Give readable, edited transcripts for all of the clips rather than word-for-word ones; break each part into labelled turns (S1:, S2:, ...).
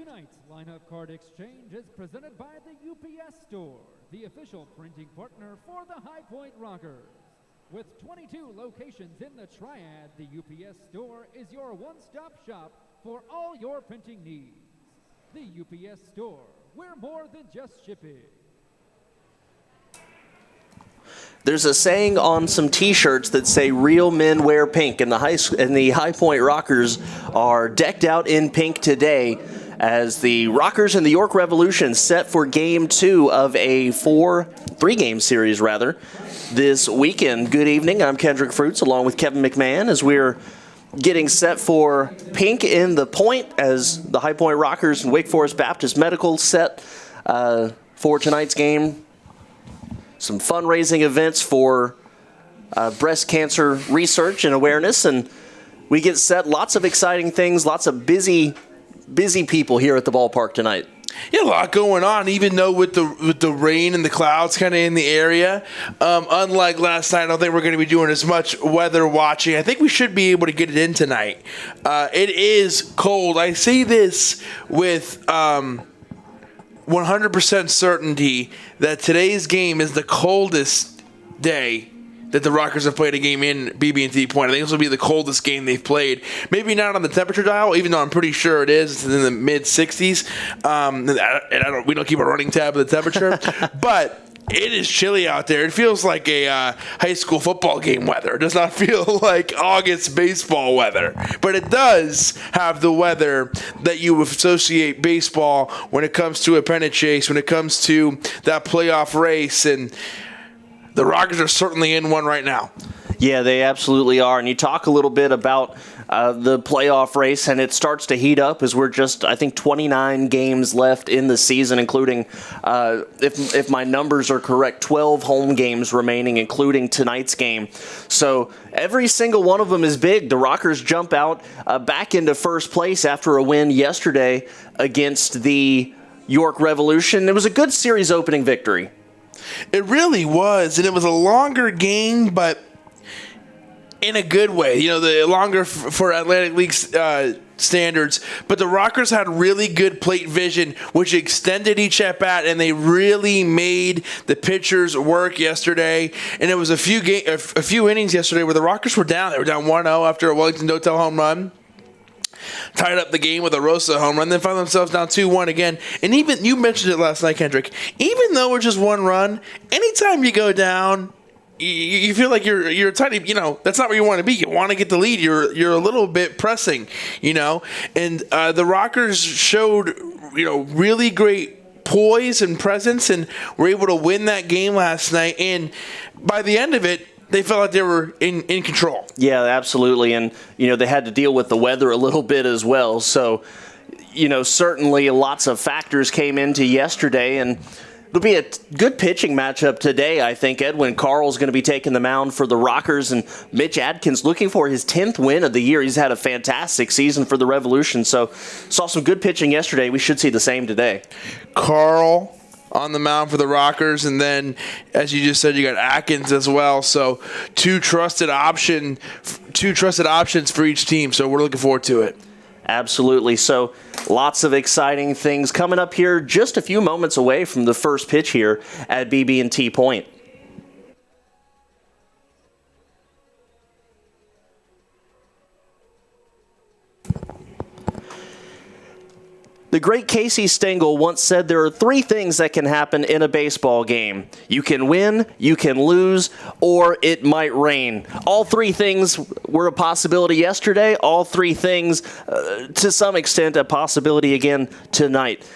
S1: Tonight's lineup card exchange is presented by the UPS Store, the official printing partner for the High Point Rockers. With 22 locations in the Triad, the UPS Store is your one-stop shop for all your printing needs. The UPS Store, we're more than just shipping.
S2: There's a saying on some T-shirts that say "Real men wear pink," and the High Point Rockers are decked out in pink today as the Rockers and the York Revolution set for Game 2 of a three-game series this weekend. Good evening. I'm Kendrick Fruits along with Kevin McMahon as we're getting set for pink in the point as the High Point Rockers and Wake Forest Baptist Medical set for tonight's game. Some fundraising events for breast cancer research and awareness, and we get set. Lots of exciting things, lots of busy people here at the ballpark tonight.
S3: Yeah, a lot going on, even though with the rain and the clouds kind of in the area. Unlike last night, I don't think we're going to be doing as much weather watching. I think we should be able to get it in tonight. It is cold. I say this with 100% certainty that today's game is the coldest day that the Rockers have played a game in BB&T Point. I think this will be the coldest game they've played. Maybe not on the temperature dial, even though I'm pretty sure it is. It's in the mid-60s. We don't keep a running tab of the temperature. But it is chilly out there. It feels like a high school football game weather. It does not feel like August baseball weather. But it does have the weather that you associate baseball when it comes to a pennant chase, when it comes to that playoff race. And the Rockers are certainly in one right now.
S2: Yeah, they absolutely are. And you talk a little bit about the playoff race, and it starts to heat up as we're just, I think, 29 games left in the season, including, if my numbers are correct, 12 home games remaining, including tonight's game. So every single one of them is big. The Rockers jump out back into first place after a win yesterday against the York Revolution. It was a good series opening victory.
S3: It really was, and it was a longer game, but in a good way. You know, the longer for Atlantic League standards, but the Rockers had really good plate vision, which extended each at-bat, and they really made the pitchers work yesterday. And it was a few innings yesterday where the Rockers were down. They were down 1-0 after a Wellington Dotel home run. Tied up the game with a Rosa home run, then found themselves down 2-1 again. And even, you mentioned it last night, Kendrick, even though we're just one run, anytime you go down, you feel like you're a tiny, that's not where you want to be. You want to get the lead. You're a little bit pressing, And the Rockers showed, really great poise and presence and were able to win that game last night. And by the end of it, they felt like they were in control. Yeah, absolutely. And, they had to deal with the weather a little bit as well. So, certainly lots of factors came into yesterday. And it'll be a good pitching matchup today, I think. Edwin Carl's going to be taking the mound for the Rockers. And Mitch Adkins looking for his 10th win of the year. He's had a fantastic season for the Revolution. So, saw some good pitching yesterday. We should see the same today. Carl on the mound for the Rockers, and then, as you just said, you got Atkins as well. So two trusted options for each team. So we're looking forward to it. Absolutely. So lots of exciting things coming up here just a few moments away from the first pitch here at BB&T Point. The great Casey Stengel once said there are three things that can happen in a baseball game. You can win, you can lose, or it might rain. All three things were a possibility yesterday. All three things, to some extent, a possibility again tonight.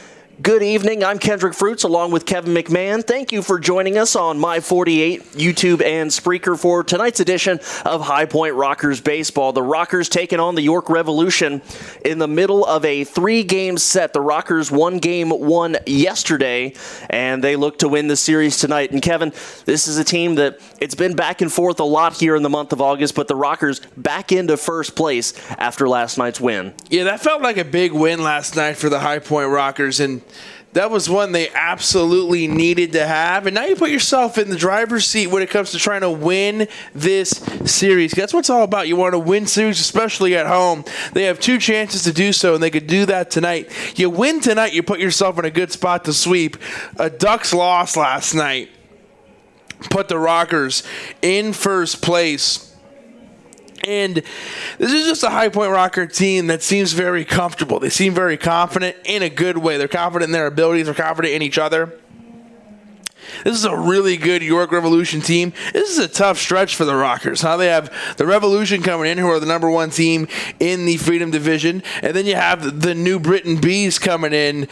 S3: Good evening. I'm Kendrick Fruits along with Kevin McMahon. Thank you for joining us on My 48, YouTube, and Spreaker for tonight's edition of High Point Rockers Baseball. The Rockers taking on the York Revolution in the middle of a three-game set. The Rockers won game one yesterday, and they look to win the series tonight. And Kevin, this is a team that it's been back and forth a lot here in the month of August, but the Rockers back into first place after last night's win. Yeah, that felt like a big win last night for the High Point Rockers, and That was one they absolutely needed to have. And now you put yourself in the driver's seat when it comes to trying to win this series. That's what it's all about. You want to win series, especially at home. They have 2 chances to do so, and they could do that tonight. You win tonight, you put yourself in a good spot to sweep. A Ducks loss last night put the Rockers in first place. And this is just a High Point Rocker team that seems very comfortable. They seem very confident in a good way. They're confident in their abilities. They're confident in each other. This is a really good York Revolution team. This is a tough stretch for the Rockers. They have the Revolution coming in, who are the number 1 team in the Freedom Division. And then you have the New Britain Bees coming in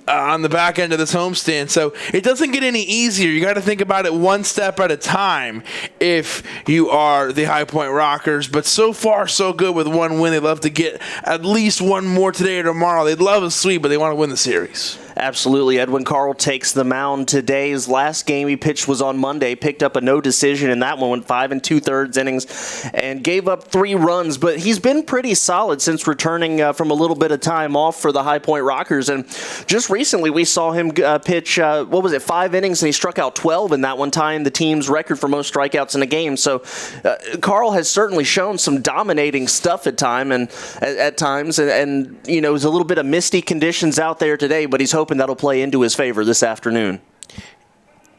S3: on the back end of this homestand. So it doesn't get any easier. You got to think about it one step at a time if you are the High Point Rockers. But so far, so good with 1 win. They'd love to get at least 1 more today or tomorrow. They'd love a sweep, but they want to win the series.
S2: Absolutely. Edwin Carl takes the mound today. His last game he pitched was on Monday, picked up a no decision in that one, went 5 2/3 innings and gave up 3 runs. But he's been pretty solid since returning from a little bit of time off for the High Point Rockers. And just recently we saw him pitch, 5 innings, and he struck out 12 in that one, tying the team's record for most strikeouts in a game. So Carl has certainly shown some dominating stuff at times, and you know, there's a little bit of misty conditions out there today, but he's hoping that'll play into his favor this afternoon.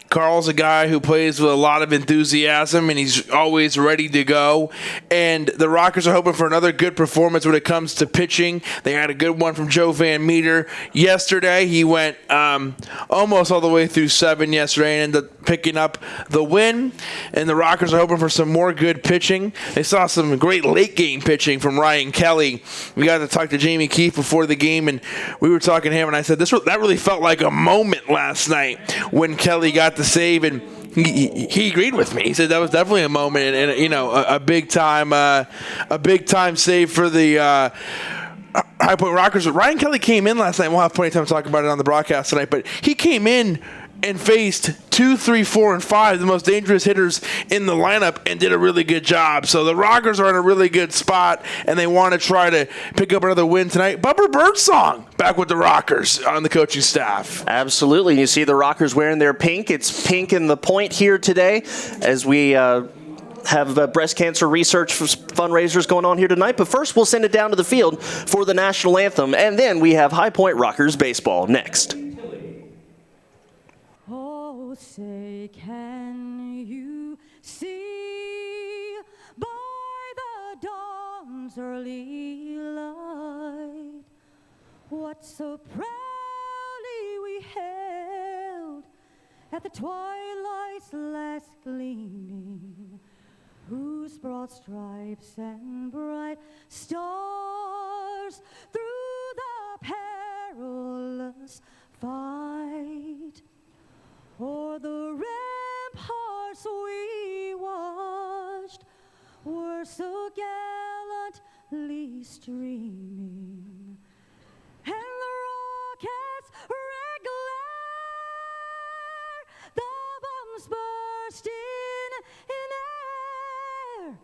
S3: Carl's a guy who plays with a lot of enthusiasm, and he's always ready to go. And the Rockers are hoping for another good performance when it comes to pitching. They had a good one from Joe Van Meter yesterday. He went almost all the way through 7 yesterday and ended up picking up the win. And the Rockers are hoping for some more good pitching. They saw some great late-game pitching from Ryan Kelly. We got to talk to Jamie Keefe before the game, and we were talking to him, and I said, that really felt like a moment last night when Kelly got the save, and he agreed with me. He said that was definitely a moment, and you know, a big time save for the High Point Rockers. But Ryan Kelly came in last night. We'll have plenty of time to talk about it on the broadcast tonight. But he came in and faced 2, 3, 4, and 5, the most dangerous hitters in the lineup, and did a really good job. So the Rockers are in a really good spot, and they want to try to pick up another win tonight. Bubba Birdsong back with the Rockers on the coaching staff.
S2: Absolutely. You see the Rockers wearing their pink. It's pink in the point here today as we have breast cancer research fundraisers going on here tonight. But first, we'll send it down to the field for the national anthem, and then we have High Point Rockers baseball next.
S4: Oh, say, can you see by the dawn's early light what so proudly we held at the twilight's last gleaming, whose broad stripes and bright stars through the perilous fight o'er the ramparts we watched were so gallantly streaming, and the rockets' red glare, the bombs bursting in air,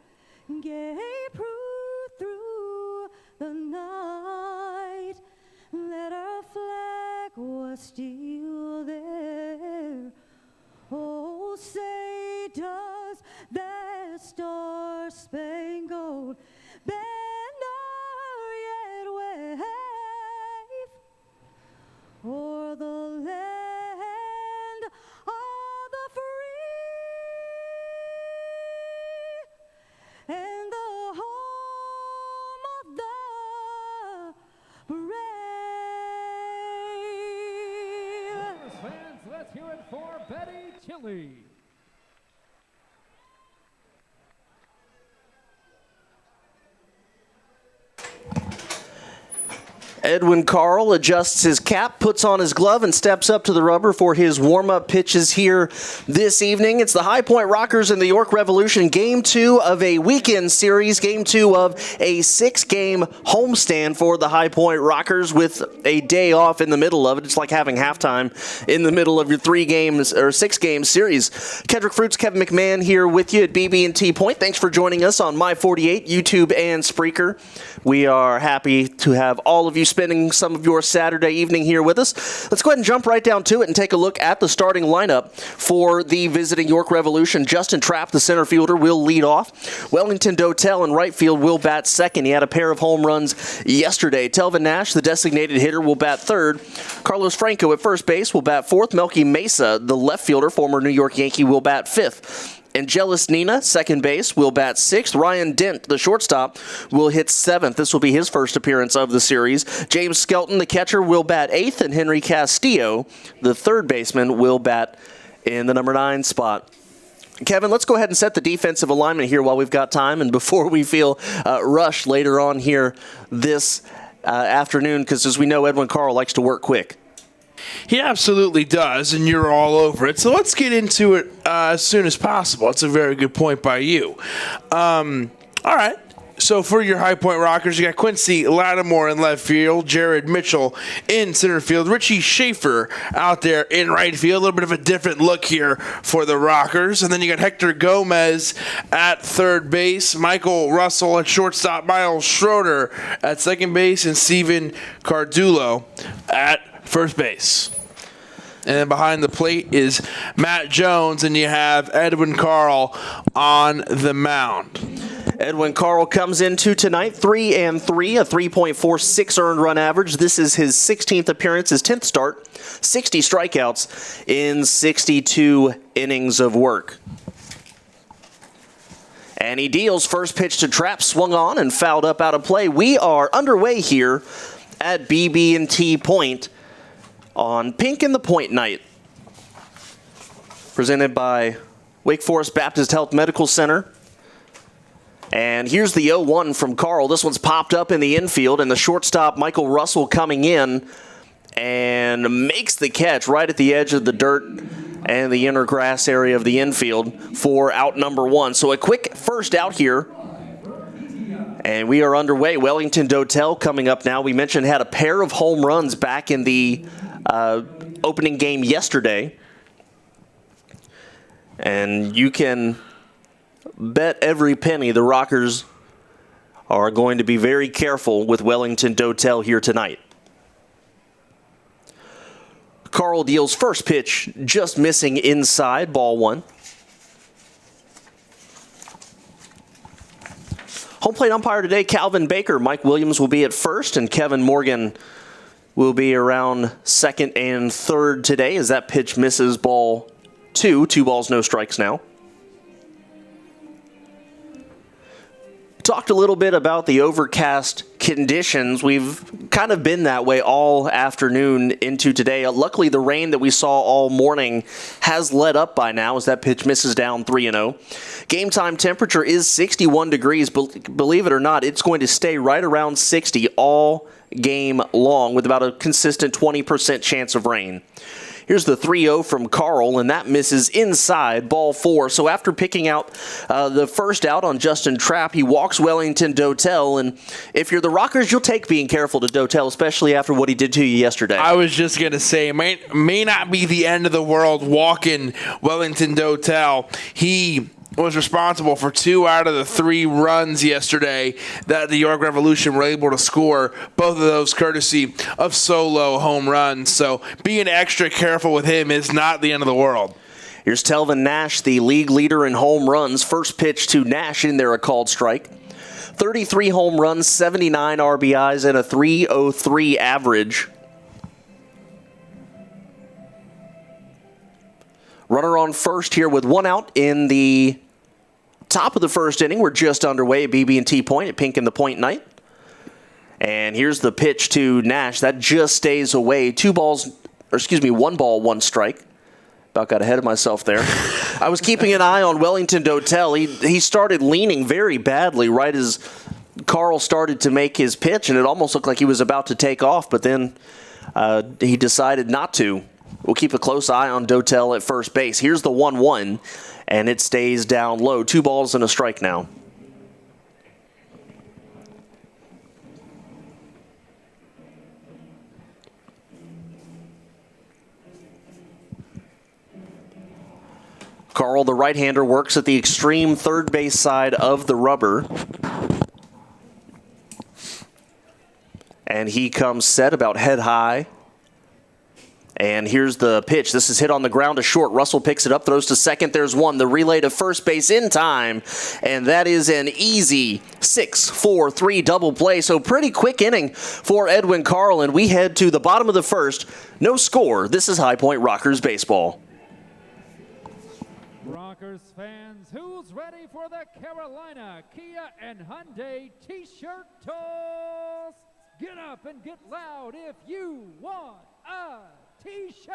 S4: gave proof through the night that our flag was still there. Oh, say, does that star-spangled banner yet wave o'er the land of the free and the home of the brave?
S1: Fans, let's hear it for Betty Chili.
S2: Edwin Carl adjusts his cap, puts on his glove, and steps up to the rubber for his warm-up pitches here this evening. It's the High Point Rockers and the York Revolution, Game 2 of a weekend series, Game 2 of a 6-game homestand for the High Point Rockers with a day off in the middle of it. It's like having halftime in the middle of your 6-game series. Kedrick Fruits, Kevin McMahon here with you at BB&T Point. Thanks for joining us on My 48, YouTube, and Spreaker. We are happy to have all of you spending some of your Saturday evening here with us. Let's go ahead and jump right down to it and take a look at the starting lineup for the visiting York Revolution. Justin Trapp, the center fielder, will lead off. Wellington Dotel in right field will bat second. He had a pair of home runs yesterday. Telvin Nash, the designated hitter, will bat third. Carlos Franco at first base will bat fourth. Melky Mesa, the left fielder, former New York Yankee, will bat fifth. Angelis Nina, second base, will bat sixth. Ryan Dent, the shortstop, will hit seventh. This will be his first appearance of the series. James Skelton, the catcher, will bat eighth. And Henry Castillo, the third baseman, will bat in the number 9 spot. Kevin, let's go ahead and set the defensive alignment here while we've got time and before we feel rushed later on here this afternoon, because as we know, Edwin Carl likes to work quick.
S3: He absolutely does, and you're all over it. So let's get into it as soon as possible. That's a very good point by you. All right. So for your High Point Rockers, you got Quincy Lattimore in left field, Jared Mitchell in center field, Richie Schaefer out there in right field. A little bit of a different look here for the Rockers. And then you got Hector Gomez at third base, Michael Russell at shortstop, Miles Schroeder at second base, and Steven Cardullo at first base. And then behind the plate is Matt Jones, and you have Edwin Carl on the mound.
S2: Edwin Carl comes into tonight 3-3, a 3.46 earned run average. This is his 16th appearance, his 10th start, 60 strikeouts in 62 innings of work. And he deals first pitch to Trapp, swung on and fouled up out of play. We are underway here at BB&T Point on Pink in the Point night, presented by Wake Forest Baptist Health Medical Center. And here's the 0-1 from Carl. This one's popped up in the infield, and the shortstop, Michael Russell, coming in and makes the catch right at the edge of the dirt and the inner grass area of the infield for out number 1. So a quick first out here. And we are underway. Wellington Dotel coming up now. We mentioned had a pair of home runs back in the opening game yesterday. And you can bet every penny the Rockers are going to be very careful with Wellington Dotel here tonight. Carl deals first pitch, just missing inside, ball 1. Home plate umpire today, Calvin Baker. Mike Williams will be at first, and Kevin Morgan will be around second and third today as that pitch misses ball 2. 2 balls, no strikes now. Talked a little bit about the overcast conditions. We've kind of been that way all afternoon into today. Luckily, the rain that we saw all morning has let up by now as that pitch misses down 3-0. Game time temperature is 61 degrees. Believe it or not, it's going to stay right around 60 all game long with about a consistent 20% chance of rain. Here's the 3-0 from Carl, and that misses inside, ball 4. So after picking out the first out on Justin Trapp, he walks Wellington Dotel, and if you're the Rockers, you'll take being careful to Dotel, especially after what he did to you yesterday.
S3: I was just going to say, may not be the end of the world walking Wellington Dotel. He was responsible for 2 out of the 3 runs yesterday that the York Revolution were able to score, both of those courtesy of solo home runs. So being extra careful with him is not the end of the world.
S2: Here's Telvin Nash, the league leader in home runs. First pitch to Nash in there, a called strike. 33 home runs, 79 RBIs, and a .303 average. Runner on first here with 1 out in the top of the first inning. We're just underway at BB&T Point at Pink in the Point night. And here's the pitch to Nash. That just stays away. 1 ball, 1 strike. About got ahead of myself there. I was keeping an eye on Wellington Dotel. He started leaning very badly right as Carl started to make his pitch, and it almost looked like he was about to take off, but then he decided not to. We'll keep a close eye on Dotel at first base. Here's the 1-1, and it stays down low. 2 balls and a strike now. Carl, the right-hander, works at the extreme third base side of the rubber. And he comes set about head high. And here's the pitch. This is hit on the ground to short. Russell picks it up, throws to second. There's one. The relay to first base in time. And that is an easy 6-4-3 double play. So pretty quick inning for Edwin Carl. And we head to the bottom of the first. No score. This is High Point Rockers baseball.
S1: Rockers fans, who's ready for the Carolina Kia and Hyundai T-shirt toss? Get up and get loud if you want a T-shirt.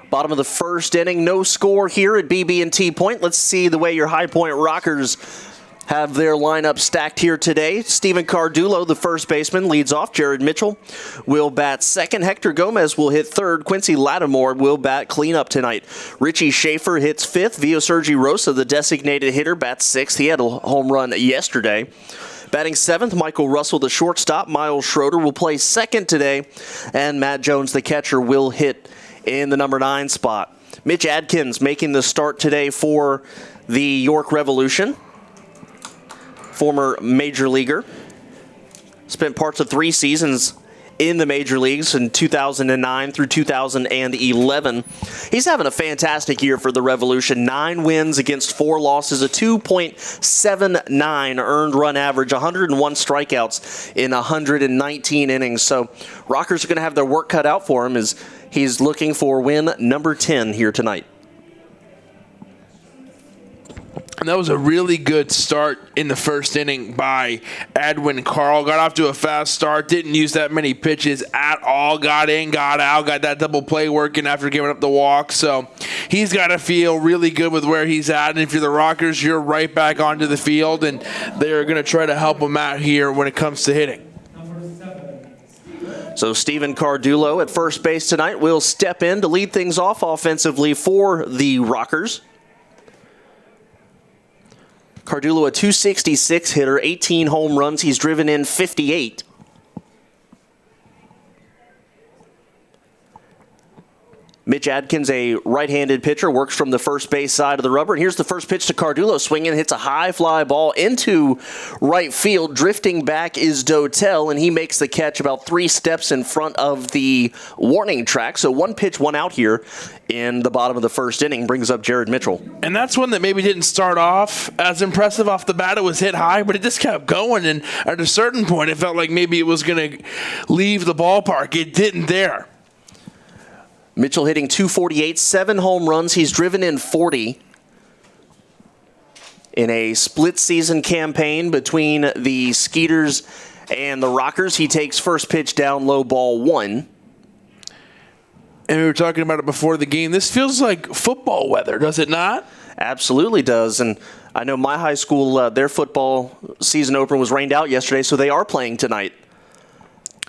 S2: Bottom of the first inning, no score here at BB&T Point. Let's see the way your High Point Rockers have their lineup stacked here today. Steven Cardulo, the first baseman, leads off. Jared Mitchell will bat second. Hector Gomez will hit third. Quincy Lattimore will bat cleanup tonight. Richie Schaefer hits fifth. Vio Sergi Rosa, the designated hitter, bats sixth. He had a home run yesterday. Batting seventh, Michael Russell, the shortstop. Miles Schroeder will play second today. And Matt Jones, the catcher, will hit in the number 9 spot. Mitch Adkins making the start today for the York Revolution. Former major leaguer. Spent parts of 3 seasons in the major leagues in 2009 through 2011. He's having a fantastic year for the Revolution. 9 wins against 4 losses, a 2.79 earned run average, 101 strikeouts in 119 innings. So Rockers are going to have their work cut out for him as he's looking for win number 10 here tonight.
S3: And that was a really good start in the first inning by Edwin Carl. Got off to a fast start, didn't use that many pitches at all. Got in, got out, got that double play working after giving up the walk. So he's got to feel really good with where he's at. And if you're the Rockers, you're right back onto the field, and they're going to try to help him out here when it comes to hitting.
S2: So Steven Cardulo at first base tonight will step in to lead things off offensively for the Rockers. Cardulo, a 266 hitter, 18 home runs. He's driven in 58. Mitch Adkins, a right-handed pitcher, works from the first base side of the rubber. And here's the first pitch to Cardulo. Swinging, hits a high fly ball into right field. Drifting back is Dotel, and he makes the catch about 3 steps in front of the warning track. So 1 pitch, 1 out here in the bottom of the first inning, brings up Jared Mitchell.
S3: And that's one that maybe didn't start off as impressive off the bat. It was hit high, but it just kept going. And at a certain point, it felt like maybe it was going to leave the ballpark. It didn't there.
S2: Mitchell hitting 248, 7 home runs. He's driven in 40 in a split season campaign between the Skeeters and the Rockers. He takes first pitch down low, ball 1.
S3: And we were talking about it before the game. This feels like football weather, does it not?
S2: Absolutely does. And I know my high school, their football season opener was rained out yesterday, so they are playing tonight.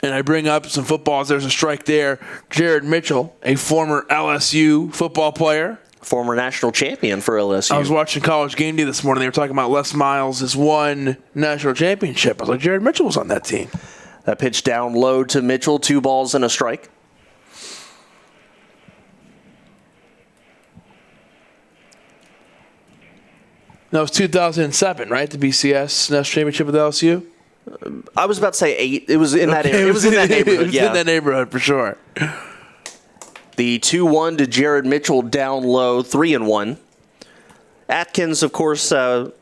S3: And I bring up some footballs. There's a strike there. Jared Mitchell, a former LSU football player.
S2: Former national champion for LSU.
S3: I was watching College Game Day this morning. They were talking about Les Miles has won national championship. I was like, Jared Mitchell was on that team.
S2: That pitch down low to Mitchell, 2 balls and a strike.
S3: That was 2007, right? The BCS national championship with LSU.
S2: I was about to say 8. It was in that area. It was in that neighborhood.
S3: It was in that neighborhood for sure.
S2: The 2-1 to Jared Mitchell down low, 3-1. Atkins, of course, in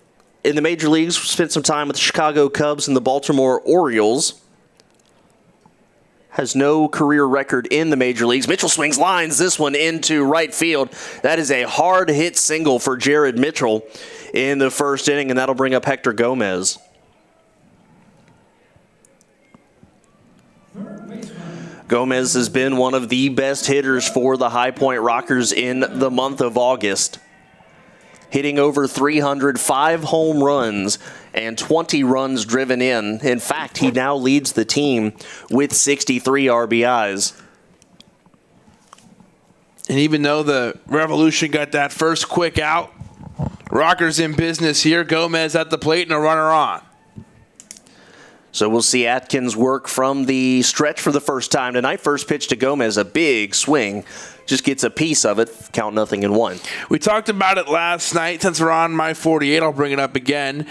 S2: the major leagues, spent some time with the Chicago Cubs and the Baltimore Orioles. Has no career record in the major leagues. Mitchell swings lines this one into right field. That is a hard hit single for Jared Mitchell in the first inning, and that'll bring up Hector Gomez. Gomez has been one of the best hitters for the High Point Rockers in the month of August. Hitting over 300, 5 home runs, and 20 runs driven in. In fact, he now leads the team with 63 RBIs.
S3: And even though the Revolution got that first quick out, Rockers in business here. Gomez at the plate and a runner on.
S2: So we'll see Atkins work from the stretch for the first time tonight. First pitch to Gomez, a big swing. Just gets a piece of it. Count 0-1.
S3: We talked about it last night. Since we're on my 48, I'll bring it up again.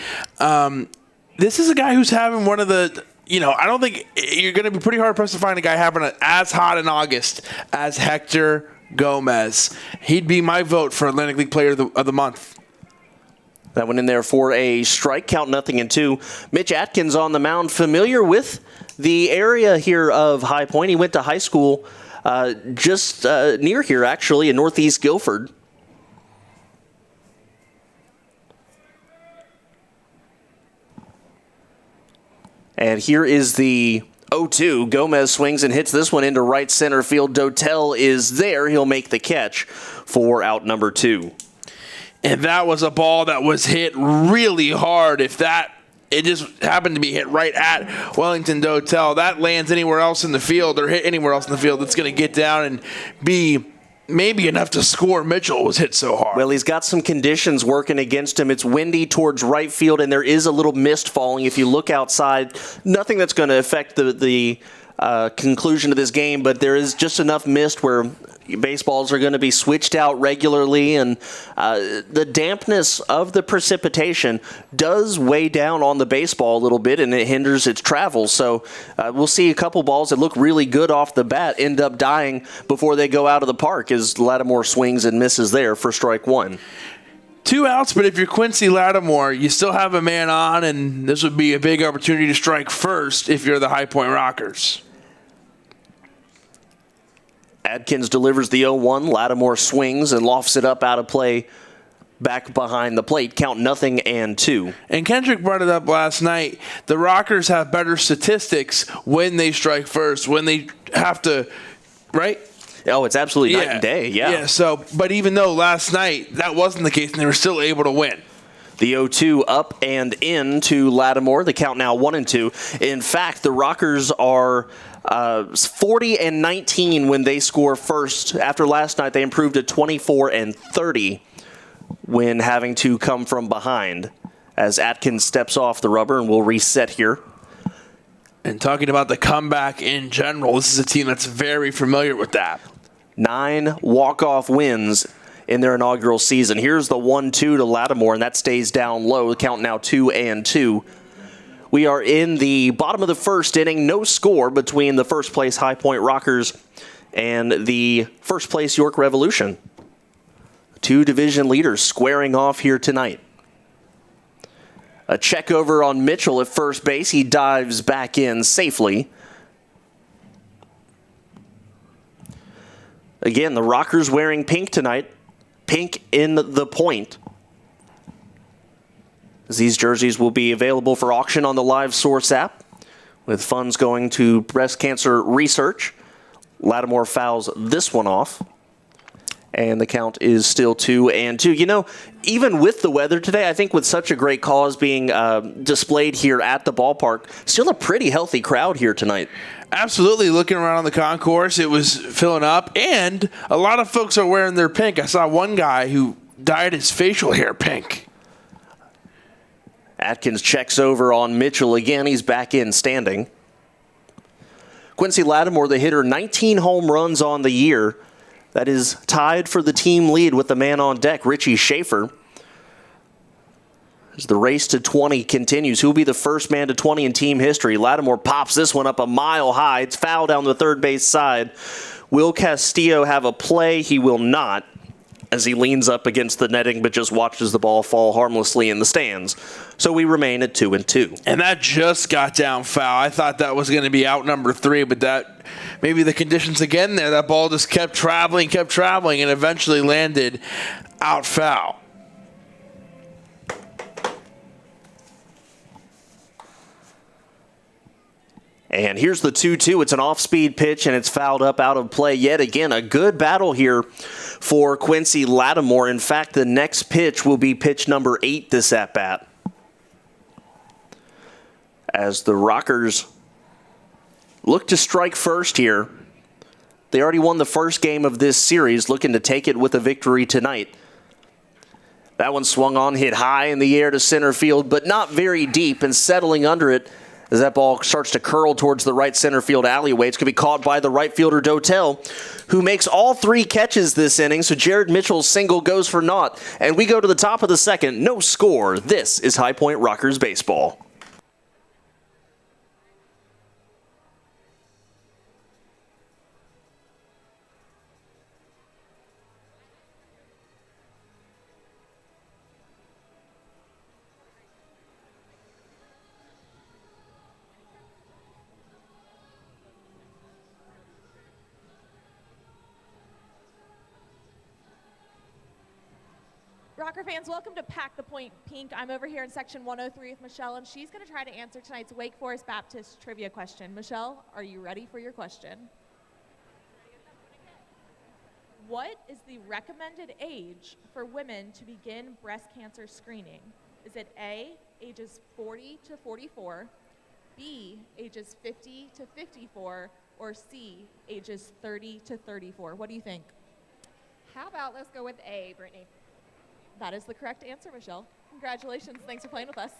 S3: This is a guy who's having one of the, I don't think you're going to be pretty hard-pressed to find a guy having it as hot in August as Hector Gomez. He'd be my vote for Atlantic League Player of the Month.
S2: That one in there for a strike, count 0-2. Mitch Atkins on the mound, familiar with the area here of High Point. He went to high school just near here, actually, in Northeast Guilford. And here is the 0-2. Gomez swings and hits this one into right center field. Dotel is there. He'll make the catch for out number 2.
S3: And that was a ball that was hit really hard. It just happened to be hit right at Wellington Dotel. That lands anywhere else in the field or hit anywhere else in the field, it's going to get down and be maybe enough to score. Mitchell was hit so hard.
S2: Well, he's got some conditions working against him. It's windy towards right field, and there is a little mist falling. If you look outside, nothing that's going to affect the conclusion of this game, but there is just enough mist where baseballs are going to be switched out regularly, and the dampness of the precipitation does weigh down on the baseball a little bit, and it hinders its travel. So we'll see a couple balls that look really good off the bat end up dying before they go out of the park as Lattimore swings and misses there for strike 1.
S3: 2 outs, but if you're Quincy Lattimore, you still have a man on, and this would be a big opportunity to strike first if you're the High Point Rockers.
S2: Adkins delivers the 0-1. Lattimore swings and lofts it up out of play back behind the plate. Count 0-2.
S3: And Kendrick brought it up last night. The Rockers have better statistics when they strike first, when they have to, right?
S2: Oh, it's absolutely night and day. Yeah.
S3: So, but even though last night that wasn't the case and they were still able to win.
S2: The 0-2 up and in to Lattimore. The count now 1-2. In fact, the Rockers are 40-19 when they score first. After last night, they improved to 24-30 when having to come from behind. As Atkins steps off the rubber, and we'll reset here.
S3: And talking about the comeback in general, this is a team that's very familiar with that.
S2: 9 walk-off wins in their inaugural season. Here's the 1-2 to Lattimore, and that stays down low. The count now 2-2. We are in the bottom of the first inning. No score between the first place High Point Rockers and the first place York Revolution. 2 division leaders squaring off here tonight. A check over on Mitchell at first base. He dives back in safely. Again, the Rockers wearing pink tonight. Pink in the point. These jerseys will be available for auction on the Live Source app, with funds going to breast cancer research. Lattimore fouls this one off, and the count is still 2-2. Even with the weather today, I think with such a great cause being displayed here at the ballpark, still a pretty healthy crowd here tonight.
S3: Absolutely. Looking around on the concourse, it was filling up, and a lot of folks are wearing their pink. I saw one guy who dyed his facial hair pink.
S2: Atkins checks over on Mitchell again. He's back in standing. Quincy Lattimore, the hitter, 19 home runs on the year. That is tied for the team lead with the man on deck, Richie Schaefer. As the race to 20 continues, who will be the first man to 20 in team history? Lattimore pops this one up a mile high. It's foul down the third base side. Will Castillo have a play? He will not, as he leans up against the netting but just watches the ball fall harmlessly in the stands. So we remain at 2-2.
S3: And that just got down foul. I thought that was going to be out number 3, but that maybe the conditions again there. That ball just kept traveling, and eventually landed out foul.
S2: And here's the 2-2. It's an off-speed pitch, and it's fouled up out of play yet again. A good battle here for Quincy Lattimore. In fact, the next pitch will be pitch number 8 this at-bat. As the Rockers look to strike first here. They already won the first game of this series, looking to take it with a victory tonight. That one swung on, hit high in the air to center field, but not very deep, and settling under it as that ball starts to curl towards the right center field alleyway. It's going to be caught by the right fielder, Dotel, who makes all 3 catches this inning, so Jared Mitchell's single goes for naught. And we go to the top of the second, no score. This is High Point Rockers baseball.
S5: Rocker fans, welcome to Pack the Point Pink. I'm over here in section 103 with Michelle, and she's going to try to answer tonight's Wake Forest Baptist trivia question. Michelle, are you ready for your question? What is the recommended age for women to begin breast cancer screening? Is it A, ages 40 to 44, B, ages 50 to 54, or C, ages 30 to 34? What do you think?
S6: How about let's go with A, Brittany?
S5: That is the correct answer, Michelle. Congratulations. Thanks for playing with us.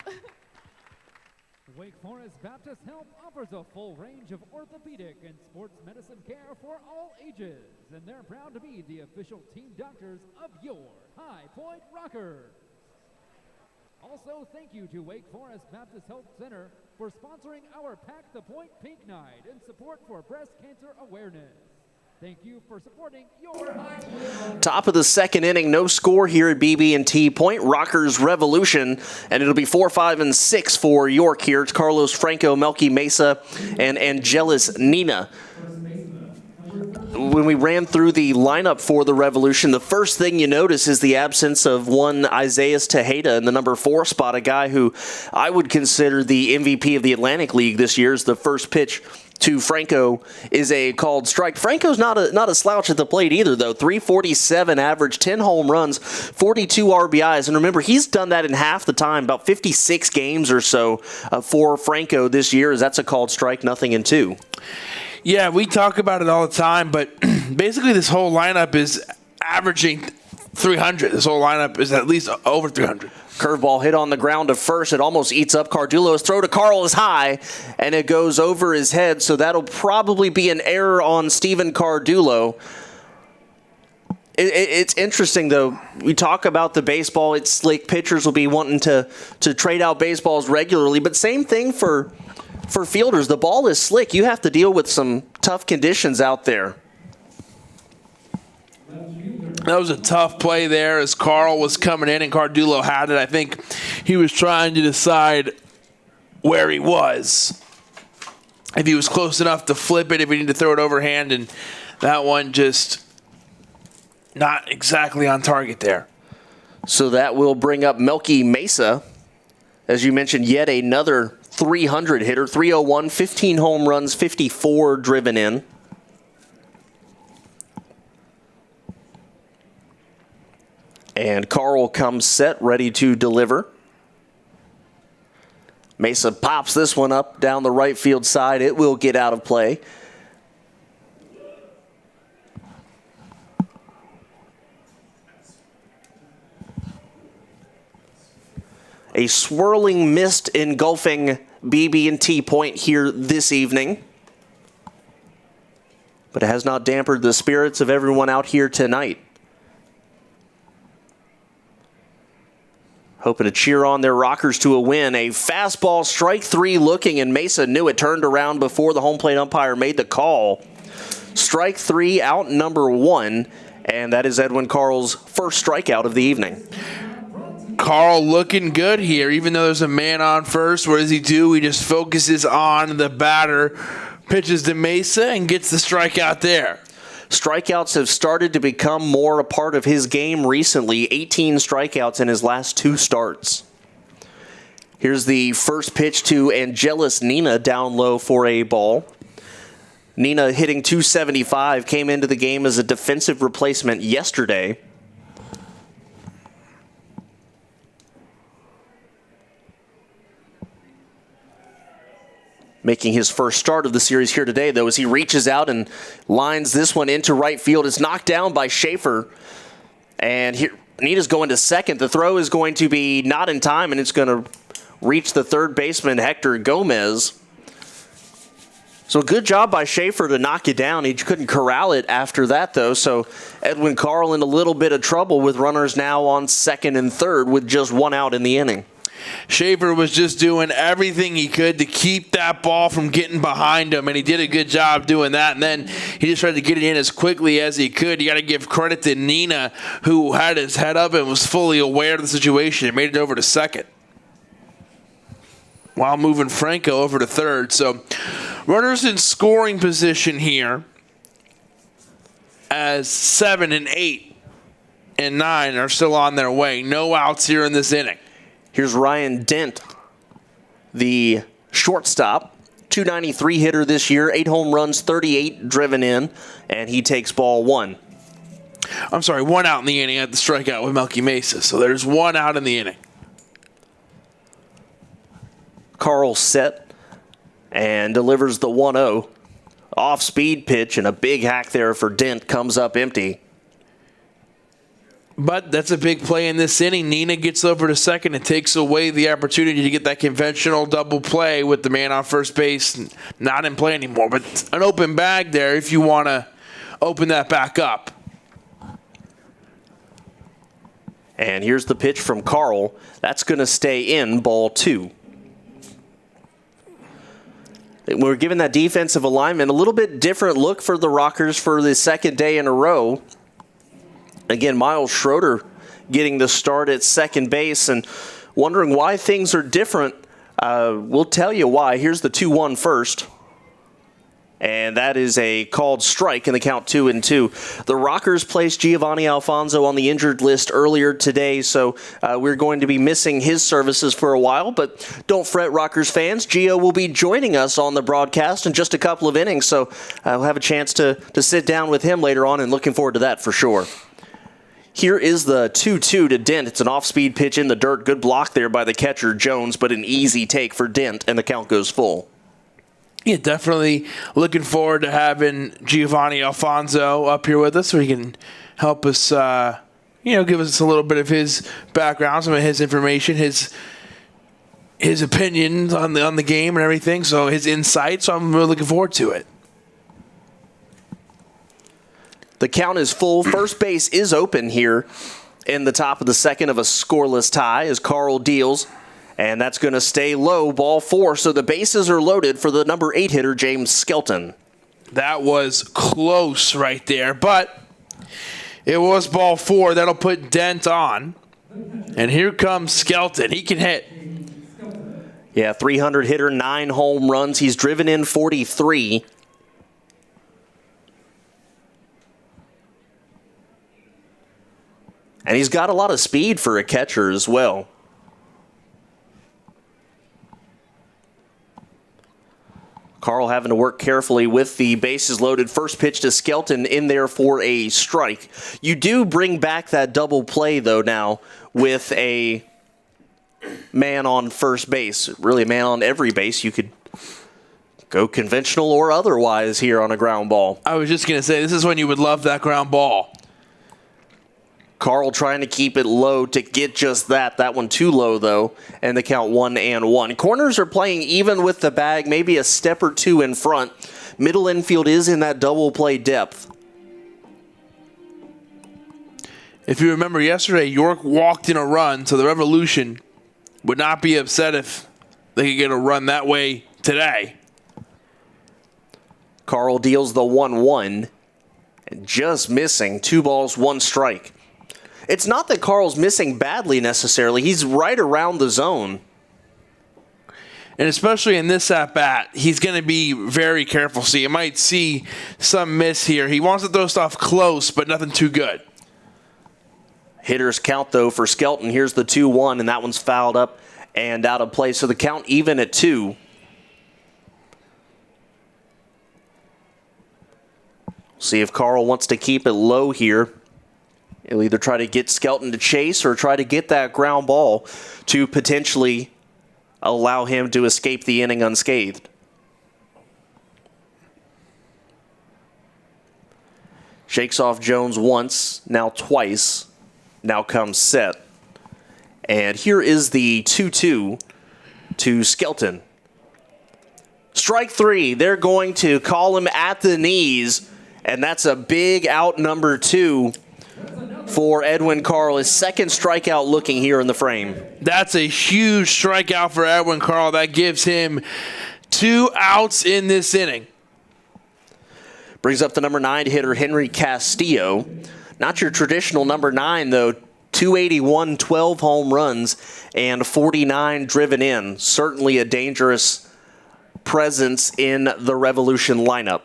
S1: Wake Forest Baptist Health offers a full range of orthopedic and sports medicine care for all ages, and they're proud to be the official team doctors of your High Point Rockers. Also, thank you to Wake Forest Baptist Health Center for sponsoring our Pack the Point Pink Night in support for breast cancer awareness. Thank you for supporting your High Point.
S2: Top of the second inning, no score here at BB&T. Point Rockers Revolution, and it'll be 4, 5, and 6 for York here. It's Carlos Franco, Melky Mesa, and Angelis Nina. When we ran through the lineup for the Revolution, the first thing you notice is the absence of one Isaias Tejeda in the number 4 spot, a guy who I would consider the MVP of the Atlantic League this year. As the first pitch to Franco is a called strike. Franco's not a slouch at the plate either, though. 347 average, 10 home runs, 42 RBIs. And remember, he's done that in half the time, about 56 games or so for Franco this year, as that's a called strike, 0-2.
S3: Yeah, we talk about it all the time, but basically this whole lineup is averaging 300. This whole lineup is at least over 300.
S2: Curveball hit on the ground to first. It almost eats up Cardulo's throw to Carl is high, and it goes over his head, so that'll probably be an error on Steven Cardulo. It's interesting, though. We talk about the baseball. It's slick. Pitchers will be wanting to trade out baseballs regularly, but same thing for fielders. The ball is slick. You have to deal with some tough conditions out there.
S3: That was a tough play there as Carl was coming in and Cardulo had it. I think he was trying to decide where he was. If he was close enough to flip it, if he needed to throw it overhand, and that one just not exactly on target there.
S2: So that will bring up Melky Mesa. As you mentioned, yet another 300 hitter, 301, 15 home runs, 54 driven in. And Carl comes set, ready to deliver. Mesa pops this one up down the right field side. It will get out of play. A swirling mist engulfing BB&T Point here this evening. But it has not dampened the spirits of everyone out here tonight. Hoping to cheer on their Rockers to a win. A fastball, strike 3 looking, and Mesa knew it, turned around before the home plate umpire made the call. Strike 3, out number 1, and that is Edwin Carl's first strikeout of the evening.
S3: Carl looking good here, even though there's a man on first. What does he do? He just focuses on the batter, pitches to Mesa, and gets the strikeout there.
S2: Strikeouts have started to become more a part of his game recently. 18 strikeouts in his last 2 starts. Here's the first pitch to Angelis Nina, down low for a ball. Nina hitting .275, came into the game as a defensive replacement yesterday. making his first start of the series here today, though, as he reaches out and lines this one into right field. It's knocked down by Schaefer. And here, Nita's going to second. The throw is going to be not in time, and it's going to reach the third baseman, Hector Gomez. So good job by Schaefer to knock it down. He couldn't corral it after that, though. So Edwin Carl in a little bit of trouble with runners now on second and third with just one out in the inning.
S3: Schaefer was just doing everything he could to keep that ball from getting behind him, and he did a good job doing that. And then he just tried to get it in as quickly as he could. You got to give credit to Nina, who had his head up and was fully aware of the situation and made it over to second, while moving Franco over to third. So runners in scoring position here as 7 and 8 and 9 are still on their way. No outs here in this inning.
S2: Here's Ryan Dent, the shortstop, 293 hitter this year, 8 home runs, 38 driven in, and he takes ball 1.
S3: I'm sorry, 1 out in the inning at the strikeout with Melky Mesa. So there's 1 out in the inning.
S2: Carl set and delivers the 1-0. Off-speed pitch and a big hack there for Dent, comes up empty.
S3: But that's a big play in this inning. Nina gets over to second and takes away the opportunity to get that conventional double play with the man on first base not in play anymore. But an open bag there if you want to open that back up.
S2: And here's the pitch from Carl. That's going to stay in, ball 2. We're giving that defensive alignment a little bit different look for the Rockers for the second day in a row. Again, Miles Schroeder getting the start at second base, and wondering why things are different. We'll tell you why. Here's the 2-1 first. And that is a called strike in the count 2-2. The Rockers placed Giovanni Alfonso on the injured list earlier today, so we're going to be missing his services for a while. But don't fret, Rockers fans. Gio will be joining us on the broadcast in just a couple of innings, so we'll have a chance to sit down with him later on, and looking forward to that for sure. Here is the 2-2 to Dent. It's an off-speed pitch in the dirt. Good block there by the catcher, Jones, but an easy take for Dent, and the count goes full.
S3: Yeah, definitely looking forward to having Giovanni Alfonso up here with us so he can help us, give us a little bit of his background, some of his information, his opinions on the game and everything, so his insight. So I'm really looking forward to it.
S2: The count is full. First base is open here in the top of the second of a scoreless tie as Carl deals. And that's going to stay low, ball 4. So the bases are loaded for the number 8 hitter, James Skelton.
S3: That was close right there, but it was ball 4. That'll put Dent on. And here comes Skelton. He can hit.
S2: Yeah, 300 hitter, 9 home runs. He's driven in 43. And he's got a lot of speed for a catcher as well. Carl having to work carefully with the bases loaded. First pitch to Skelton in there for a strike. You do bring back that double play, though, now with a man on first base. Really a man on every base. You could go conventional or otherwise here on a ground ball.
S3: I was just going to say, this is when you would love that ground ball.
S2: Carl trying to keep it low to get just that. That one too low, though, and the count 1-1. Corners are playing even with the bag, maybe a step or two in front. Middle infield is in that double play depth.
S3: If you remember yesterday, York walked in a run, so the Revolution would not be upset if they could get a run that way today.
S2: Carl deals the 1-1, and just missing. 2 balls, 1 strike. It's not that Carl's missing badly necessarily. He's right around the zone.
S3: And especially in this at-bat, he's going to be very careful. So you might see some miss here. He wants to throw stuff close, but nothing too good.
S2: Hitters count, though, for Skelton. Here's the 2-1, and that one's fouled up and out of play. So the count even at 2. See if Carl wants to keep it low here. He'll either try to get Skelton to chase or try to get that ground ball to potentially allow him to escape the inning unscathed. Shakes off Jones once, now twice. Now comes set. And here is the 2-2 to Skelton. Strike three. They're going to call him at the knees. And that's a big out number 2 for Edwin Carl. His second strikeout looking here in the frame.
S3: That's a huge strikeout for Edwin Carl. That gives him 2 outs in this inning.
S2: Brings up the number 9 hitter, Henry Castillo. Not your traditional number 9, though. 281, 12 home runs, and 49 driven in. Certainly a dangerous presence in the Revolution lineup.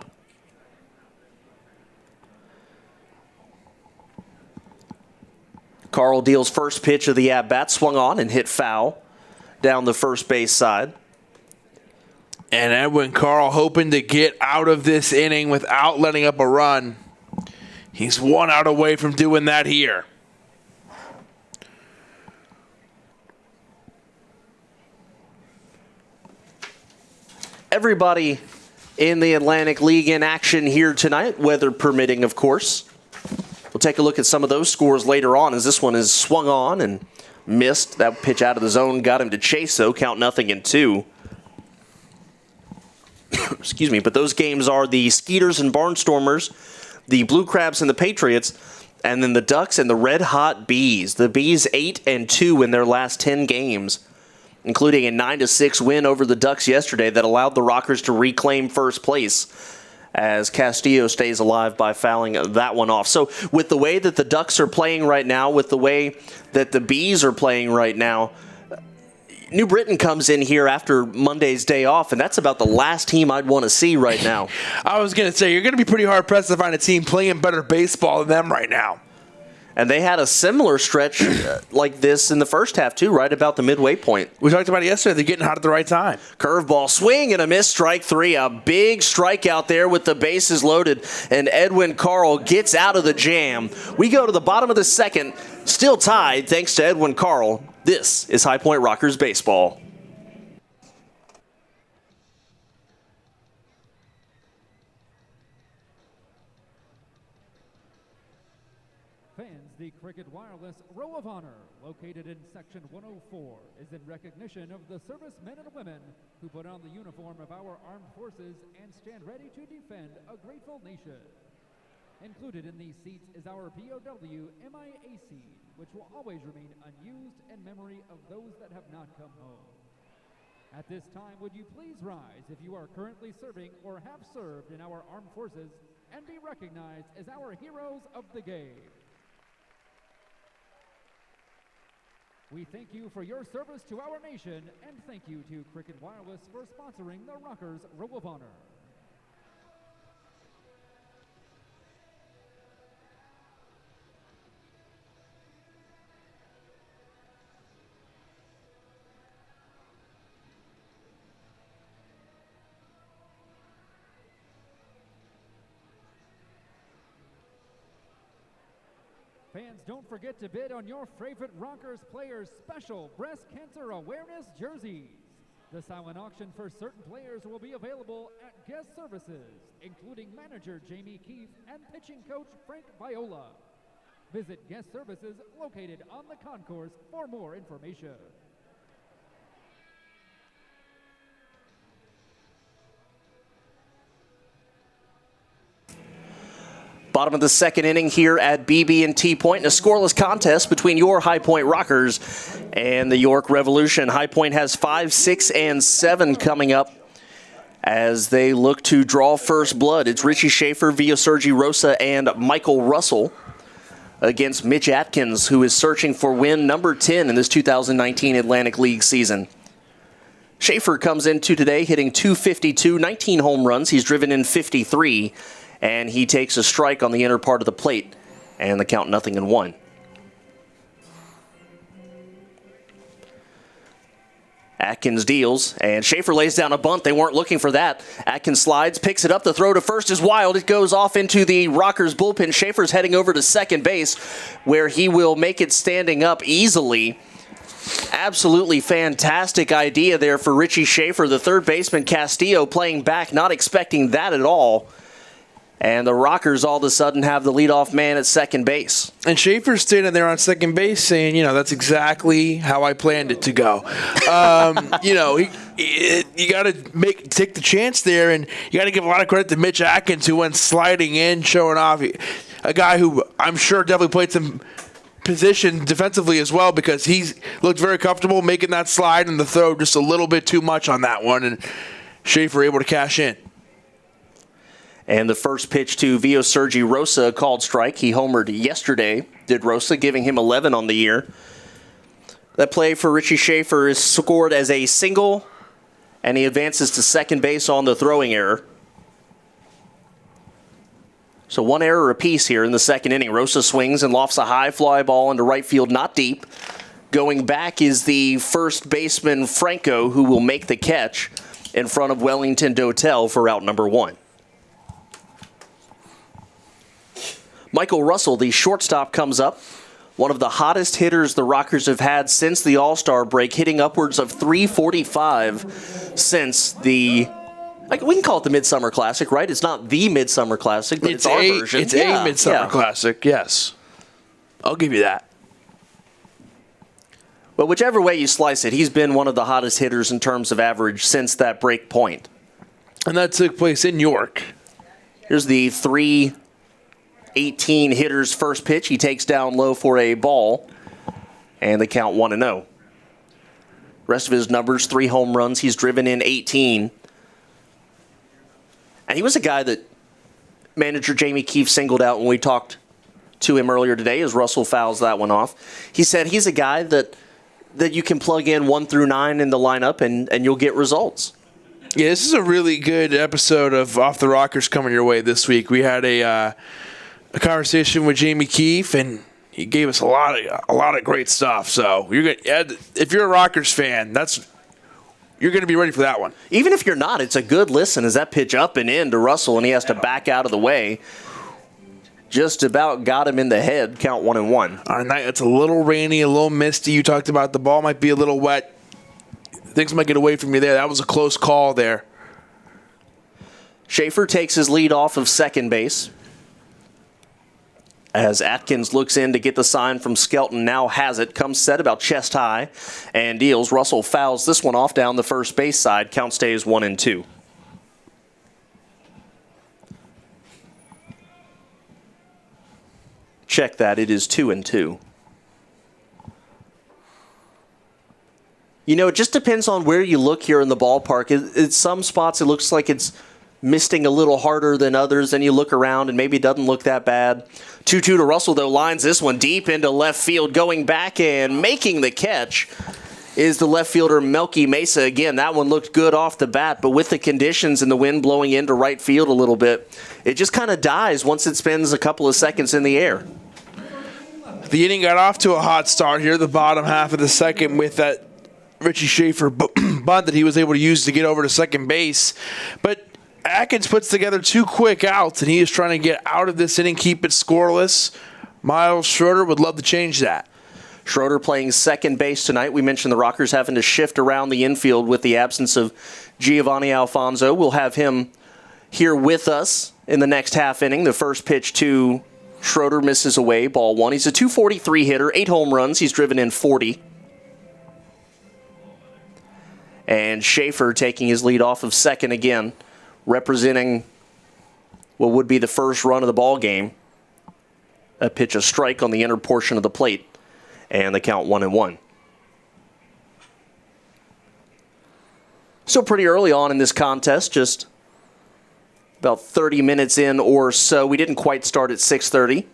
S2: Carl deals first pitch of the at-bat, swung on and hit foul down the first base side.
S3: And Edwin Carl hoping to get out of this inning without letting up a run. He's 1 out away from doing that here.
S2: Everybody in the Atlantic League in action here tonight, weather permitting, of course. We'll take a look at some of those scores later on as this one is swung on and missed. That pitch out of the zone got him to chase, though. Count 0-2. Excuse me, but those games are the Skeeters and Barnstormers, the Blue Crabs and the Patriots, and then the Ducks and the Red Hot Bees. The Bees 8-2 in their last 10 games, including a 9-6 win over the Ducks yesterday that allowed the Rockers to reclaim first place as Castillo stays alive by fouling that one off. So with the way that the Ducks are playing right now, with the way that the Bees are playing right now, New Britain comes in here after Monday's day off, and that's about the last team I'd want to see right now.
S3: I was going to say, you're going to be pretty hard-pressed to find a team playing better baseball than them right now.
S2: And they had a similar stretch like this in the first half, too, right about the midway point.
S3: We talked about it yesterday. They're getting hot at the right time.
S2: Curveball, swing and a miss, strike 3. A big strikeout there with the bases loaded, and Edwin Carl gets out of the jam. We go to the bottom of the second, still tied thanks to Edwin Carl. This is High Point Rockers baseball.
S1: Fans, the Cricket Wireless Row of Honor, located in Section 104, is in recognition of the servicemen and women who put on the uniform of our armed forces and stand ready to defend a grateful nation. Included in these seats is our POW MIA seed, which will always remain unused in memory of those that have not come home. At this time, would you please rise if you are currently serving or have served in our armed forces and be recognized as our heroes of the game. We thank you for your service to our nation, and thank you to Cricket Wireless for sponsoring the Rockers Row of Honor. Fans, don't forget to bid on your favorite Rockers players' special breast cancer awareness jerseys. The silent auction for certain players will be available at guest services, including manager Jamie Keefe and pitching coach Frank Viola. Visit guest services located on the concourse for more information.
S2: Bottom of the second inning here at BB&T Point in a scoreless contest between your High Point Rockers and the York Revolution. High Point has 5, 6, and 7 coming up as they look to draw first blood. It's Richie Schaefer, Vio Sergi Rosa, and Michael Russell against Mitch Atkins, who is searching for win number 10 in this 2019 Atlantic League season. Schaefer comes into today hitting .252, 19 home runs. He's driven in 53. And he takes a strike on the inner part of the plate, and the count 0-1. Atkins deals, and Schaefer lays down a bunt. They weren't looking for that. Atkins slides, picks it up. The throw to first is wild. It goes off into the Rockers bullpen. Schaefer's heading over to second base, where he will make it standing up easily. Absolutely fantastic idea there for Richie Schaefer. The third baseman, Castillo, playing back, not expecting that at all. And the Rockers all of a sudden have the leadoff man at second base.
S3: And Schaefer's standing there on second base saying, that's exactly how I planned it to go. You got to take the chance there, and you got to give a lot of credit to Mitch Atkins, who went sliding in, showing off. A guy who I'm sure definitely played some position defensively as well, because he's looked very comfortable making that slide and the throw just a little bit too much on that one, and Schaefer able to cash in.
S2: And the first pitch to Vio Sergi Rosa, called strike. He homered yesterday, did Rosa, giving him 11 on the year. That play for Richie Schaefer is scored as a single, and he advances to second base on the throwing error. So one error apiece here in the second inning. Rosa swings and lofts a high fly ball into right field, not deep. Going back is the first baseman, Franco, who will make the catch in front of Wellington Dotel for out number 1. Michael Russell, the shortstop, comes up. One of the hottest hitters the Rockers have had since the All-Star break, hitting upwards of .345 since the... we can call it the Midsummer Classic, right? It's not the Midsummer Classic, but it's our version.
S3: It's a Midsummer Classic, yes. I'll give you that.
S2: But whichever way you slice it, he's been one of the hottest hitters in terms of average since that break point.
S3: And that took place in York.
S2: Here's the 3-18 hitter's first pitch. He takes down low for a ball, and they count 1-0. Rest of his numbers, 3 home runs. He's driven in 18. And he was a guy that manager Jamie Keefe singled out when we talked to him earlier today, as Russell fouls that one off. He said he's a guy that you can plug in 1 through 9 in the lineup and you'll get results.
S3: Yeah, this is a really good episode of Off the Rockers coming your way this week. We had a conversation with Jamie Keefe, and he gave us a lot of great stuff. So if you're a Rockers fan, you're going to be ready for that one.
S2: Even if you're not, it's a good listen as that pitch up and in to Russell, and he has to back out of the way. Just about got him in the head, count 1-1.
S3: On a night it's a little rainy, a little misty. You talked about the ball might be a little wet. Things might get away from you there. That was a close call there.
S2: Schaefer takes his lead off of second base. As Atkins looks in to get the sign from Skelton, now has it, comes set about chest high, and deals. Russell fouls this one off down the first base side. Count stays 1-2. Check that, it is 2-2. It just depends on where you look here in the ballpark. At some spots it looks like it's misting a little harder than others, and you look around and maybe it doesn't look that bad. 2-2 to Russell, though, lines this one deep into left field. Going back and making the catch is the left fielder Melky Mesa. Again, that one looked good off the bat, but with the conditions and the wind blowing into right field a little bit, it just kind of dies once it spends a couple of seconds in the air.
S3: The inning got off to a hot start here, the bottom half of the second, with that Richie Schaefer bunt that he was able to use to get over to second base. But Atkins puts together 2 quick outs, and he is trying to get out of this inning, keep it scoreless. Miles Schroeder would love to change that.
S2: Schroeder playing second base tonight. We mentioned the Rockers having to shift around the infield with the absence of Giovanni Alfonso. We'll have him here with us in the next half inning. The first pitch to Schroeder misses away, ball 1. He's a .243 hitter, 8 home runs. He's driven in 40. And Schaefer taking his lead off of second again, representing what would be the first run of the ball game. A pitch, a strike on the inner portion of the plate, and the count 1-1. So pretty early on in this contest, just about 30 minutes in or so. We didn't quite start at 6:30.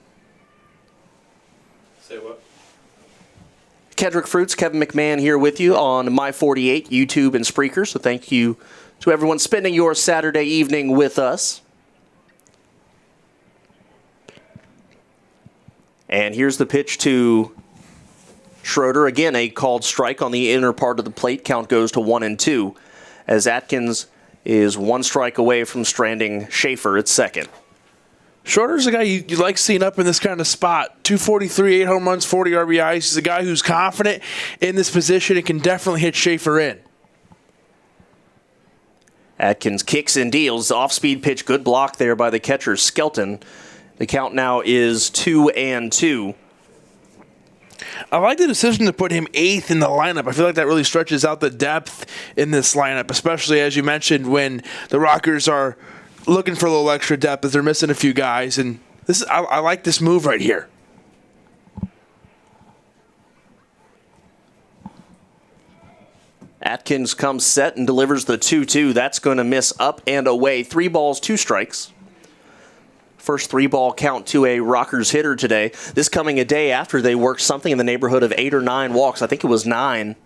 S3: Say what?
S2: Kedrick Fruits, Kevin McMahon here with you on My 48, YouTube, and Spreaker. So thank you to everyone spending your Saturday evening with us. And here's the pitch to Schroeder. Again, a called strike on the inner part of the plate. Count goes to 1-2 as Atkins is 1 strike away from stranding Schaefer at second.
S3: Schroeder's a guy you like seeing up in this kind of spot. 243, 8 home runs, 40 RBIs. He's a guy who's confident in this position and can definitely hit Schaefer in.
S2: Atkins kicks and deals. Off-speed pitch, good block there by the catcher, Skelton. The count now is 2-2.
S3: I like the decision to put him 8th in the lineup. I feel like that really stretches out the depth in this lineup, especially as you mentioned when the Rockers are looking for a little extra depth as they're missing a few guys. And I like this move right here.
S2: Atkins comes set and delivers the 2-2. That's going to miss up and away. 3 balls, 2 strikes. First 3-ball count to a Rockers hitter today. This coming a day after they worked something in the neighborhood of 8 or 9 walks. I think it was 9.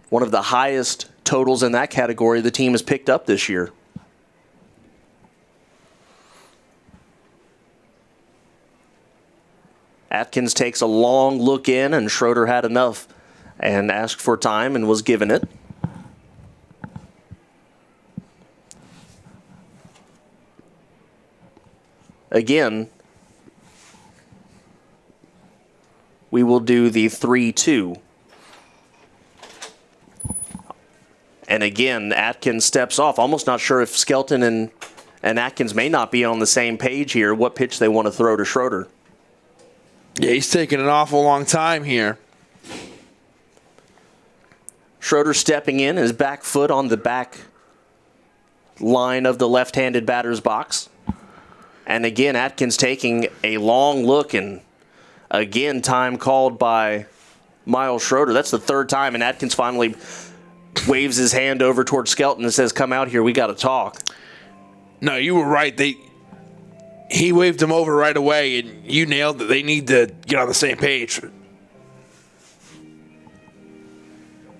S2: One of the highest totals in that category the team has picked up this year. Atkins takes a long look in, and Schroeder had enough and asked for time and was given it. Again, we will do the 3-2. And again, Atkins steps off. Almost not sure if Skelton and Atkins may not be on the same page here, what pitch they want to throw to Schroeder.
S3: Yeah, he's taking an awful long time here.
S2: Schroeder stepping in, his back foot on the back line of the left-handed batter's box. And again, Atkins taking a long look, and again, time called by Miles Schroeder. That's the 3rd time, and Atkins finally waves his hand over towards Skelton and says, "Come out here, we got to talk."
S3: No, you were right. He waved him over right away, and you nailed it. They need to get on the same page.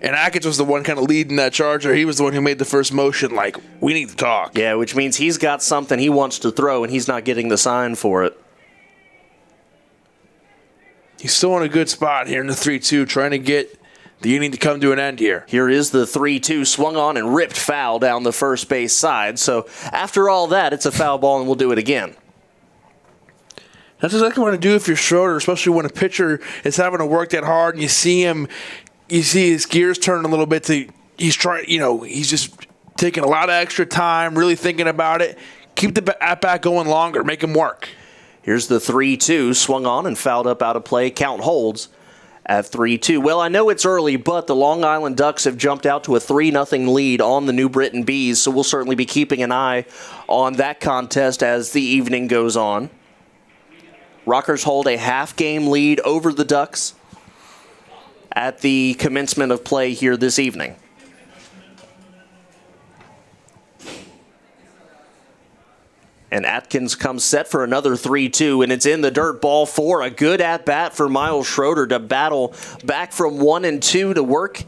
S3: And Atkins was the one kind of leading that charge, or he was the one who made the first motion, like, we need to talk.
S2: Yeah, which means he's got something he wants to throw, and he's not getting the sign for it.
S3: He's still in a good spot here in the 3-2, trying to get the inning to come to an end here.
S2: Here is the 3-2, swung on and ripped foul down the first base side. So after all that, it's a foul ball, and we'll do it again.
S3: That's exactly what I do if you're Schroeder, especially when a pitcher is having to work that hard, and you see his gears turn a little bit. He's just taking a lot of extra time, really thinking about it. Keep the at-bat going longer. Make him work.
S2: Here's the 3-2, swung on and fouled up out of play. Count holds at 3-2. Well, I know it's early, but the Long Island Ducks have jumped out to a 3-0 lead on the New Britain Bees, so we'll certainly be keeping an eye on that contest as the evening goes on. Rockers hold a half-game lead over the Ducks at the commencement of play here this evening. And Atkins comes set for another 3-2, and it's in the dirt. Ball 4. A good at-bat for Miles Schroeder to battle back from 1 and 2 to work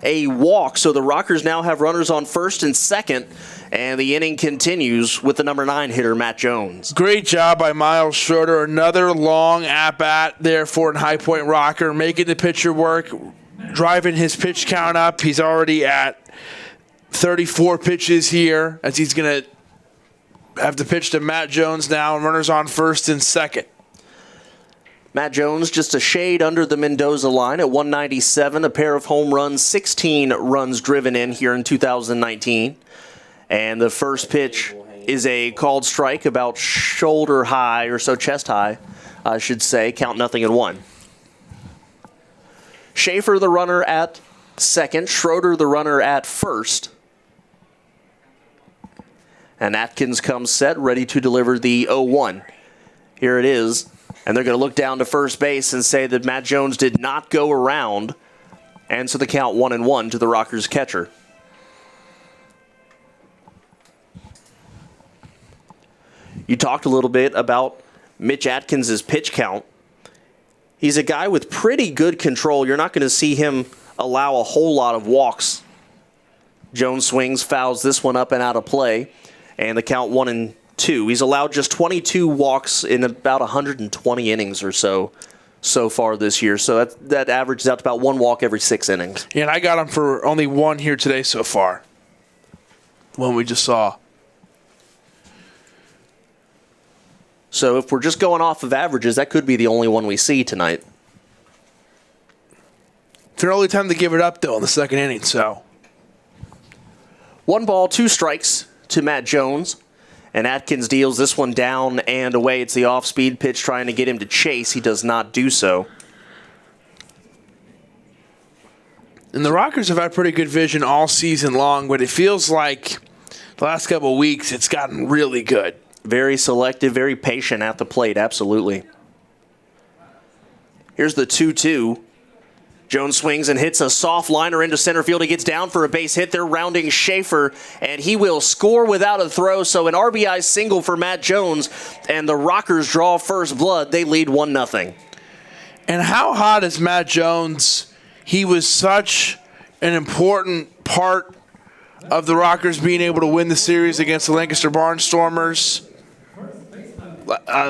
S2: a walk. So the Rockers now have runners on first and second, and the inning continues with the number 9 hitter, Matt Jones.
S3: Great job by Miles Schroeder. Another long at-bat there for a High Point Rocker, making the pitcher work, driving his pitch count up. He's already at 34 pitches here, as he's going to have to pitch to Matt Jones now, and runners on first and second.
S2: Matt Jones just a shade under the Mendoza line at 197, a pair of home runs, 16 runs driven in here in 2019. And the first pitch is a called strike about shoulder high, or so chest high, I should say. Count 0-1. Schaefer the runner at second, Schroeder the runner at first. And Atkins comes set, ready to deliver the 0-1. Here it is. And they're going to look down to first base and say that Matt Jones did not go around. And so the count 1-1 to the Rockers catcher. You talked a little bit about Mitch Atkins' pitch count. He's a guy with pretty good control. You're not going to see him allow a whole lot of walks. Jones swings, fouls this one up and out of play. And the count 1-2. He's allowed just 22 walks in about 120 innings or so far this year. So that averages out to about 1 walk every 6 innings.
S3: Yeah, and I got him for only 1 here today so far. The one we just saw.
S2: So if we're just going off of averages, that could be the only one we see tonight.
S3: It's an early time to give it up, though, in the second inning, so.
S2: 1 ball, 2 strikes to Matt Jones. And Atkins deals this one down and away. It's the off-speed pitch trying to get him to chase. He does not do so.
S3: And the Rockers have had pretty good vision all season long, but it feels like the last couple of weeks it's gotten really good.
S2: Very selective, very patient at the plate, absolutely. Here's the 2-2. Jones swings and hits a soft liner into center field. He gets down for a base hit. They're rounding Schaefer, and he will score without a throw. So an RBI single for Matt Jones, and the Rockers draw first blood. They lead 1-0.
S3: And how hot is Matt Jones? He was such an important part of the Rockers being able to win the series against the Lancaster Barnstormers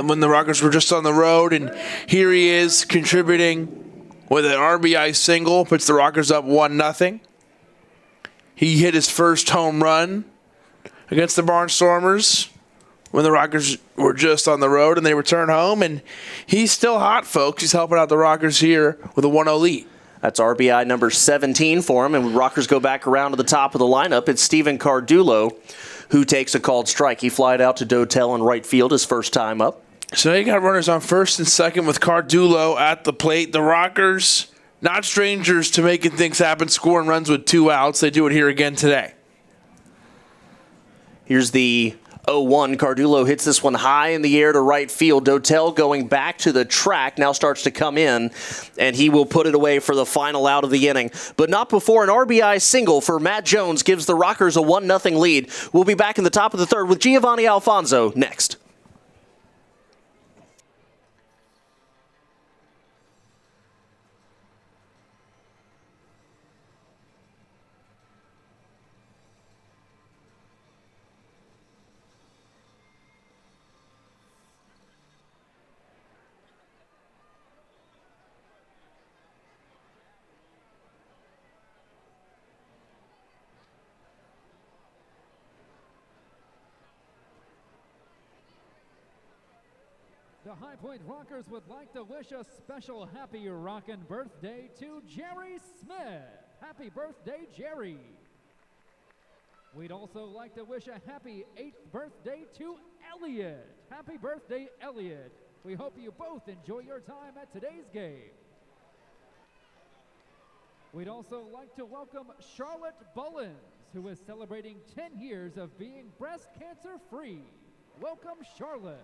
S3: when the Rockers were just on the road. And here he is contributing with an RBI single, puts the Rockers up 1-0. He hit his first home run against the Barnstormers when the Rockers were just on the road and they returned home. And he's still hot, folks. He's helping out the Rockers here with a 1-0 lead.
S2: That's RBI number 17 for him. And when Rockers go back around to the top of the lineup, it's Steven Cardulo who takes a called strike. He flied out to Dotel in right field his first time up.
S3: So now you got runners on first and second with Cardulo at the plate. The Rockers, not strangers to making things happen, scoring runs with 2 outs. They do it here again today.
S2: Here's the 0-1. Cardulo hits this one high in the air to right field. Dotel going back to the track now starts to come in, and he will put it away for the final out of the inning. But not before an RBI single for Matt Jones gives the Rockers a 1-0 lead. We'll be back in the top of the third with Giovanni Alfonso next.
S1: The High Point Rockers would like to wish a special happy rockin' birthday to Jerry Smith. Happy birthday, Jerry. We'd also like to wish a happy 8th birthday to Elliot. Happy birthday, Elliot. We hope you both enjoy your time at today's game. We'd also like to welcome Charlotte Bullens, who is celebrating 10 years of being breast cancer free. Welcome, Charlotte.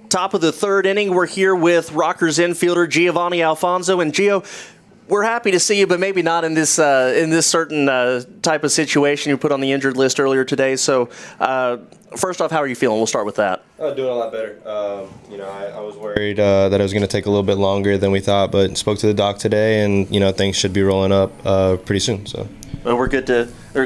S2: Top of the third inning, we're here with Rockers infielder Giovanni Alfonso. And Gio, we're happy to see you, but maybe not in this certain type of situation you put on the injured list earlier today. So first off, how are you feeling? We'll start with that.
S7: Doing a lot better. I was worried that it was going to take a little bit longer than we thought, but spoke to the doc today, and things should be rolling up pretty soon. So.
S2: Well, we're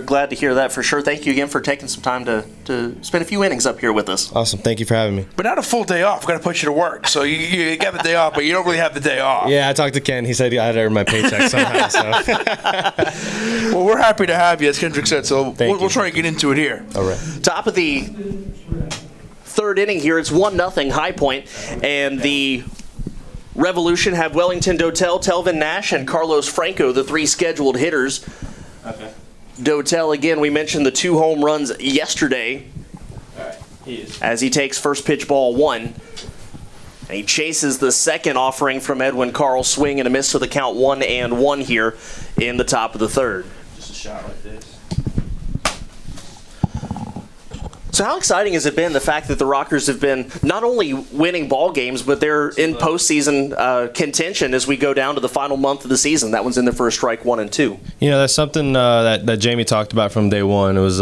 S2: glad to hear that for sure. Thank you again for taking some time to spend a few innings up here with us.
S7: Awesome. Thank you for having me.
S3: But not a full day off. We've got to put you to work. So you got the day off, but you don't really have the day off.
S7: Yeah, I talked to Ken. He said I had to earn my paycheck somehow. So.
S3: Well, we're happy to have you, as Kendrick said. So we'll try and get into it here.
S7: All right.
S2: Top of the third inning here. It's 1-0 High Point, and the Revolution have Wellington Dotel, Telvin Nash, and Carlos Franco, the 3 scheduled hitters.
S7: Okay.
S2: Dotel, again, we mentioned the 2 home runs yesterday.
S7: All right. He is.
S2: As he takes first pitch ball 1. And he chases the second offering from Edwin Carl, swing and a miss to the count 1-1 here in the top of the third.
S7: Just a shot like this.
S2: So how exciting has it been, the fact that the Rockers have been not only winning ball games, but they're in postseason contention as we go down to the final month of the season? That one's in their first strike 1 and 2.
S7: That's something that Jamie talked about from day one. It was,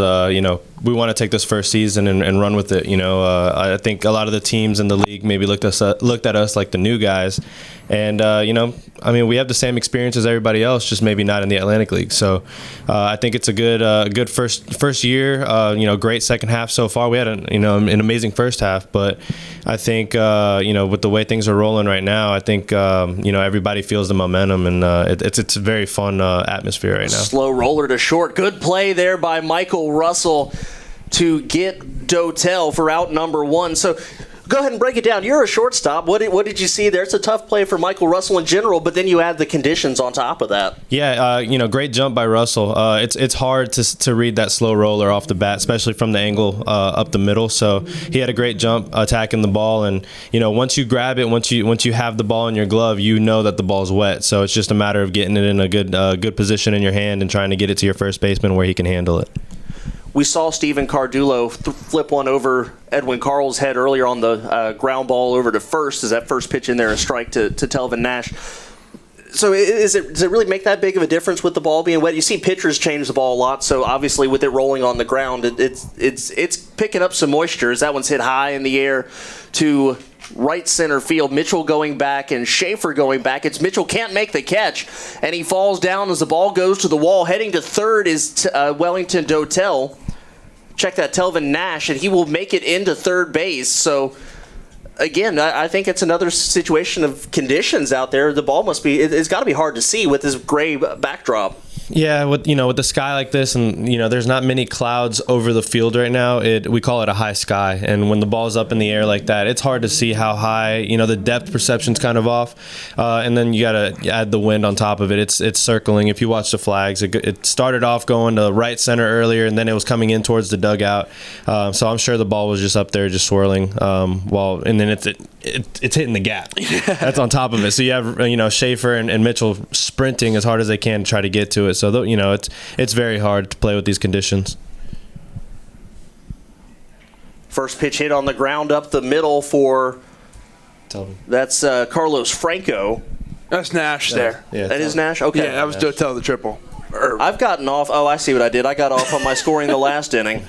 S7: we want to take this first season and run with it. I think a lot of the teams in the league maybe looked at us like the new guys, and we have the same experience as everybody else, just maybe not in the Atlantic League. So I think it's a good first year. Great second half so far. We had an amazing first half, but I think with the way things are rolling right now, I think everybody feels the momentum, and it's a very fun atmosphere right now.
S2: Slow roller to short. Good play there by Michael Russell to get Dotel for out number 1. So go ahead and break it down. You're a shortstop. What did you see there? It's a tough play for Michael Russell in general, but then you add the conditions on top of that.
S7: Yeah, great jump by Russell. It's hard to read that slow roller off the bat, especially from the angle up the middle. So he had a great jump attacking the ball, and once you grab it, once you have the ball in your glove, you know that the ball's wet. So it's just a matter of getting it in a good position in your hand and trying to get it to your first baseman where he can handle it.
S2: We saw Steven Cardullo flip one over Edwin Carl's head earlier on the ground ball over to first. Is that first pitch in there a strike to Telvin Nash? So does it really make that big of a difference with the ball being wet? You see pitchers change the ball a lot, so obviously with it rolling on the ground, it's picking up some moisture as that one's hit high in the air to right center field. Mitchell going back and Schaefer going back. Mitchell can't make the catch, and he falls down as the ball goes to the wall. Heading to third is Wellington Dotel. Check that, Telvin Nash, and he will make it into third base. So, again, I think it's another situation of conditions out there. The ball it's got to be hard to see with this gray backdrop.
S7: Yeah, with the sky like this, and there's not many clouds over the field right now. We call it a high sky, and when the ball's up in the air like that, it's hard to see how high. The depth perception's kind of off, and then you gotta add the wind on top of it. It's circling. If you watch the flags, it started off going to right center earlier, and then it was coming in towards the dugout. So I'm sure the ball was just up there, just swirling. And then it's hitting the gap. That's on top of it. So you have Schaefer and Mitchell sprinting as hard as they can to try to get to it. So it's very hard to play with these conditions.
S2: First pitch hit on the ground up the middle for that's Carlos Franco.
S3: That's Nash there.
S2: Yeah, that is Nash? Okay.
S3: Yeah, that was Dotel the triple.
S2: I've gotten off. Oh, I see what I did. I got off on my scoring the last inning.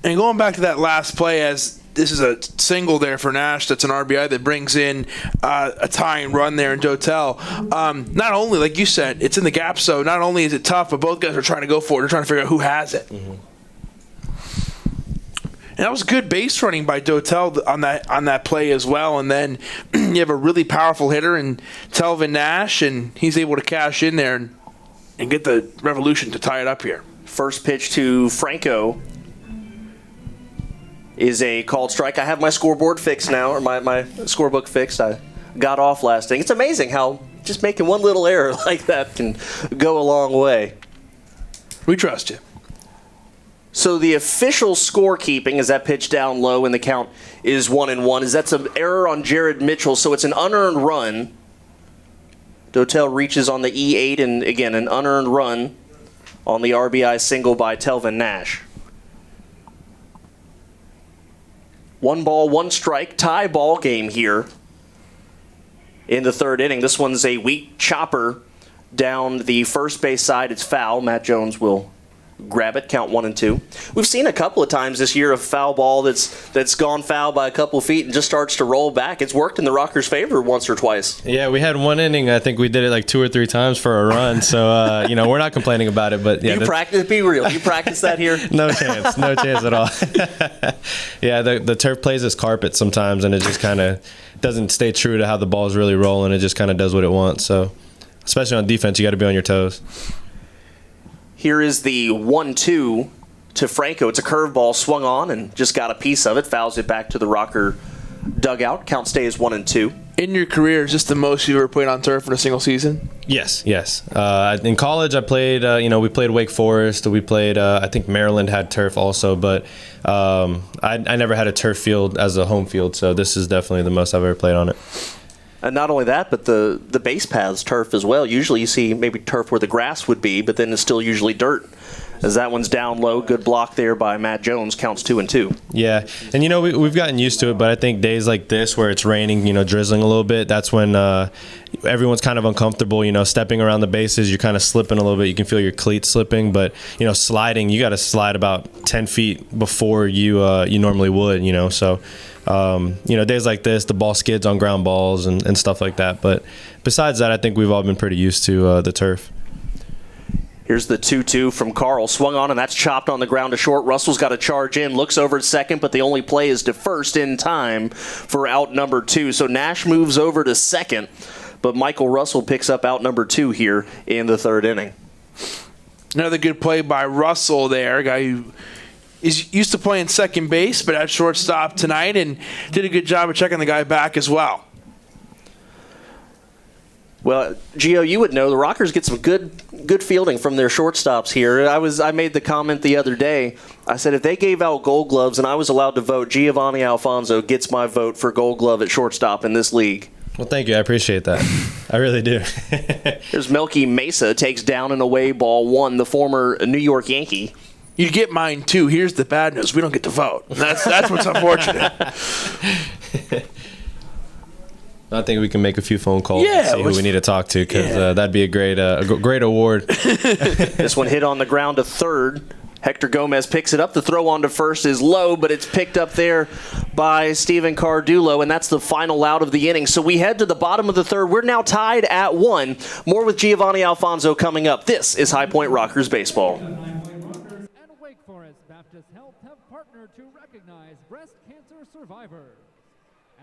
S3: And going back to that last play, as this is a single there for Nash, that's an RBI that brings in a tying run there in Dotel. Not only, like you said, it's in the gap, so not only is it tough, but both guys are trying to go for it. They're trying to figure out who has it. Mm-hmm. And that was good base running by Dotel on that play as well. And then you have a really powerful hitter in Telvin Nash, and he's able to cash in there and get the revolution to tie it up here.
S2: First pitch to Franco is a called strike. I have my scoreboard fixed now, or my scorebook fixed. I got off last inning. It's amazing how just making one little error like that can go a long way.
S3: We trust you.
S2: So the official scorekeeping is that pitch down low and the count is 1-1. Is that's an error on Jared Mitchell, so it's an unearned run. Dotel reaches on the E8, and again, an unearned run on the RBI single by Telvin Nash. 1 ball, 1 strike, tie ball game here in the third inning. This one's a weak chopper down the first base side. It's foul. Matt Jones will grab it, count 1-2. We've seen a couple of times this year a foul ball that's gone foul by a couple of feet and just starts to roll back. It's worked in the Rockers' favor once or twice.
S7: Yeah, we had one inning. I think we did it like 2 or 3 times for a run. So we're not complaining about it. But yeah,
S2: you practice. Be real. You practice that here?
S7: No chance at all. Yeah, the turf plays as carpet sometimes, and it just kind of doesn't stay true to how the ball's really rolling. It just kind of does what it wants. So, especially on defense, you got to be on your toes.
S2: Here is the 1-2 to Franco. It's a curveball swung on and just got a piece of it. Fouls it back to the Rocker dugout. Count stays 1-2.
S3: In your career, is this the most you've ever played on turf in a single season?
S7: Yes. In college, I played, we played Wake Forest. We played, I think Maryland had turf also, but I never had a turf field as a home field, so this is definitely the most I've ever played on it.
S2: And not only that, but the base path's turf as well. Usually you see maybe turf where the grass would be, but then it's still usually dirt as that one's down low. Good block there by Matt Jones. Counts 2-2.
S7: Yeah, and we've gotten used to it, but I think days like this where it's raining, drizzling a little bit, that's when everyone's kind of uncomfortable, stepping around the bases. You're kind of slipping a little bit. You can feel your cleats slipping, but sliding, you got to slide about 10 feet before you normally would, so days like this, the ball skids on ground balls and stuff like that. But besides that, I think we've all been pretty used to the turf.
S2: Here's the 2-2 from Carl. Swung on, and that's chopped on the ground to short. Russell's got to charge in. Looks over at second, but the only play is to first in time for out number 2. So Nash moves over to second, but Michael Russell picks up out number 2 here in the third inning.
S3: Another good play by Russell there, a guy who is used to playing second base, but at shortstop tonight, and did a good job of checking the guy back as well.
S2: Well, Gio, you would know the Rockers get some good fielding from their shortstops here. I made the comment the other day. I said if they gave out Gold Gloves and I was allowed to vote, Giovanni Alfonso gets my vote for Gold Glove at shortstop in this league.
S7: Well, thank you. I appreciate that. I really do.
S2: Here's Melky Mesa, takes down and away ball 1, the former New York Yankee.
S3: You'd get mine too. Here's the bad news: we don't get to vote. That's what's unfortunate.
S7: I think we can make a few phone calls and see who we need to talk to, because that'd be a great award.
S2: This one hit on the ground to third. Hector Gomez picks it up. The throw on to first is low, but it's picked up there by Steven Cardulo, and that's the final out of the inning. So we head to the bottom of the third. We're now tied at 1. More with Giovanni Alfonso coming up. This is High Point Rockers Baseball.
S1: And Wake Forest Baptist Health have partnered to recognize breast cancer survivors.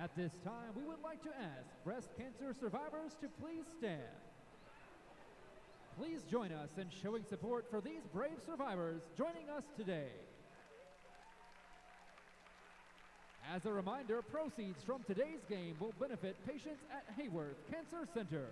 S1: At this time, we would like to ask breast cancer survivors to please stand. Please join us in showing support for these brave survivors joining us today. As a reminder, proceeds from today's game will benefit patients at Hayworth Cancer Center.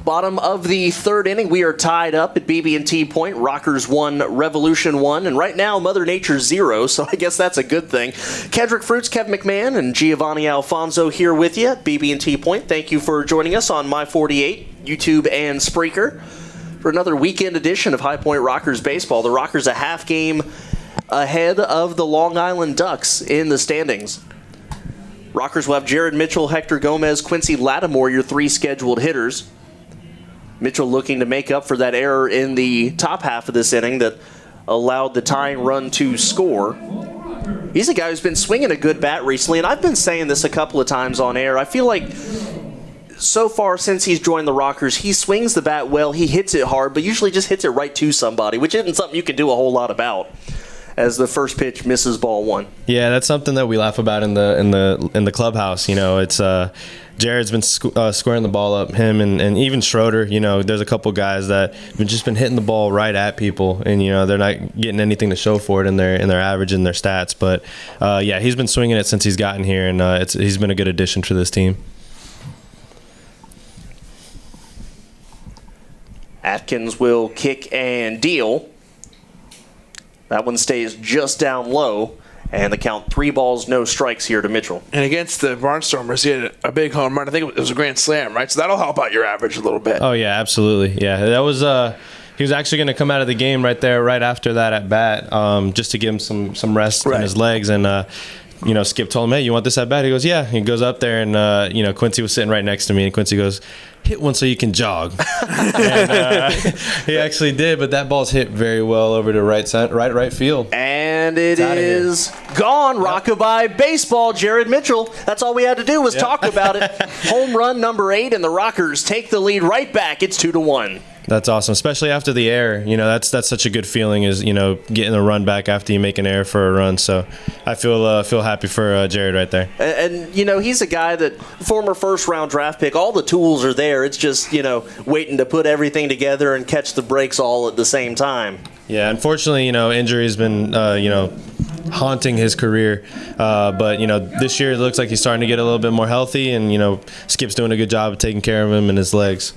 S2: Bottom of the third inning, we are tied up at BB&T Point. Rockers 1, Revolution 1, and right now Mother Nature 0, so I guess that's a good thing. Kedrick Fruits, Kev McMahon, and Giovanni Alfonso here with you at BB&T Point. Thank you for joining us on My 48, YouTube, and Spreaker for another weekend edition of High Point Rockers Baseball. The Rockers a half game ahead of the Long Island Ducks in the standings. Rockers will have Jared Mitchell, Hector Gomez, Quincy Lattimore, your 3 scheduled hitters. Mitchell looking to make up for that error in the top half of this inning that allowed the tying run to score. He's a guy who's been swinging a good bat recently, and I've been saying this a couple of times on air. I feel like so far since he's joined the Rockers, he swings the bat well, he hits it hard, but usually just hits it right to somebody, which isn't something you can do a whole lot about, as the first pitch misses ball 1.
S7: Yeah, that's something that we laugh about in the clubhouse. It's Jared's been squaring the ball up, him and even Schroeder. There's a couple guys that have just been hitting the ball right at people, and they're not getting anything to show for it in their average and their stats. But yeah, he's been swinging it since he's gotten here, and he's been a good addition to this team.
S2: Atkins will kick and deal. That one stays just down low, and the count 3 balls, no strikes here to Mitchell.
S3: And against the Barnstormers, he had a big home run. I think it was a grand slam, right? So that'll help out your average a little bit.
S7: Oh, yeah, absolutely. Yeah, that was he was actually going to come out of the game right after that at bat, just to give him some rest in his legs. And Skip told him, hey, you want this at bat? He goes, yeah. He goes up there, and Quincy was sitting right next to me, and Quincy goes, hit one so you can jog. And he actually did, but that ball's hit very well over to right field.
S2: And it is gone. Rockabye baseball, Jared Mitchell. That's all we had to do was talk about it. Home run number 8, and the Rockers take the lead right back. It's 2-1.
S7: That's awesome, especially after the error. That's such a good feeling is, getting the run back after you make an error for a run. So I feel happy for Jared right there.
S2: And he's a guy that, former first-round draft pick, all the tools are there. It's just, waiting to put everything together and catch the breaks all at the same time.
S7: Yeah, unfortunately, injury has been, haunting his career. But, this year it looks like he's starting to get a little bit more healthy, and, Skip's doing a good job of taking care of him and his legs.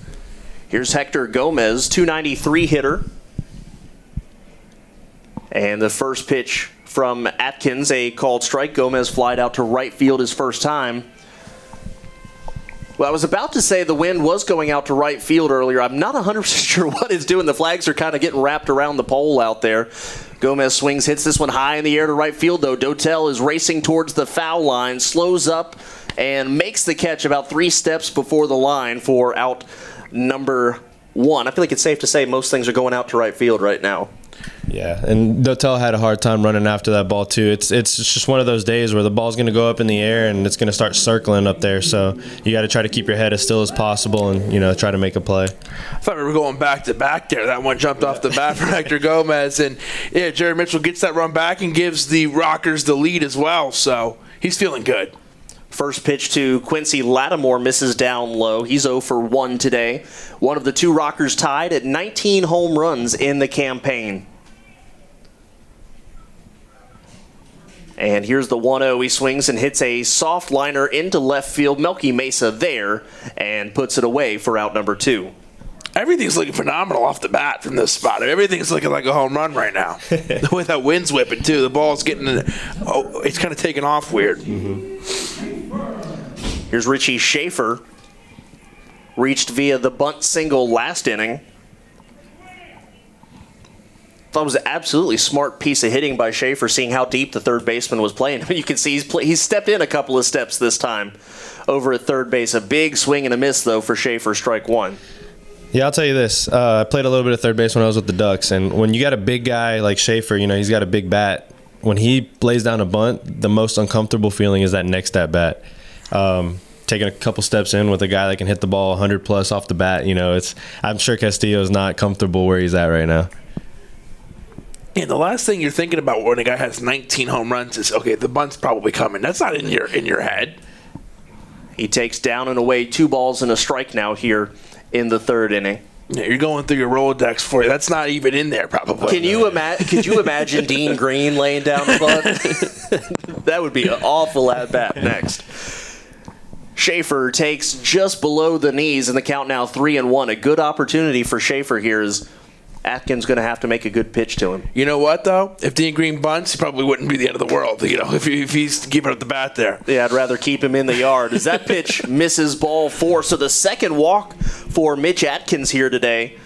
S2: Here's Hector Gomez, 293 hitter. And the first pitch from Atkins, a called strike. Gomez flied out to right field his first time. Well, I was about to say the wind was going out to right field earlier. I'm not 100% sure what it's doing. The flags are kind of getting wrapped around the pole out there. Gomez swings, hits this one high in the air to right field, though. Dotel is racing towards the foul line, slows up, and makes the catch about 3 steps before the line for out number 1. I feel like it's safe to say most things are going out to right field right now.
S7: Yeah, and Dotel had a hard time running after that ball too. It's just one of those days where the ball's going to go up in the air and it's going to start circling up there. So you got to try to keep your head as still as possible and try to make a play.
S3: I thought we were going back to back there. That one jumped off the bat for Hector Gomez, and Jared Mitchell gets that run back and gives the Rockers the lead as well. So he's feeling good.
S2: First pitch to Quincy Lattimore misses down low. He's 0 for 1 today. One of the 2 Rockers tied at 19 home runs in the campaign. And here's the 1-0. He swings and hits a soft liner into left field. Melky Mesa there and puts it away for out number 2.
S3: Everything's looking phenomenal off the bat from this spot. Everything's looking like a home run right now. The way that wind's whipping, too. The ball's getting it's kind of taking off weird.
S2: Mm-hmm. Here's Richie Schaefer. Reached via the bunt single last inning. Thought it was an absolutely smart piece of hitting by Schaefer, seeing how deep the third baseman was playing. You can see he's stepped in a couple of steps this time over at third base. A big swing and a miss, though, for Schaefer, strike 1.
S7: Yeah, I'll tell you this. I played a little bit of third base when I was with the Ducks, and when you got a big guy like Schaefer, he's got a big bat. When he lays down a bunt, the most uncomfortable feeling is that next at bat. Taking a couple steps in with a guy that can hit the ball 100+ off the bat, I'm sure Castillo's not comfortable where he's at right now.
S3: And the last thing you're thinking about when a guy has 19 home runs is, okay, the bunt's probably coming. That's not in your head.
S2: He takes down and away 2 balls and a strike now here in the third inning.
S3: Yeah, you're going through your Rolodex for you. That's not even in there, probably.
S2: Could you imagine Dean Green laying down the bunt? That would be an awful at bat next. Schaefer takes just below the knees, and the count now 3-1. A good opportunity for Schaefer here is Atkins going to have to make a good pitch to him.
S3: You know what, though? If Dean Green bunts, he probably wouldn't be the end of the world, if he's keeping up the bat there.
S2: Yeah, I'd rather keep him in the yard. As that pitch misses ball 4. So the second walk for Mitch Atkins here today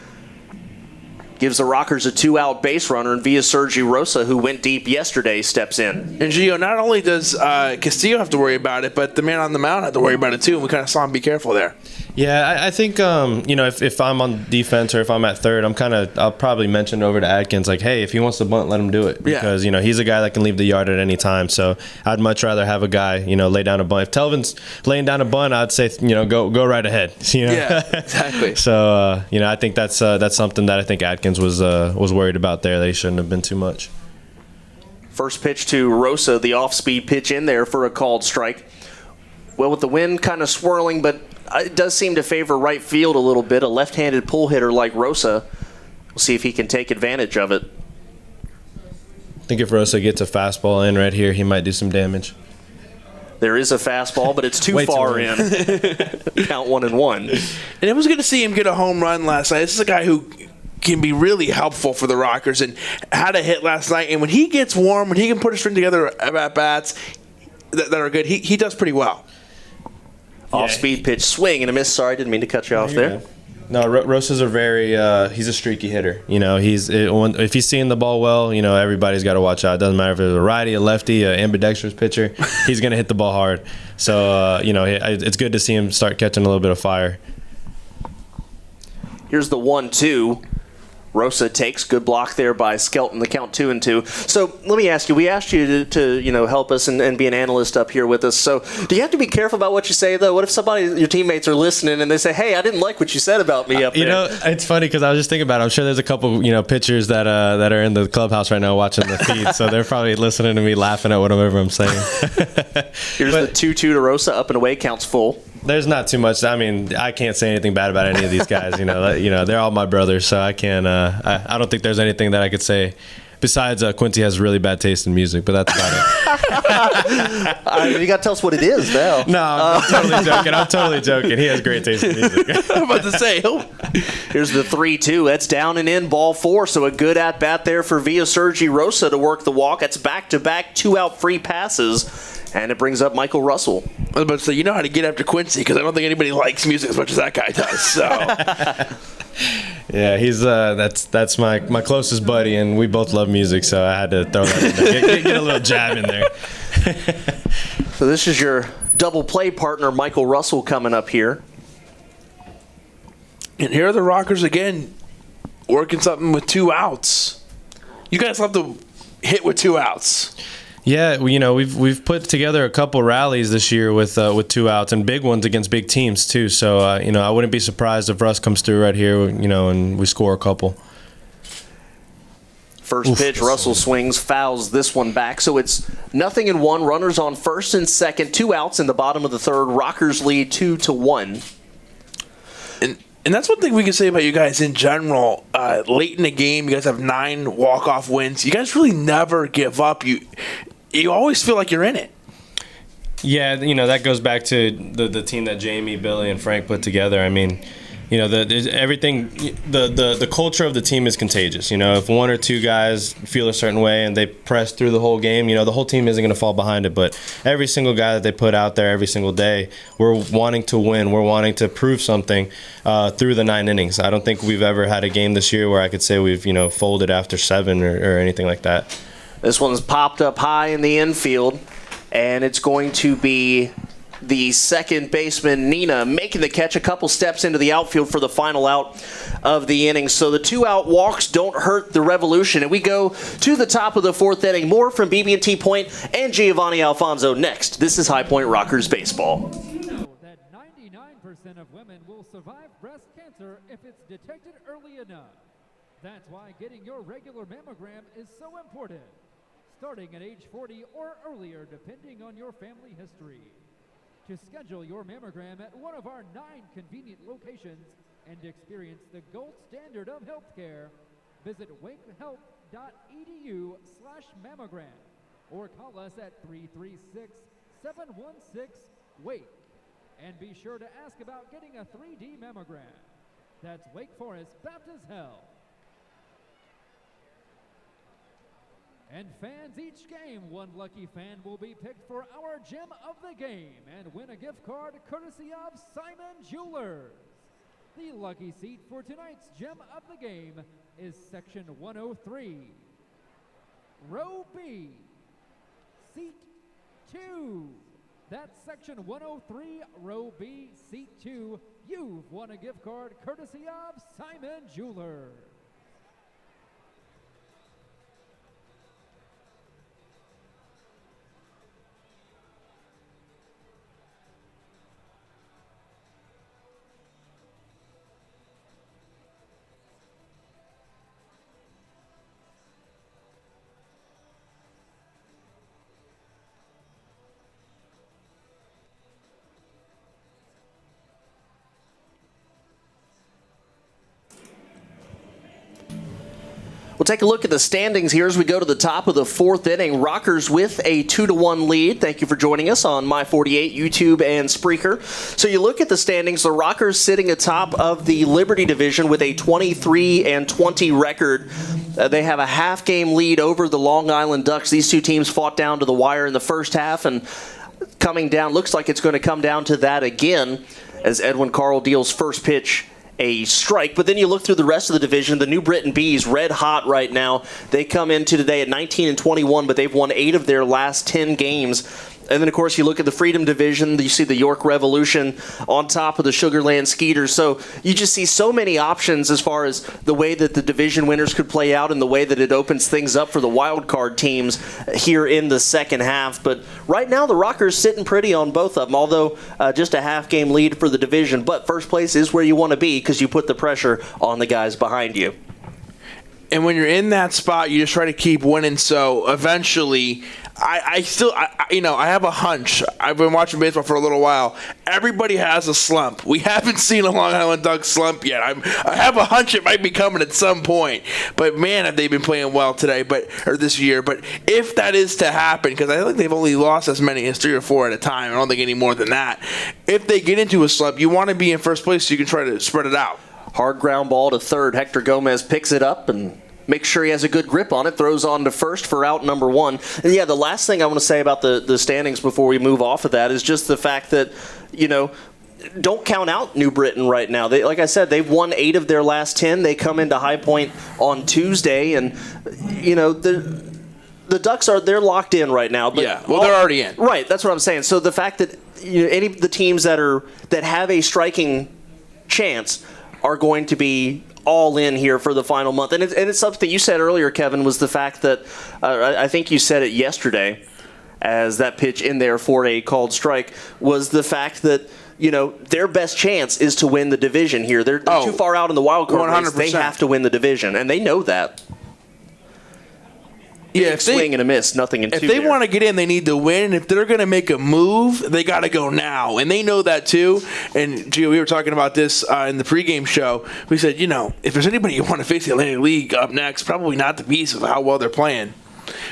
S2: gives the Rockers a 2-out base runner, and via Sergi Rosa, who went deep yesterday, steps in.
S3: And Gio, not only does Castillo have to worry about it, but the man on the mound had to worry about it too, and we kind of saw him be careful there.
S7: Yeah, I think if I'm on defense or if I'm at third, I'll probably mention over to Atkins like, hey, if he wants to bunt, let him do it, because he's a guy that can leave the yard at any time. So I'd much rather have a guy lay down a bunt. If Telvin's laying down a bunt, I'd say go right ahead.
S3: Yeah, exactly.
S7: So I think that's something that I think Atkins was worried about there. They shouldn't have been too much.
S2: First pitch to Rosa, the off-speed pitch in there for a called strike. Well, with the wind kind of swirling, but it does seem to favor right field a little bit. A left-handed pull hitter like Rosa. We'll see if he can take advantage of it.
S7: I think if Rosa gets a fastball in right here, he might do some damage.
S2: There is a fastball, but it's too far in. Count 1-1.
S3: And it was good to see him get a home run last night. This is a guy who can be really helpful for the Rockers and had a hit last night. And when he gets warm, when he can put a string together at bats that are good, he does pretty well.
S2: Off-speed pitch, swing and a miss. Sorry, didn't mean to cut you off there.
S7: No, Rosa's a very he's a streaky hitter. If he's seeing the ball well, everybody's got to watch out. It doesn't matter if it's a righty, a lefty, an ambidextrous pitcher. He's going to hit the ball hard. So, it's good to see him start catching a little bit of fire.
S2: Here's the 1-2. Rosa takes good block there by Skelton, the count 2-2. So let me ask you, we asked you to help us and be an analyst up here with us. So do you have to be careful about what you say, though? What if your teammates are listening and they say, hey, I didn't like what you said about me up there?
S7: It's funny because I was just thinking about it. I'm sure there's a couple, pitchers that are in the clubhouse right now watching the feed. So they're probably listening to me laughing at whatever I'm saying.
S2: Here's the 2-2 to Rosa, up and away, counts full.
S7: There's not too much. I mean, I can't say anything bad about any of these guys. They're all my brothers, so I can't. I don't think there's anything that I could say. Besides, Quincy has really bad taste in music, but that's about it.
S2: You got to tell us what it is now.
S7: No, I'm totally joking. He has great taste in music.
S3: I'm about to say.
S2: Here's the 3-2. That's down and in, ball 4. So a good at-bat there for Sergi Rosa to work the walk. That's back-to-back 2-out free passes. And it brings up Michael Russell.
S3: I was about to say, you know how to get after Quincy, because I don't think anybody likes music as much as that guy does. So,
S7: yeah, he's that's my closest buddy, and we both love music, so I had to throw that in there. Get a little jab in there.
S2: So this is your double play partner, Michael Russell, coming up here.
S3: And here are the Rockers again, working something with 2 outs. You guys love to hit with 2 outs.
S7: Yeah, we've put together a couple rallies this year with 2 outs and big ones against big teams too. So I wouldn't be surprised if Russ comes through right here, and we score a couple.
S2: First pitch, Russell swings, fouls this one back. So it's 0-1. Runners on first and second, 2 outs in the bottom of the third. Rockers lead 2-1.
S3: And that's one thing we can say about you guys in general. Late in the game, you guys have 9 walk-off wins. You guys really never give up. You always feel like you're in it.
S7: Yeah, that goes back to the team that Jamie, Billy, and Frank put together. I mean, everything. The culture of the team is contagious. If 1 or 2 guys feel a certain way and they press through the whole game, the whole team isn't going to fall behind it. But every single guy that they put out there every single day, we're wanting to win. We're wanting to prove something through the 9 innings. I don't think we've ever had a game this year where I could say we've folded after 7 or anything like that.
S2: This one's popped up high in the infield, and it's going to be the second baseman, Nina, making the catch a couple steps into the outfield for the final out of the inning. So the 2-out walks don't hurt the Revolution. And we go to the top of the 4th inning. More from BB&T Point and Giovanni Alfonso next. This is High Point Rockers Baseball.
S1: You know that 99% of women will survive breast cancer if it's detected early enough. That's why getting your regular mammogram is so important. Starting at age 40 or earlier, depending on your family history. To schedule your mammogram at one of our 9 convenient locations and experience the gold standard of healthcare, visit wakehealth.edu/mammogram or call us at 336-716-WAKE. And be sure to ask about getting a 3D mammogram. That's Wake Forest Baptist Health. And fans, each game, one lucky fan will be picked for our Gem of the Game and win a gift card courtesy of Simon Jewelers. The lucky seat for tonight's Gem of the Game is Section 103. Row B, Seat 2. That's Section 103, Row B, Seat 2. You've won a gift card courtesy of Simon Jewelers.
S2: We'll take a look at the standings here as we go to the top of the 4th inning. Rockers with a 2-1 lead. Thank you for joining us on My48, YouTube, and Spreaker. So you look at the standings, the Rockers sitting atop of the Liberty Division with a 23-20 record. They have a half-game lead over the Long Island Ducks. These 2 teams fought down to the wire in the first half, and coming down, looks like it's going to come down to that again as Edwin Carl deals first pitch a strike. But then you look through the rest of the division, the New Britain Bees, red hot right now. They come into today at 19-21, but they've won 8 of their last 10 games. And then, of course, you look at the Freedom Division, you see the York Revolution on top of the Sugarland Skeeters. So you just see so many options as far as the way that the division winners could play out and the way that it opens things up for the wild card teams here in the second half. But right now, the Rockers sitting pretty on both of them, although just a half-game lead for the division. But first place is where you want to be because you put the pressure on the guys behind you.
S3: And when you're in that spot, you just try to keep winning. So eventually, I have a hunch. I've been watching baseball for a little while. Everybody has a slump. We haven't seen a Long Island Ducks slump yet. I have a hunch it might be coming at some point. But man, have they been playing well today, or this year. But if that is to happen, because I think they've only lost as many as 3 or 4 at a time. I don't think any more than that. If they get into a slump, you want to be in first place so you can try to spread it out.
S2: Hard ground ball to third. Hector Gomez picks it up and makes sure he has a good grip on it, throws on to first for out number 1. And yeah, the last thing I want to say about the standings before we move off of that is just the fact that, don't count out New Britain right now. Like I said, they've won 8 of their last 10. They come into High Point on Tuesday, and, the Ducks they're locked in right now. But
S3: yeah, well, they're already in.
S2: Right, that's what I'm saying. So the fact that any of the teams that have a striking chance are going to be all in here for the final month. And it's something you said earlier, Kevin, was the fact that I think you said it yesterday as that pitch in there for a called strike, was the fact that their best chance is to win the division here. They're too far out in the wild card race. They have to win the division, and they know that.
S3: Yeah,
S2: swing and a miss, nothing in 2.
S3: If they want to get in, they need to win. If they're going to make a move, they got to go now, and they know that too. And Gio, we were talking about this in the pregame show. We said, if there's anybody you want to face the Atlantic League up next, probably not the Bees with how well they're playing.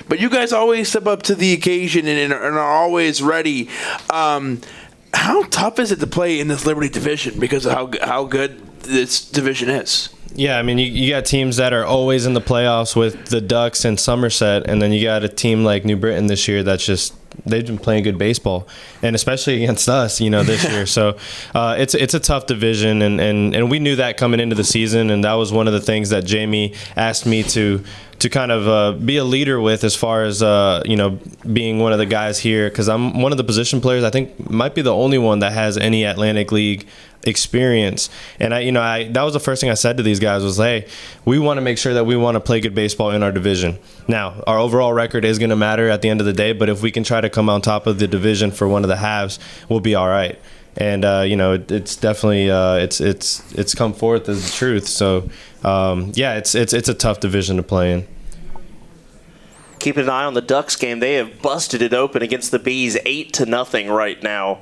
S3: But you guys always step up to the occasion and are always ready. How tough is it to play in this Liberty division because of how good this division is?
S7: Yeah, I mean, you got teams that are always in the playoffs with the Ducks and Somerset, and then you got a team like New Britain this year that's just they've been playing good baseball, and especially against us, this year. So it's a tough division, and we knew that coming into the season, and that was one of the things that Jamie asked me to kind of be a leader with as far as being one of the guys here, because I'm one of the position players I think might be the only one that has any Atlantic League experience. And I that was the first thing I said to these guys was, hey, we want to make sure that we want to play good baseball in our division. Now, our overall record is going to matter at the end of the day, but if we can try to come on top of the division for one of the halves, we'll be all right. And it's definitely it's come forth as the truth. So it's a tough division to play in.
S2: Keeping an eye on the Ducks game. They have busted it open against the Bees 8-0 right now.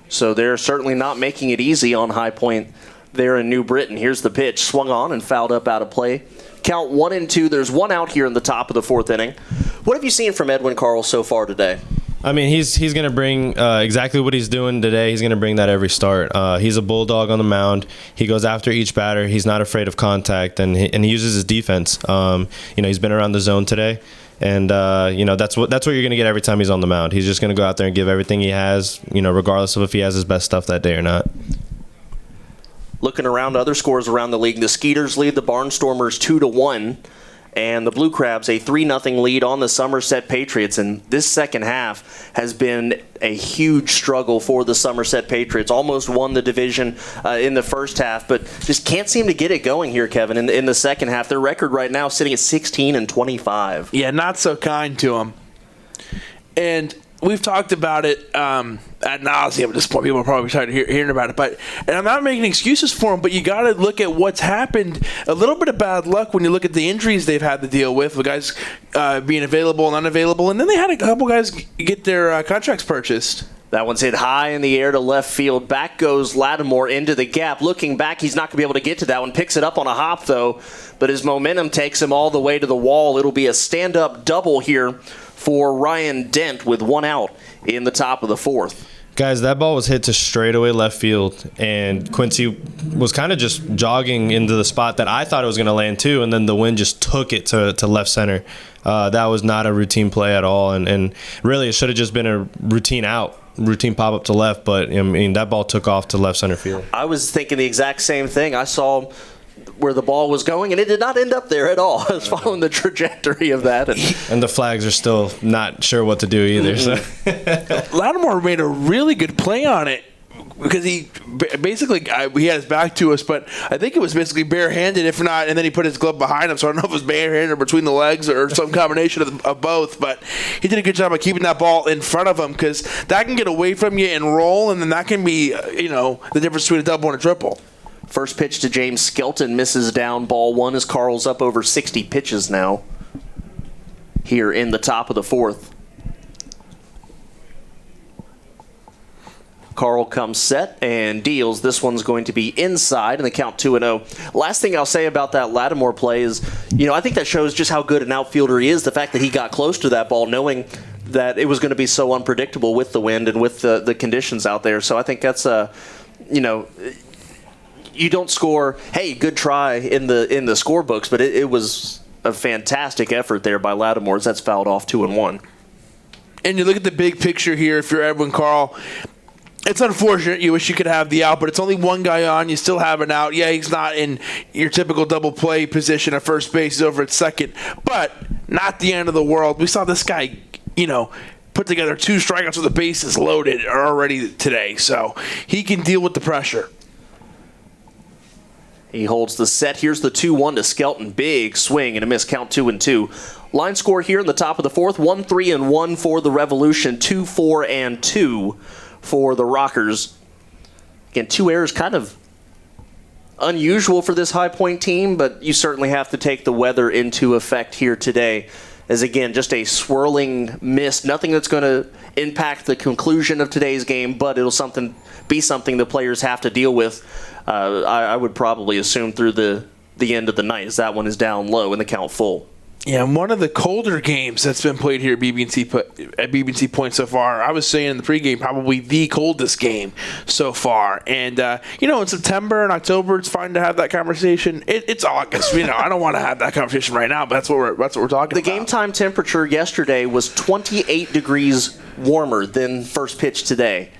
S2: So they're certainly not making it easy on High Point there in New Britain. Here's the pitch. Swung on and fouled up out of play. Count 1-2. There's one out here in the top of the 4th inning. What have you seen from Edwin Carl so far today?
S7: I mean, he's going to bring exactly what he's doing today. He's going to bring that every start. He's a bulldog on the mound. He goes after each batter. He's not afraid of contact, and he uses his defense. He's been around the zone today. And, that's what you're going to get every time he's on the mound. He's just going to go out there and give everything he has, regardless of if he has his best stuff that day or not.
S2: Looking around other scores around the league, the Skeeters lead the Barnstormers 2-1, and the Blue Crabs a 3-0 lead on the Somerset Patriots. And this second half has been a huge struggle for the Somerset Patriots. Almost won the division in the first half, but just can't seem to get it going here, Kevin, in the second half. Their record right now sitting at 16-25.
S3: Yeah, not so kind to them. And we've talked about it ad nauseum at this point. People are probably tired of hearing about it. And I'm not making excuses for them, but you got to look at what's happened. A little bit of bad luck when you look at the injuries they've had to deal with guys being available and unavailable. And then they had a couple guys get their contracts purchased.
S2: That one's hit high in the air to left field. Back goes Lattimore into the gap. Looking back, he's not going to be able to get to that one. Picks it up on a hop, though. But his momentum takes him all the way to the wall. It'll be a stand-up double here for Ryan Dent with one out in the top of the 4th.
S7: Guys, that ball was hit to straightaway left field, and Quincy was kind of just jogging into the spot that I thought it was going to land to, and then the wind just took it to left center. That was not a routine play at all, and really it should have just been a routine out. routine pop up to left, but I mean that ball took off to left center field.
S2: I was thinking the exact same thing. I saw where the ball was going, and it did not end up there at all. I was following the trajectory of that.
S7: And the flags are still not sure what to do either. So.
S3: Lattimore made a really good play on it because he basically he had his back to us, but I think it was basically barehanded, if not, and then he put his glove behind him. So I don't know if it was barehanded or between the legs or some combination of both, but he did a good job of keeping that ball in front of him because that can get away from you and roll, and then that can be, the difference between a double and a triple.
S2: First pitch to James Skelton misses down, ball one, as Carl's up over 60 pitches now here in the top of the fourth. Carl comes set and deals. This one's going to be inside, and the count 2-0. Last thing I'll say about that Lattimore play is, I think that shows just how good an outfielder he is, the fact that he got close to that ball knowing that it was going to be so unpredictable with the wind and with the conditions out there. So I think that's you don't score, hey, good try in the scorebooks, but it was a fantastic effort there by Lattimore. That's fouled off 2-1.
S3: And you look at the big picture here, if you're Edwin Carl, it's unfortunate. You wish you could have the out, but it's only one guy on. You still have an out. Yeah, he's not in your typical double play position at first base. He's over at second, but not the end of the world. We saw this guy, put together 2 strikeouts with the bases loaded already today, so he can deal with the pressure.
S2: He holds the set. Here's the 2-1 to Skelton. Big swing and a miss, count 2-2. Line score here in the top of the fourth, 1-3-1 for the Revolution, 2-4-2 for the Rockers. Again, 2 errors, kind of unusual for this High Point team, but you certainly have to take the weather into effect here today. As again, just a swirling mist, nothing that's going to impact the conclusion of today's game, but it'll be something the players have to deal with. I would probably assume through the end of the night, as that one is down low and the count full.
S3: Yeah, and one of the colder games that's been played here at BB&T Point so far, I was saying in the pregame, probably the coldest game so far. And, in September and October, it's fine to have that conversation. It's August. I don't want to have that conversation right now, but that's what we're talking about.
S2: The game time temperature yesterday was 28 degrees warmer than first pitch today.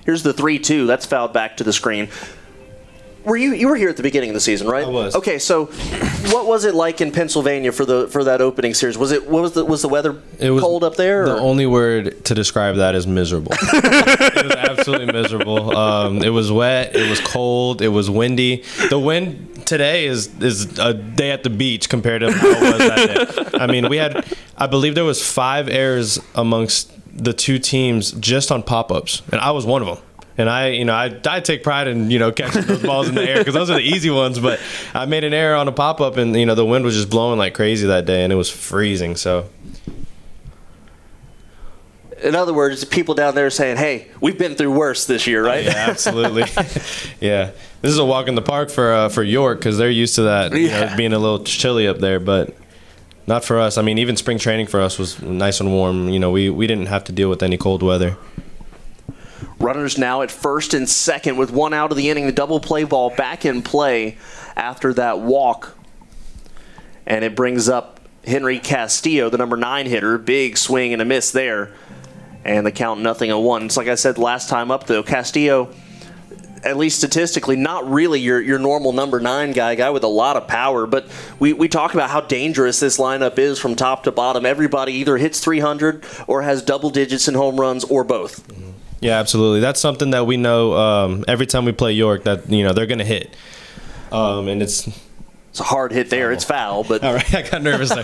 S2: Here's the 3-2. That's fouled back to the screen. You were here at the beginning of the season, right?
S7: I was.
S2: Okay, so what was it like in Pennsylvania for that opening series? Was the weather cold up there?
S7: The only word to describe that is miserable. It was absolutely miserable. It was wet. It was cold. It was windy. The wind today is a day at the beach compared to how it was that day. I mean, I believe there was 5 errors amongst the 2 teams just on pop-ups, and I was one of them. And I take pride in, catching those balls in the air because those are the easy ones. But I made an error on a pop-up, and, the wind was just blowing like crazy that day, and it was freezing. So,
S2: in other words, people down there saying, hey, we've been through worse this year, right?
S7: Yeah, absolutely. Yeah. This is a walk in the park for York because they're used to that, being a little chilly up there. But not for us. I mean, even spring training for us was nice and warm. We didn't have to deal with any cold weather.
S2: Runners now at first and second with 1 out of the inning. The double play ball back in play after that walk. And it brings up Henry Castillo, the number 9 hitter. Big swing and a miss there. And the count 0-1. It's like I said last time up, though. Castillo, at least statistically, not really your normal number 9 guy with a lot of power. But we talk about how dangerous this lineup is from top to bottom. Everybody either hits 300 or has double digits in home runs or both. Mm-hmm.
S7: Yeah, absolutely. That's something that we know every time we play York that they're going to hit, and it's
S2: a hard hit there. It's foul, but
S7: all right, I got nervous there.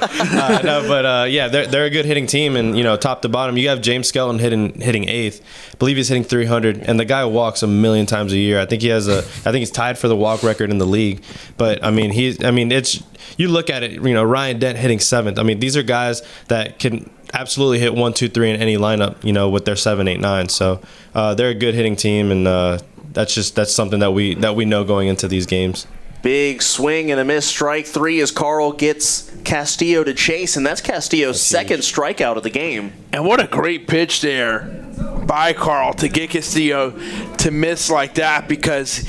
S7: They're a good hitting team, and top to bottom, you have James Skelton hitting 8th. I believe he's hitting 300, and the guy walks a million times a year. I think he's tied for the walk record in the league. But you look at it, Ryan Dent hitting 7th. I mean, these are guys that can absolutely hit 1, 2, 3 in any lineup, with their 7, 8, 9. So they're a good hitting team, and that's something that we know going into these games.
S2: Big swing and a miss, strike 3 as Carl gets Castillo to chase, and that's Castillo's second strikeout of the game.
S3: And what a great pitch there by Carl to get Castillo to miss like that, because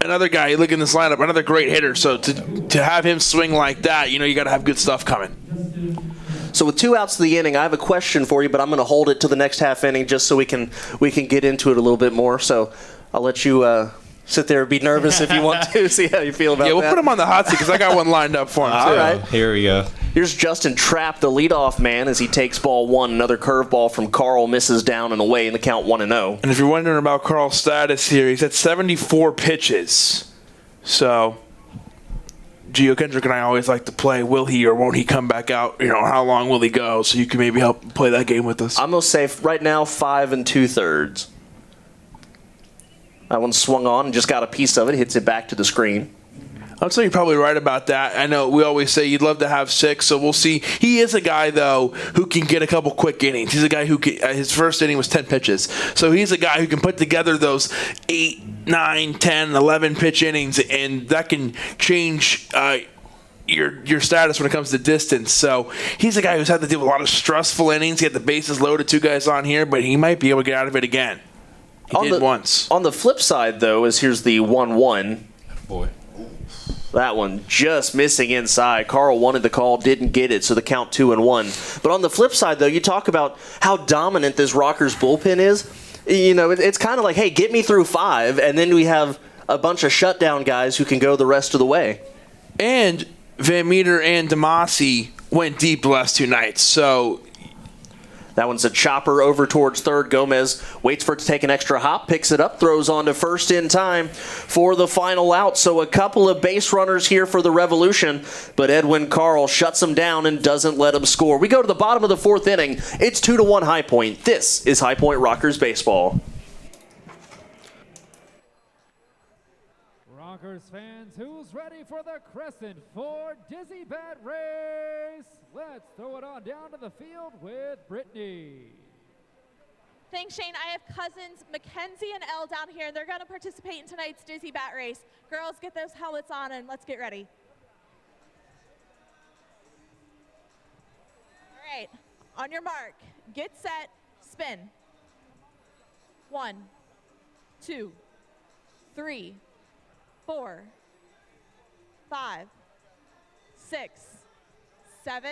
S3: another guy, you look in this lineup, another great hitter. So to have him swing like that, you got to have good stuff coming.
S2: So with 2 outs of the inning, I have a question for you, but I'm going to hold it to the next half inning just so we can get into it a little bit more. So I'll let you sit there and be nervous if you want to. See how you feel about that.
S3: Yeah, we'll put him on the hot seat because I got one lined up for him, too.
S2: All right.
S7: Here we go.
S2: Here's Justin Trapp, the leadoff man, as he takes ball 1. Another curveball from Carl misses down and away in the count 1-0.
S3: And if you're wondering about Carl's status here, he's at 74 pitches. So, Gio Kendrick and I always like to play, will he or won't he come back out? How long will he go? So you can maybe help play that game with us.
S2: I'm going to say right now 5 2/3. That one swung on and just got a piece of it, hits it back to the screen.
S3: I'd say you're probably right about that. I know we always say you'd love to have 6, so we'll see. He is a guy, though, who can get a couple quick innings. He's a guy who can, his first inning was 10 pitches. So he's a guy who can put together those 8, 9, 10, 11 pitch innings, and that can change your status when it comes to distance. So he's a guy who's had to deal with a lot of stressful innings. He had the bases loaded, 2 guys on here, but he might be able to get out of it again. He did once.
S2: On the flip side, though, here's the 1-1.
S7: Boy.
S2: That one just missing inside. Carl wanted the call, didn't get it, so the count 2-1. But on the flip side, though, you talk about how dominant this Rockers bullpen is. It's kind of like, hey, get me through 5, and then we have a bunch of shutdown guys who can go the rest of the way.
S3: And Van Meter and Demasi went deep the last 2 nights, so...
S2: That one's a chopper over towards third. Gomez waits for it to take an extra hop, picks it up, throws on to first in time for the final out. So a couple of base runners here for the Revolution, but Edwin Carl shuts them down and doesn't let them score. We go to the bottom of the 4th inning. It's 2-1 High Point. This is High Point Rockers baseball.
S1: Rockers fans, who's ready for the Crescent 4 Dizzy Bat Race? Let's throw it on down to the field with Brittany.
S5: Thanks, Shane. I have cousins Mackenzie and Elle down here, and they're going to participate in tonight's Dizzy Bat Race. Girls, get those helmets on, and let's get ready. All right, on your mark, get set, spin. 1, 2, 3, 4, 5, 6, 7,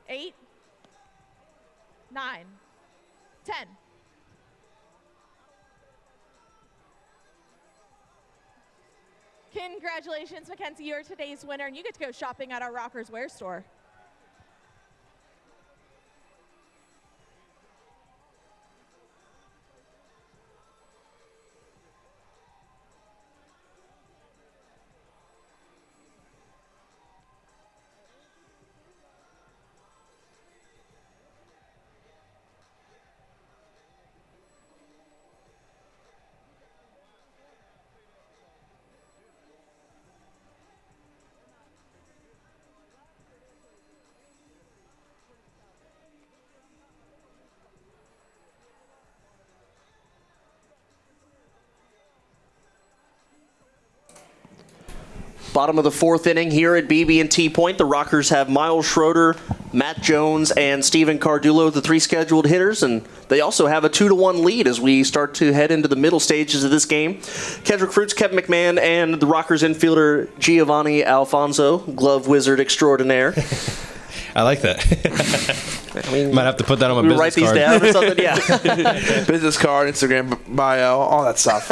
S5: 8, 9, 10. Congratulations, Mackenzie. You're today's winner, and you get to go shopping at our Rockers Wear store.
S2: Bottom of the 4th inning here at BB&T Point. The Rockers have Miles Schroeder, Matt Jones, and Steven Cardulo, the 3 scheduled hitters, and they also have a 2-1 lead as we start to head into the middle stages of this game. Kendrick Fruits, Kevin McMahon, and the Rockers infielder Giovanni Alfonso, glove wizard extraordinaire.
S7: I like that. Might have to put that on my business
S2: write these
S7: card.
S2: down or something? Yeah.
S3: Business card, Instagram bio, all that stuff.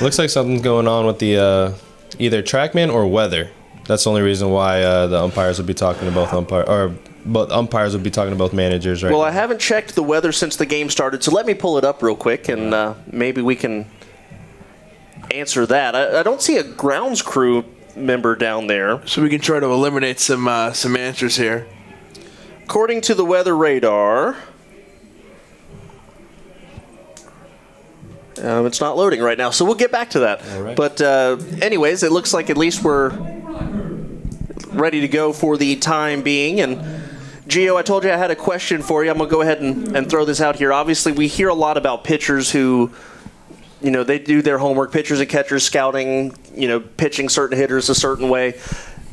S7: Looks like something's going on with the either TrackMan or weather. That's the only reason why the umpires would be talking to both umpires would be talking to both managers right
S2: Well,
S7: now.
S2: I haven't checked the weather since the game started, so let me pull it up real quick, and maybe we can answer that. I don't see a grounds crew member down there.
S3: So we can try to eliminate some answers here.
S2: According to the weather radar, it's not loading right now, so we'll get back to that.
S7: All right.
S2: But anyways, it looks like at least we're ready to go for the time being. And Gio, I told you I had a question for you. I'm going to go ahead and throw this out here. Obviously, we hear a lot about pitchers who, they do their homework, pitchers and catchers scouting, pitching certain hitters a certain way.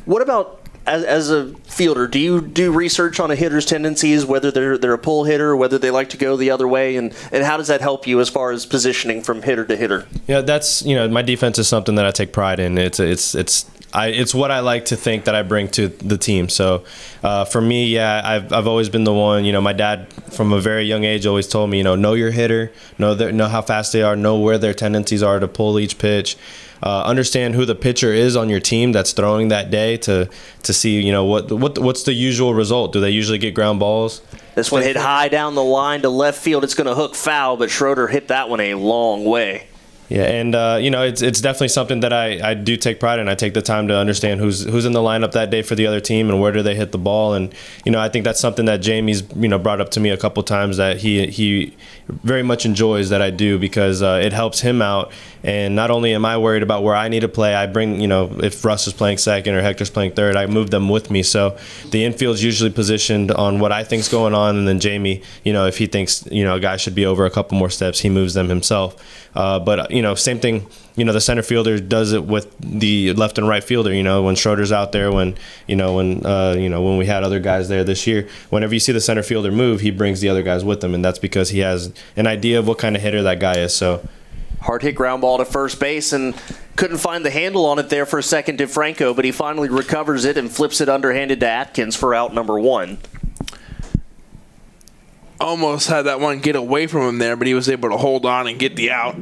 S2: What about as a fielder, do you do research on a hitter's tendencies, whether they're a pull hitter, whether they like to go the other way, and how does that help you as far as positioning from hitter to hitter?
S7: Yeah, that's my defense is something that I take pride in. It's it's what I like to think that I bring to the team. So for me, yeah, I've always been the one. My dad from a very young age always told me, know your hitter, know how fast they are, know where their tendencies are to pull each pitch. Understand who the pitcher is on your team that's throwing that day to see what's the usual result. Do they usually get ground balls?
S2: This one hit high down the line to left field. It's going to hook foul, but Schroeder hit that one a long way.
S7: Yeah, and it's definitely something that I do take pride in. I take the time to understand who's in the lineup that day for the other team and where do they hit the ball. And I think that's something that Jamie's brought up to me a couple times that he very much enjoys that I do, because it helps him out. And not only am I worried about where I need to play, I bring, if Russ is playing second or Hector's playing third, I move them with me. So the infield's usually positioned on what I think's going on, and then Jamie, if he thinks, a guy should be over a couple more steps, he moves them himself. But same thing, the center fielder does it with the left and right fielder. When Schroeder's out there, when we had other guys there this year, whenever you see the center fielder move, he brings the other guys with him, and that's because he has an idea of what kind of hitter that guy is. So
S2: hard hit ground ball to first base, and couldn't find the handle on it there for a second to Franco, but he finally recovers it and flips it underhanded to Atkins for out number 1.
S3: Almost had that one get away from him there, but he was able to hold on and get the out.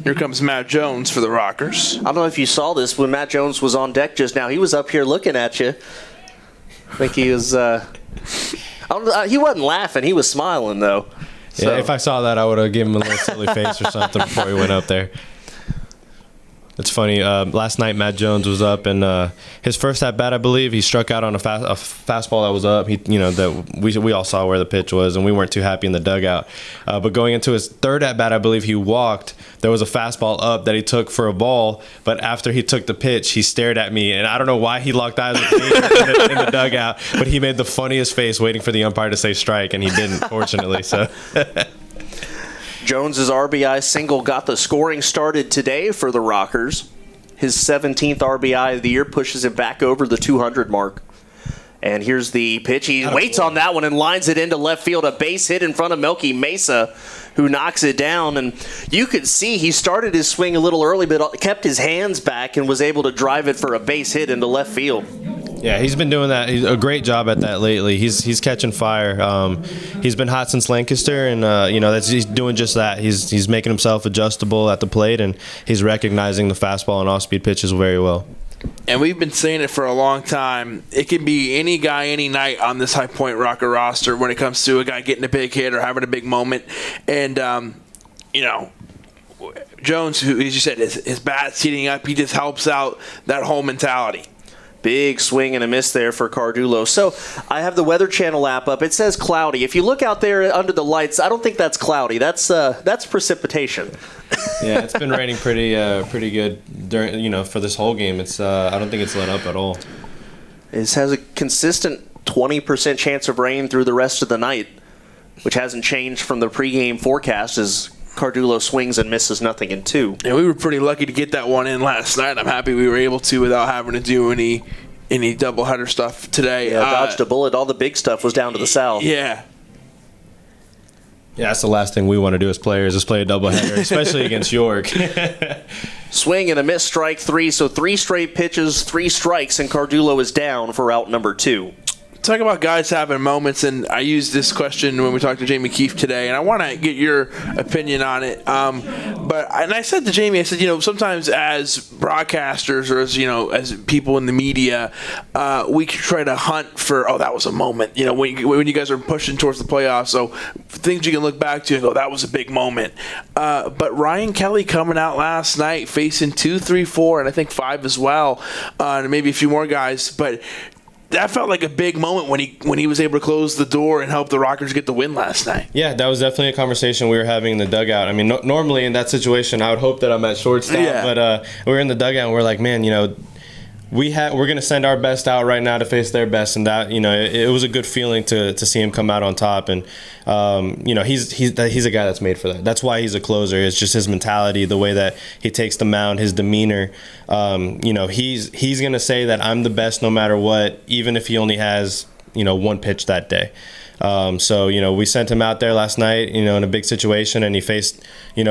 S3: Here comes Matt Jones for the Rockers.
S2: I don't know if you saw this when Matt Jones was on deck just now. He was up here looking at you. I think he was. He wasn't laughing. He was smiling though. So.
S7: Yeah, if I saw that, I would have given him a little silly face or something before he went up there. It's funny. Last night, Matt Jones was up, and his first at bat, I believe, he struck out on a fastball that was up. That we all saw where the pitch was, and we weren't too happy in the dugout. But going into his third at bat, I believe he walked. There was a fastball up that he took for a ball, but after he took the pitch, he stared at me, and I don't know why he locked eyes with me in the dugout, but he made the funniest face waiting for the umpire to say strike, and he didn't, fortunately. So.
S2: Jones's RBI single got the scoring started today for the Rockers. His 17th RBI of the year pushes him back over the 200 mark. And here's the pitch. He waits on that one and lines it into left field. A base hit in front of Melky Mesa, who knocks it down. And you could see he started his swing a little early, but kept his hands back and was able to drive it for a base hit into left field.
S7: Yeah, he's been doing that. He's a great job at that lately. He's catching fire. He's been hot since Lancaster, and he's doing just that. He's making himself adjustable at the plate, and he's recognizing the fastball and off-speed pitches very well.
S3: And we've been saying it for a long time. It can be any guy, any night on this High Point Rocker roster when it comes to a guy getting a big hit or having a big moment. And, Jones, who, as you said, his bat's heating up. He just helps out that whole mentality.
S2: Big swing and a miss there for Cardulo. So I have the Weather Channel app up. It says cloudy. If you look out there under the lights, I don't think that's cloudy. That's precipitation.
S7: Yeah, it's been raining pretty good during for this whole game. It's I don't think it's let up at all.
S2: It has a consistent 20% chance of rain through the rest of the night, which hasn't changed from the pregame forecast as Cardulo swings and misses nothing in 2.
S3: And we were pretty lucky to get that one in last night. I'm happy we were able to without having to do any doubleheader stuff today.
S2: Yeah, dodged a bullet. All the big stuff was down to the south.
S3: Yeah.
S7: Yeah, that's the last thing we want to do as players is play a doubleheader, especially against York.
S2: Swing and a miss, strike 3. So 3 straight pitches, 3 strikes, and Cardulo is down for out number 2.
S3: Talk about guys having moments, and I used this question when we talked to Jamie Keefe today, and I want to get your opinion on it. But I said to Jamie, I said, sometimes as broadcasters or as people in the media, we try to hunt for, that was a moment. When you guys are pushing towards the playoffs, so things you can look back to and go, that was a big moment. But Ryan Kelly coming out last night facing 2, 3, 4, and I think 5 as well, and maybe a few more guys, but that felt like a big moment when he was able to close the door and help the Rockers get the win last night.
S7: Yeah, that was definitely a conversation we were having in the dugout. I mean, normally in that situation, I would hope that I'm at shortstop, but we were in the dugout and we're like, man, we're going to send our best out right now to face their best, and that it was a good feeling to see him come out on top. And he's a guy that's made for that. That's why he's a closer. It's just his mentality, the way that he takes the mound, his demeanor. He's going to say that I'm the best no matter what, even if he only has one pitch that day. So, we sent him out there last night, in a big situation, and he faced,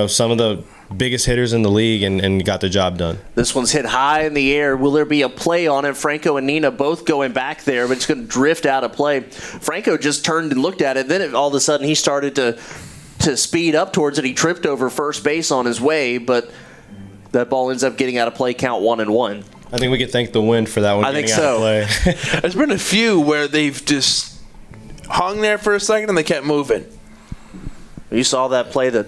S7: some of the biggest hitters in the league and got the job done.
S2: This one's hit high in the air. Will there be a play on it? Franco and Nina both going back there, but it's going to drift out of play. Franco just turned and looked at it. Then all of a sudden he started to speed up towards it. He tripped over first base on his way, but that ball ends up getting out of play, count 1-1.
S7: I think we could thank the wind for that one.
S2: I think
S7: out
S2: so.
S7: Of play.
S3: There's been a few where they've just hung there for a second and they kept moving.
S2: You saw that play that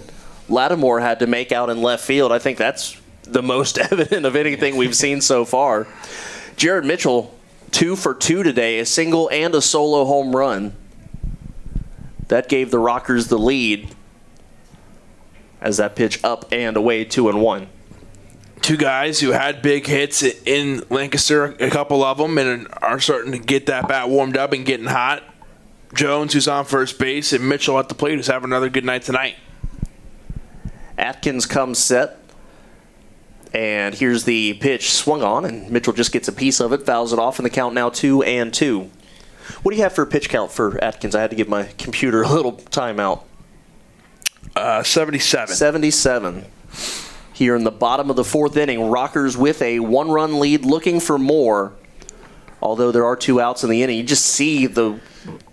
S2: Lattimore had to make out in left field. I think that's the most evident of anything we've seen so far. Jared Mitchell, 2 for 2 today, a single and a solo home run. That gave the Rockers the lead as that pitch up and away, 2-1.
S3: Two guys who had big hits in Lancaster, a couple of them, and are starting to get that bat warmed up and getting hot. Jones, who's on first base, and Mitchell at the plate, who's having another good night tonight.
S2: Atkins comes set, and here's the pitch swung on, and Mitchell just gets a piece of it, fouls it off, and the count now 2-2. What do you have for a pitch count for Atkins? I had to give my computer a little timeout.
S3: 77.
S2: 77. Here in the bottom of the fourth inning, Rockers with a 1-run lead, looking for more. Although there are 2 outs in the inning, you just see the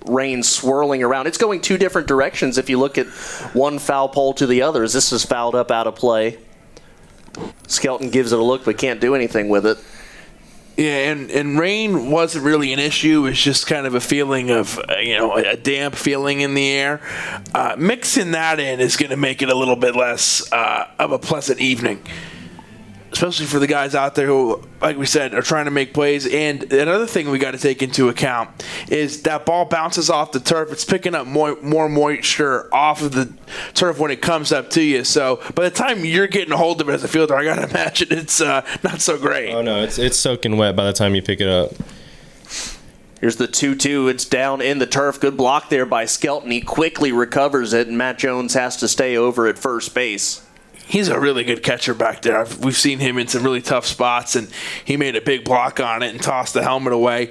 S2: rain swirling around. It's going 2 different directions if you look at one foul pole to the other. As this is fouled up out of play. Skelton gives it a look but can't do anything with it.
S3: Yeah, and rain wasn't really an issue. It's just kind of a feeling of, a damp feeling in the air. Mixing that in is going to make it a little bit less of a pleasant evening, especially for the guys out there who, like we said, are trying to make plays. And another thing we got to take into account is that ball bounces off the turf. It's picking up more moisture off of the turf when it comes up to you. So by the time you're getting a hold of it as a fielder, I got to imagine it's not so great.
S7: Oh, no, it's soaking wet by the time you pick it up.
S2: Here's the 2-2. It's down in the turf. Good block there by Skelton. He quickly recovers it, and Matt Jones has to stay over at first base.
S3: He's a really good catcher back there. We've seen him in some really tough spots, and he made a big block on it and tossed the helmet away.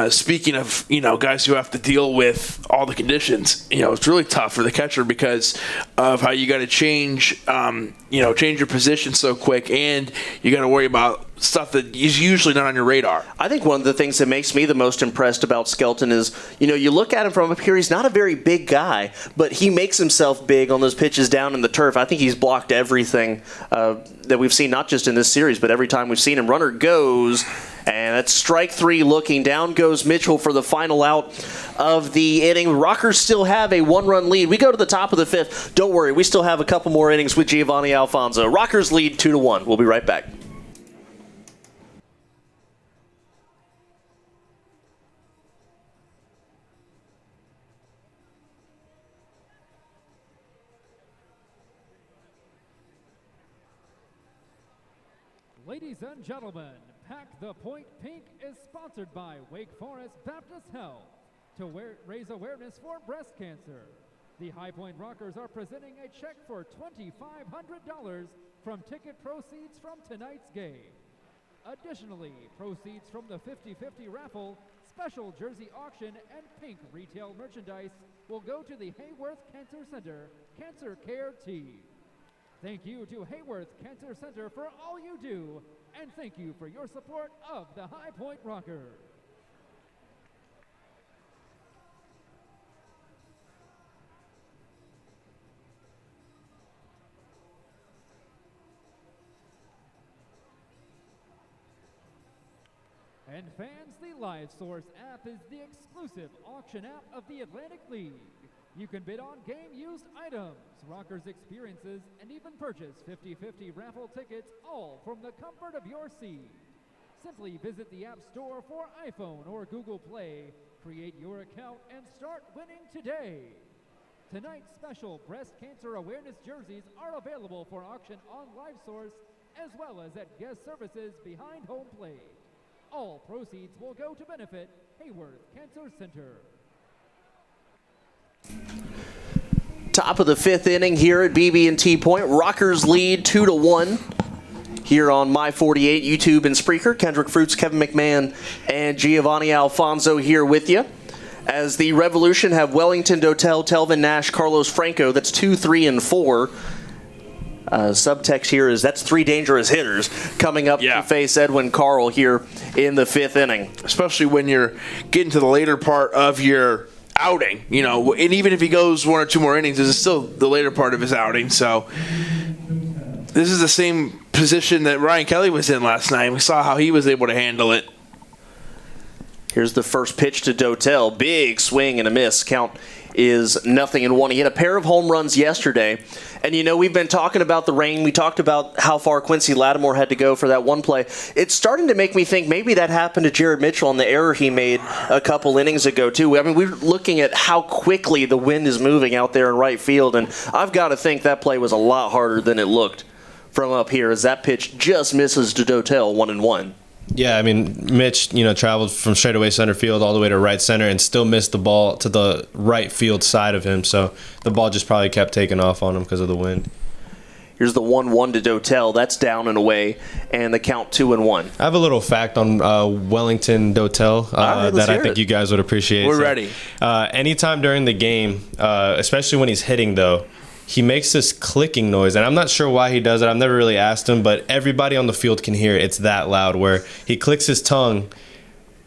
S3: Speaking of, guys who have to deal with all the conditions, it's really tough for the catcher because of how you got to change your position so quick, and you got to worry about stuff that is usually not on your radar.
S2: I think one of the things that makes me the most impressed about Skelton is, you look at him from up here, he's not a very big guy, but he makes himself big on those pitches down in the turf. I think he's blocked everything that we've seen, not just in this series, but every time we've seen him. Runner goes, and that's strike 3 looking. Down goes Mitchell for the final out of the inning. Rockers still have a 1-run lead. We go to the top of the 5th. Don't worry, we still have a couple more innings with Giovanni Alfonso. Rockers lead 2-1. We'll be right back.
S1: Ladies and gentlemen, Pack the Point Pink is sponsored by Wake Forest Baptist Health to raise awareness for breast cancer. The High Point Rockers are presenting a check for $2,500 from ticket proceeds from tonight's game. Additionally, proceeds from the 50-50 raffle, special jersey auction, and pink retail merchandise will go to the Hayworth Cancer Center Cancer Care Team. Thank you to Hayworth Cancer Center for all you do, and thank you for your support of the High Point Rockers. And fans, the Live Source app is the exclusive auction app of the Atlantic League. You can bid on game-used items, Rockers experiences, and even purchase 50-50 raffle tickets, all from the comfort of your seat. Simply visit the App Store for iPhone or Google Play, create your account, and start winning today. Tonight's special breast cancer awareness jerseys are available for auction on LiveSource, as well as at guest services behind home plate. All proceeds will go to benefit Hayworth Cancer Center.
S2: Top of the 5th inning here at BB&T Point. Rockers lead 2-1 here on My 48, YouTube, and Spreaker. Kendrick Fruits, Kevin McMahon, and Giovanni Alfonso here with you as the Revolution have Wellington, Dotel, Telvin, Nash, Carlos Franco. That's 2, 3, and 4. Subtext here is that's 3 dangerous hitters coming up to face Edwin Carl here in the 5th inning.
S3: Especially when you're getting to the later part of your outing, and even if he goes 1 or 2 more innings, this is still the later part of his outing. So this is the same position that Ryan Kelly was in last night. We saw how he was able to handle it.
S2: Here's the first pitch to Dotel. Big swing and a miss. Count is 0-1. He hit a pair of home runs yesterday. And, we've been talking about the rain. We talked about how far Quincy Lattimore had to go for that one play. It's starting to make me think maybe that happened to Jared Mitchell on the error he made a couple innings ago, too. I mean, we're looking at how quickly the wind is moving out there in right field. And I've got to think that play was a lot harder than it looked from up here as that pitch just misses to Dotel 1-1.
S7: Yeah, I mean, Mitch, traveled from straightaway center field all the way to right center and still missed the ball to the right field side of him. So the ball just probably kept taking off on him because of the wind.
S2: Here's the 1-1 to Dotel. That's down and away, and the count 2-1.
S7: I have a little fact on Wellington Dotel that I think you guys would appreciate.
S3: We're ready.
S7: Anytime during the game, especially when he's hitting, though, he makes this clicking noise, and I'm not sure why he does it. I've never really asked him, but everybody on the field can hear it. It's that loud, where he clicks his tongue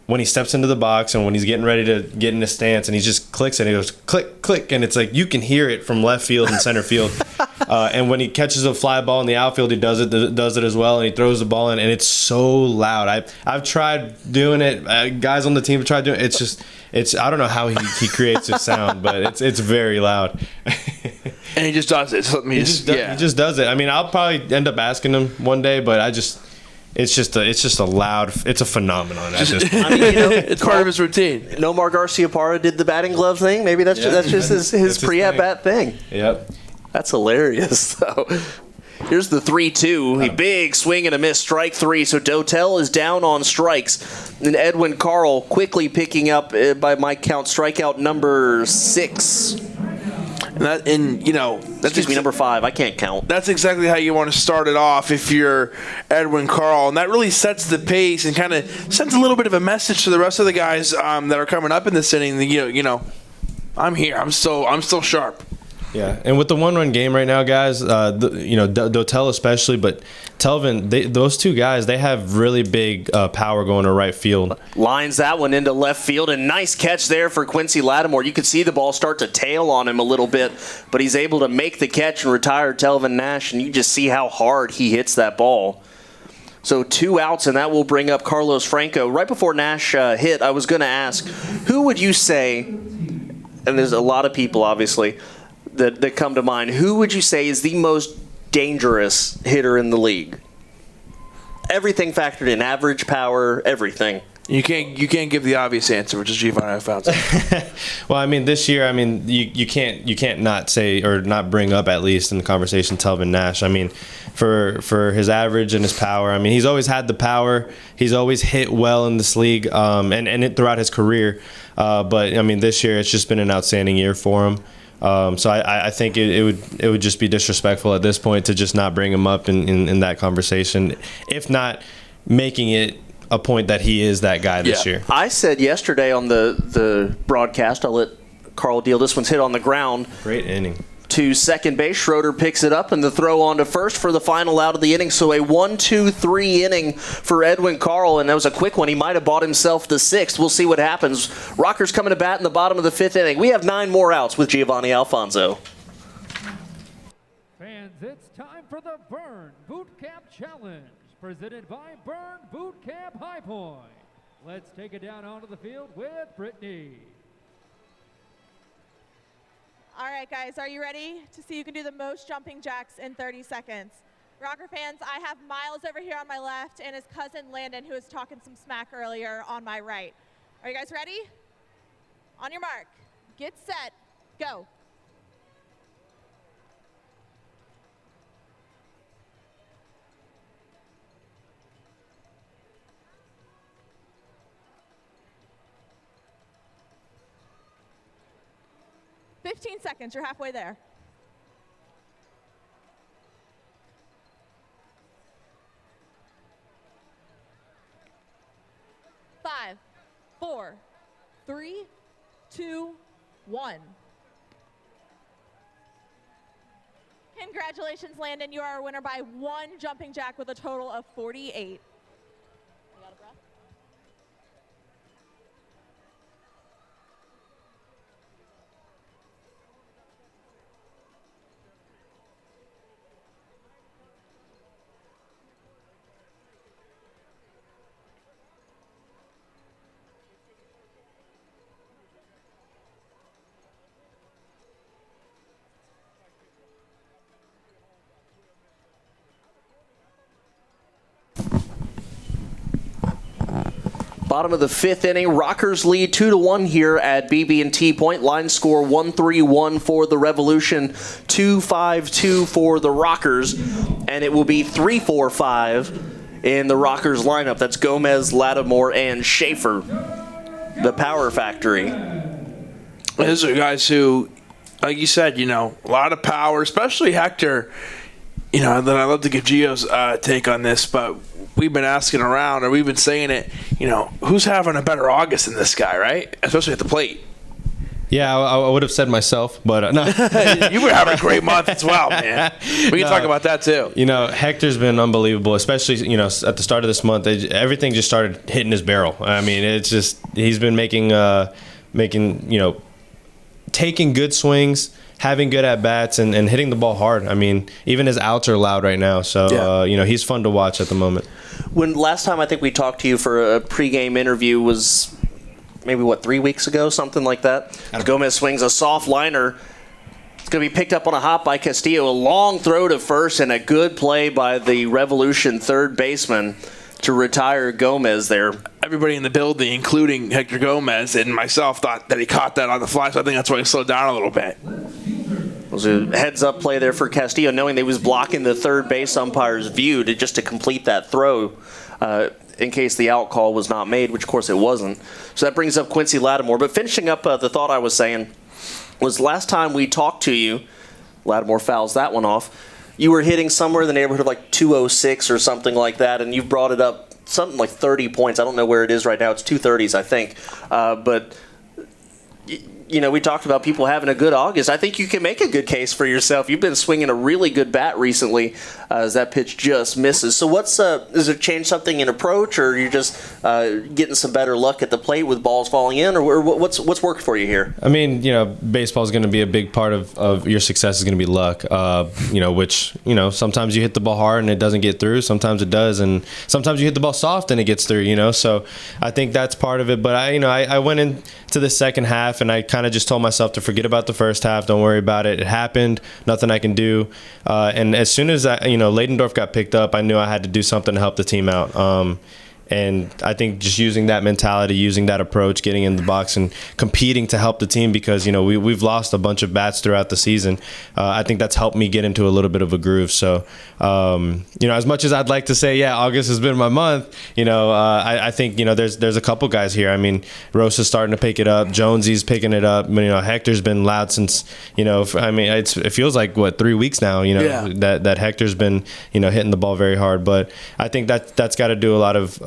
S7: when he steps into the box and when he's getting ready to get in a stance, and he just clicks and he goes click, click, and it's like you can hear it from left field and center field. And when he catches a fly ball in the outfield, he does it as well, and he throws the ball in, and it's so loud. I've tried doing it. Guys on the team have tried doing it. It's I don't know how he creates his sound, but it's very loud.
S3: And he just does it. He
S7: just does it. I mean, I'll probably end up asking him one day, but it's just a loud. It's a phenomenon.
S3: It's part of his routine.
S2: Nomar Garciaparra did the batting glove thing. Maybe that's just his pre-at-bat thing.
S7: Yep.
S2: That's hilarious. So here's the 3-2. A big swing and a miss, strike 3. So Dotel is down on strikes. And Edwin Carl quickly picking up, by my count, strikeout number 6. Excuse me, number 5. I can't count.
S3: That's exactly how you want to start it off if you're Edwin Carl, and that really sets the pace and kind of sends a little bit of a message to the rest of the guys that are coming up in this inning. I'm here. I'm still sharp.
S7: Yeah, and with the 1-run game right now, guys, Dotel especially, but Telvin, those two guys, they have really big power going to right field.
S2: Lines that one into left field, and nice catch there for Quincy Lattimore. You could see the ball start to tail on him a little bit, but he's able to make the catch and retire Telvin Nash, and you just see how hard he hits that ball. So 2 outs, and that will bring up Carlos Franco. Right before Nash hit, I was going to ask, who would you say, and there's a lot of people, obviously, that come to mind, who would you say is the most dangerous hitter in the league? Everything factored in, average, power, everything.
S3: You can't give the obvious answer, which is Giovanni Alfonso.
S7: Well, I mean, this year, I mean, you can't not say or not bring up, at least in the conversation, Telvin Nash. I mean, for his average and his power, I mean, he's always had the power. He's always hit well in this league, and it throughout his career. But I mean, this year it's just been an outstanding year for him. So I think it would just be disrespectful at this point to just not bring him up in that conversation, if not making it a point that he is that guy this year.
S2: I said yesterday on the broadcast, I'll let Carl deal. This one's hit on the ground.
S7: Great inning.
S2: To second base, Schroeder picks it up, and the throw on to first for the final out of the inning. So a 1-2-3 inning for Edwin Carl, and that was a quick one. He might have bought himself the 6th. We'll see what happens. Rockers coming to bat in the bottom of the 5th inning. We have 9 more outs with Giovanni Alfonso.
S1: Fans, it's time for the Burn Boot Camp Challenge, presented by Burn Boot Camp High Point. Let's take it down onto the field with Brittany.
S5: All right, guys, are you ready to see who can do the most jumping jacks in 30 seconds? Rocker fans, I have Miles over here on my left and his cousin Landon, who was talking some smack earlier, on my right. Are you guys ready? On your mark, get set, go. $15 seconds, you're halfway there. 5, 4, 3, 2, 1. Congratulations, Landon. You are a winner by 1 jumping jack with a total of 48. You got a breath?
S2: Bottom of the 5th inning, Rockers lead 2-1 here at BB&T Point. Line score 1-3-1 for the Revolution, 2-5-2 for the Rockers, and it will be 3-4-5 in the Rockers lineup. That's Gomez, Lattimore, and Schaefer, the power factory.
S3: Those are guys who, like you said, a lot of power, especially Hector. Then I'd love to give Gio's take on this, but we've been asking around, or we've been saying it, who's having a better August than this guy, right? Especially at the plate.
S7: Yeah, I would have said myself, but no.
S3: You were having a great month as well, man. We can talk about that too.
S7: Hector's been unbelievable, especially, at the start of this month. Everything just started hitting his barrel. I mean, it's just, he's been taking good swings, having good at-bats, and hitting the ball hard. I mean, even his outs are loud right now. So, he's fun to watch at the moment.
S2: When last time I think we talked to you for a pregame interview was maybe, 3 weeks ago, something like that. Gomez swings a soft liner. It's going to be picked up on a hop by Castillo. A long throw to first and a good play by the Revolution third baseman to retire Gomez there.
S3: Everybody in the building, including Hector Gomez and myself, thought that he caught that on the fly, so I think that's why he slowed down a little bit.
S2: It was a heads-up play there for Castillo, knowing that he was blocking the third base umpire's view to complete that throw in case the out call was not made, which, of course, it wasn't. So that brings up Quincy Lattimore. But finishing up the thought I was saying was last time we talked to you, Lattimore fouls that one off, you were hitting somewhere in the neighborhood of 206 or something like that, and you've brought it up something like 30 points. I don't know where it is right now. It's 230s, I think. But we talked about people having a good August. I think you can make a good case for yourself. You've been swinging a really good bat recently as that pitch just misses. So does it change something in approach, or you're just getting some better luck at the plate with balls falling in, or what's worked for you here?
S7: I mean, baseball is going to be a big part of your success is going to be luck, which, sometimes you hit the ball hard and it doesn't get through. Sometimes it does. And sometimes you hit the ball soft and it gets through, So I think that's part of it. But I went into the second half and I kind of just told myself to forget about the first half. Don't worry about it. It happened. Nothing I can do. And as soon as Leidendorf got picked up, I knew I had to do something to help the team out. And I think just using that mentality, using that approach, getting in the box and competing to help the team because, we've lost a bunch of bats throughout the season. I think that's helped me get into a little bit of a groove. So, as much as I'd like to say, yeah, August has been my month, I think, there's a couple guys here. I mean, Rosa's starting to pick it up. Jonesy's picking it up. Hector's been loud since, it feels like, 3 weeks now, that Hector's been, hitting the ball very hard. But I think that's got to do a lot of,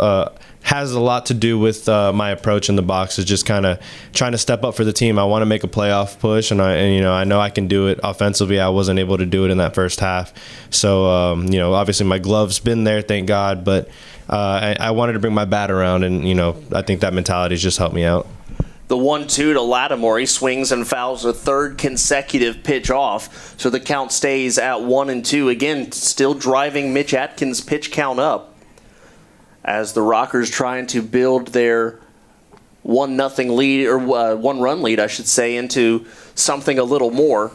S7: has a lot to do with my approach in the box is just kind of trying to step up for the team. I want to make a playoff push, and I know I can do it offensively. I wasn't able to do it in that first half. So, obviously my glove's been there, thank God, but I wanted to bring my bat around, and, I think that mentality has just helped me out.
S2: The 1-2 to Lattimore. He swings and fouls a third consecutive pitch off, so the count stays at 1-2. Again, still driving Mitch Atkins' pitch count up, as the Rockers trying to build their 1-0 lead, or 1-run lead, I should say, into something a little more.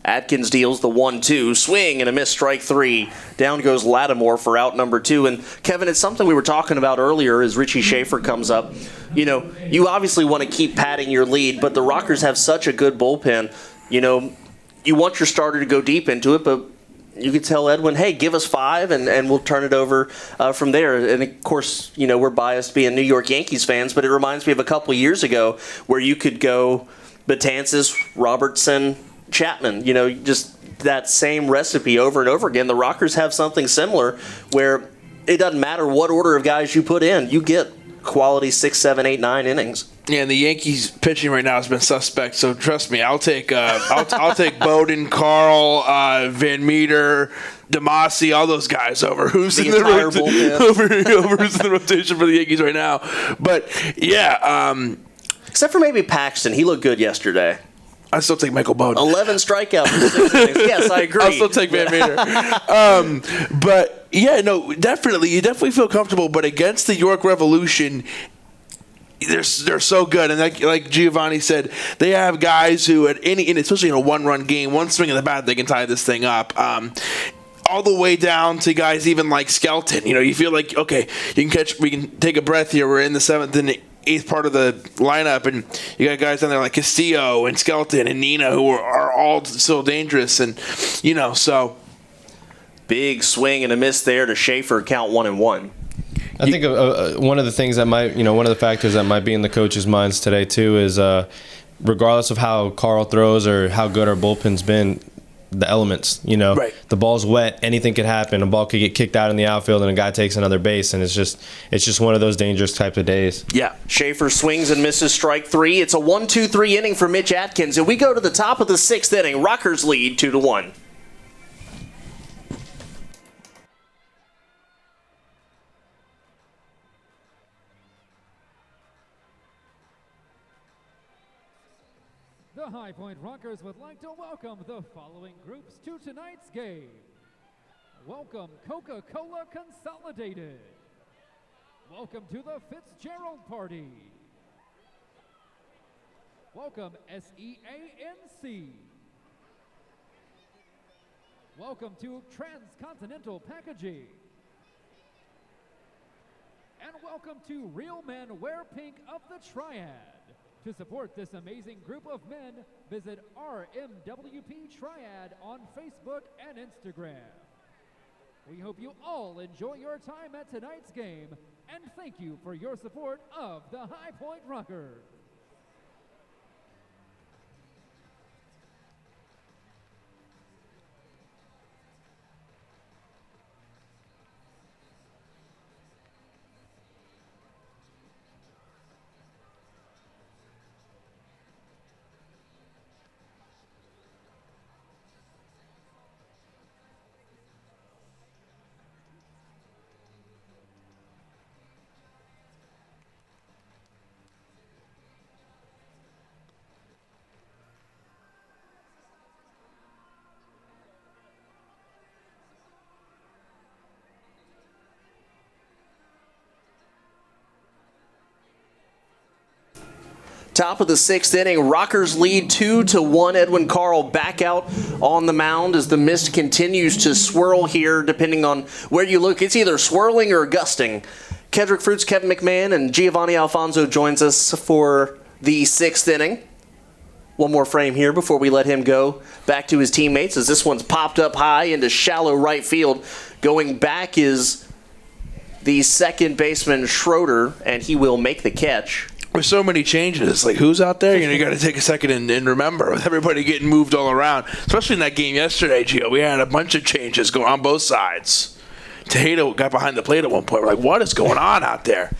S2: Atkins deals the 1-2, swing and a miss, strike 3. Down goes Lattimore for out number 2. And Kevin, it's something we were talking about earlier as Richie Schaefer comes up. You obviously want to keep padding your lead, but the Rockers have such a good bullpen. You want your starter to go deep into it, but you could tell Edwin, hey, give us 5 and we'll turn it over from there. And, of course, we're biased being New York Yankees fans, but it reminds me of a couple years ago where you could go Betances, Robertson, Chapman, just that same recipe over and over again. The Rockers have something similar where it doesn't matter what order of guys you put in. You get quality 6, 7, 8, 9 innings.
S3: Yeah, and the Yankees pitching right now has been suspect. So trust me, I'll take I'll take Bowden, Carl, Van Meter, Demasi, all those guys over who's in the over who's in the rotation for the Yankees right now. But yeah,
S2: except for maybe Paxton, he looked good yesterday.
S3: I still take Michael Bowden.
S2: 11 strikeouts in 6 innings. Yes, I agree.
S3: I'll still take Van Meter. But yeah, no, definitely, you definitely feel comfortable. But against the York Revolution, they're so good, and like Giovanni said, they have guys who and especially in a one-run game, one swing of the bat, they can tie this thing up. All the way down to guys even like Skelton. You feel like, okay, we can take a breath here. We're in the 7th and 8th part of the lineup, and you got guys down there like Castillo and Skelton and Nina who are all still dangerous, and so
S2: big swing and a miss there to Schaefer, count 1-1.
S7: I think one of the things that might, one of the factors that might be in the coaches' minds today too is, regardless of how Carl throws or how good our bullpen's been, the elements,
S3: Right.
S7: The ball's wet, anything could happen. A ball could get kicked out in the outfield and a guy takes another base, and it's just one of those dangerous types of days.
S2: Yeah. Schaefer swings and misses strike 3. It's a 1-2-3 inning for Mitch Atkins, and we go to the top of the 6th inning. Rockers lead 2-1.
S1: The High Point Rockers would like to welcome the following groups to tonight's game. Welcome Coca-Cola Consolidated. Welcome to the Fitzgerald Party. Welcome SEANC. Welcome to Transcontinental Packaging. And welcome to Real Men Wear Pink of the Triad. To support this amazing group of men, visit RMWP Triad on Facebook and Instagram. We hope you all enjoy your time at tonight's game, and thank you for your support of the High Point Rockers.
S2: Top of the 6th inning, Rockers lead 2-1. Edwin Carl back out on the mound as the mist continues to swirl here, depending on where you look. It's either swirling or gusting. Kedrick Fruits, Kevin McMahon, and Giovanni Alfonso joins us for the 6th inning. One more frame here before we let him go back to his teammates, as this one's popped up high into shallow right field. Going back is the second baseman, Schroeder, and he will make the catch.
S3: With so many changes, like who's out there? You got to take a second and remember, with everybody getting moved all around, especially in that game yesterday, Gio. We had a bunch of changes going on both sides. Tejeda got behind the plate at one point. We're like, what is going on out there?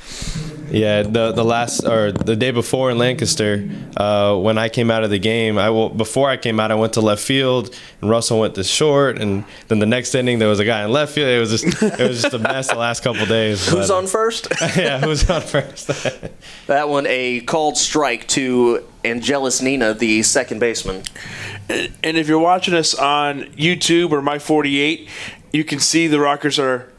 S7: Yeah, the day before in Lancaster, when I came out of the game, before I came out, I went to left field, and Russell went to short, and then the next inning there was a guy in left field. It was just a mess the last couple of days.
S2: Who's on first?
S7: Yeah, who's on first?
S2: That one a called strike to Angelis Nina, the second baseman.
S3: And if you're watching us on YouTube or My48, you can see the Rockers are.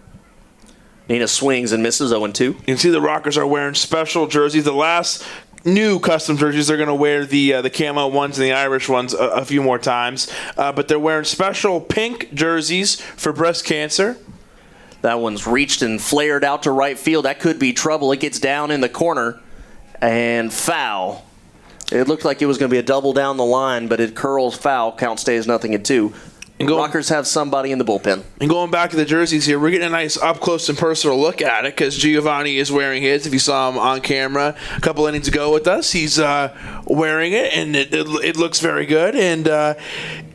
S2: Nina swings and misses 0-2.
S3: You can see the Rockers are wearing special jerseys. The last new custom jerseys, they're going to wear the camo ones and the Irish ones a few more times. But they're wearing special pink jerseys for breast cancer.
S2: That one's reached and flared out to right field. That could be trouble. It gets down in the corner and foul. It looked like it was going to be a double down the line, but it curls foul. Count stays 0-2. Rockers have somebody in the bullpen.
S3: And going back to the jerseys here, we're getting a nice up-close and personal look at it because Giovanni is wearing his. If you saw him on camera a couple innings ago with us, he's wearing it, and it looks very good. And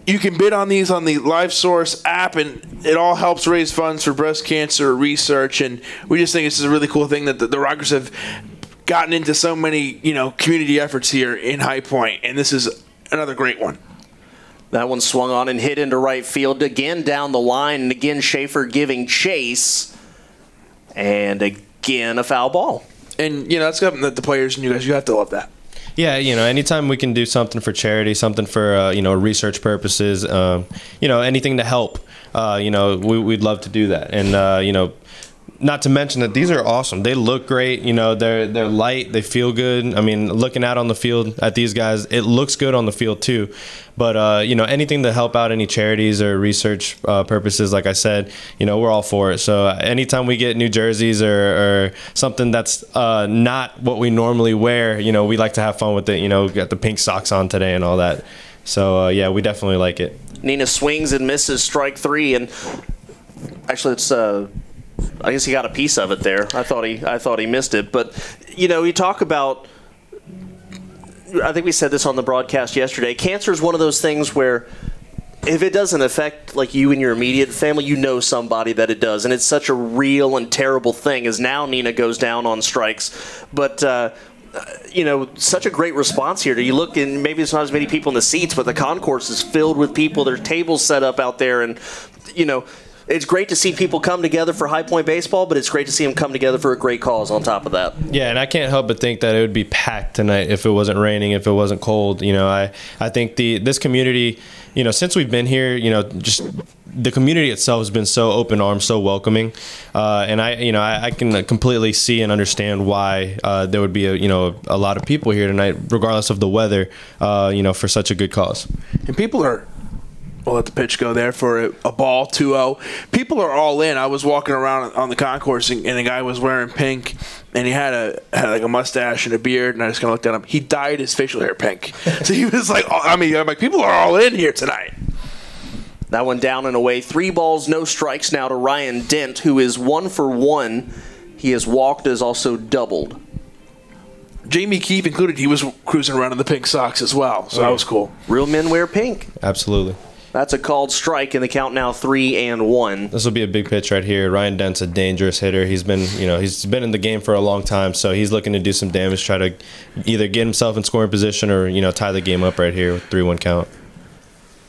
S3: you can bid on these on the Live Source app, and it all helps raise funds for breast cancer research. And we just think this is a really cool thing that the Rockers have gotten into so many, community efforts here in High Point, and this is another great one.
S2: That one swung on and hit into right field again down the line, and again Schaefer giving chase, and again a foul ball. And
S3: that's something that the players and you have to love that.
S7: Yeah, anytime we can do something for charity, something for research purposes, anything to help, we'd love to do that. And not to mention that these are awesome. They look great. They're light. They feel good. I mean, looking out on the field at these guys, it looks good on the field too. But anything to help out any charities or research purposes, like I said, we're all for it. So anytime we get new jerseys or something that's not what we normally wear, we like to have fun with it. Got the pink socks on today and all that. So we definitely like it.
S2: Nina swings and misses strike 3, and actually it's. I guess he got a piece of it there. I thought he missed it, but you talk about. I think we said this on the broadcast yesterday. Cancer is one of those things where, if it doesn't affect like you and your immediate family, somebody that it does, and it's such a real and terrible thing. As now Nina goes down on strikes, but. Such a great response here. You look, and maybe it's not as many people in the seats, but the concourse is filled with people. There's tables set up out there, and it's great to see people come together for High Point baseball, but it's great to see them come together for a great cause on top of that.
S7: Yeah, and I can't help but think that it would be packed tonight if it wasn't raining, if it wasn't cold. I think this community, since we've been here, just the community itself has been so open arms, so welcoming, and I can completely see and understand why there would be a lot of people here tonight, regardless of the weather, for such a good cause.
S3: And people are. We'll let the pitch go there for a ball, 2-0. People are all in. I was walking around on the concourse, and a guy was wearing pink, and he had like a mustache and a beard, and I just kind of looked at him. He dyed his facial hair pink. So he was like, I'm like, people are all in here tonight.
S2: That one down and away. 3 balls, no strikes now to Ryan Dent, who is 1 for 1. He has walked, has also doubled.
S3: Jamie Keefe included. He was cruising around in the pink socks as well, so that was cool.
S2: Real men wear pink.
S7: Absolutely.
S2: That's a called strike, and the count now 3-1.
S7: This will be a big pitch right here. Ryan Dent's a dangerous hitter. He's been in the game for a long time, so he's looking to do some damage, try to either get himself in scoring position or tie the game up right here with 3-1 count.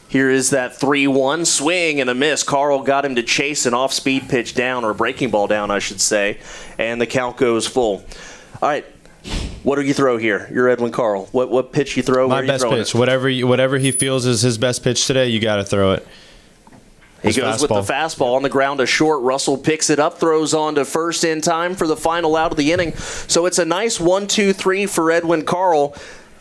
S2: Here is that 3-1 swing and a miss. Carl got him to chase an off-speed pitch down, or breaking ball down, I should say, and the count goes full. All right. What do you throw here? You're Edwin Carl. What pitch you throw?
S7: My best pitch. Whatever he feels is his best pitch today, you got to throw it.
S2: He goes with the fastball on the ground to short. Russell picks it up, throws on to first in time for the final out of the inning. So it's a nice 1-2-3 for Edwin Carl.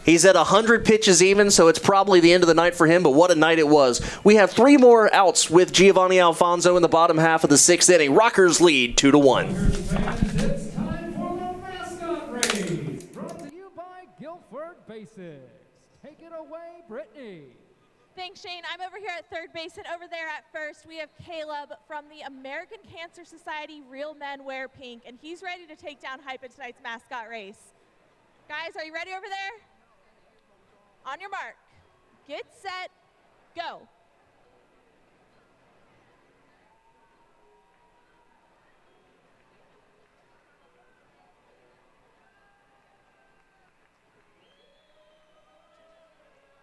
S2: He's at 100 pitches even, so it's probably the end of the night for him, but what a night it was. We have 3 more outs with Giovanni Alfonso in the bottom half of the 6th inning. Rockers lead 2-1.
S1: Basics. Take it away, Brittany.
S5: Thanks, Shane. I'm over here at third base, and over there at first, we have Caleb from the American Cancer Society Real Men Wear Pink, and he's ready to take down hype in tonight's mascot race. Guys, are you ready over there? On your mark. Get set. Go.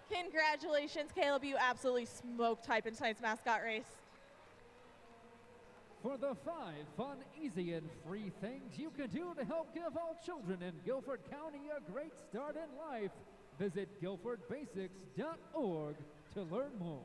S5: Congratulations, Caleb. You absolutely smoked hype in tonight's mascot race.
S1: For the 5 fun, easy, and free things you can do to help give all children in Guilford County a great start in life, visit guilfordbasics.org to learn more.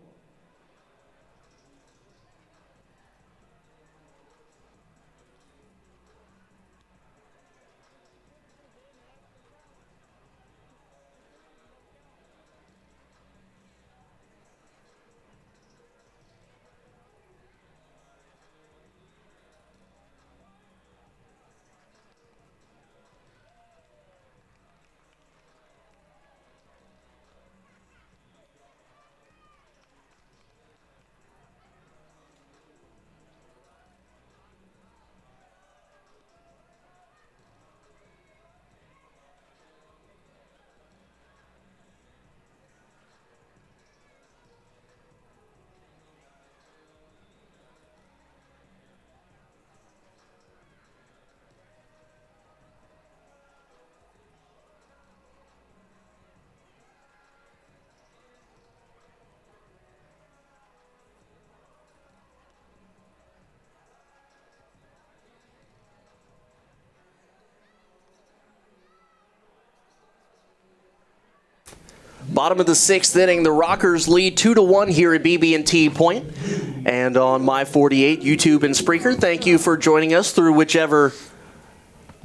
S2: Bottom of the 6th inning, the Rockers lead 2-1 here at BB&T Point. And on My 48, YouTube and Spreaker, thank you for joining us through whichever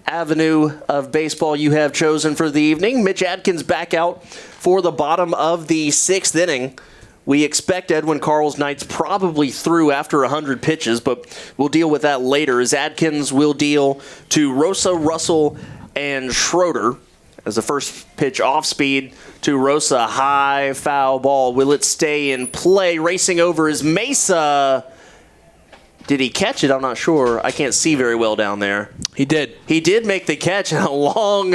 S2: avenue of baseball you have chosen for the evening. Mitch Adkins back out for the bottom of the 6th inning. We expect Edwin Carl's Knights probably through after 100 pitches, but we'll deal with that later as Adkins will deal to Rosa, Russell, and Schroeder. As the first pitch off speed to Rosa, high foul ball. Will it stay in play? Racing over is Mesa. Did he catch it? I'm not sure. I can't see very well down there.
S3: He did.
S2: He did make the catch in a long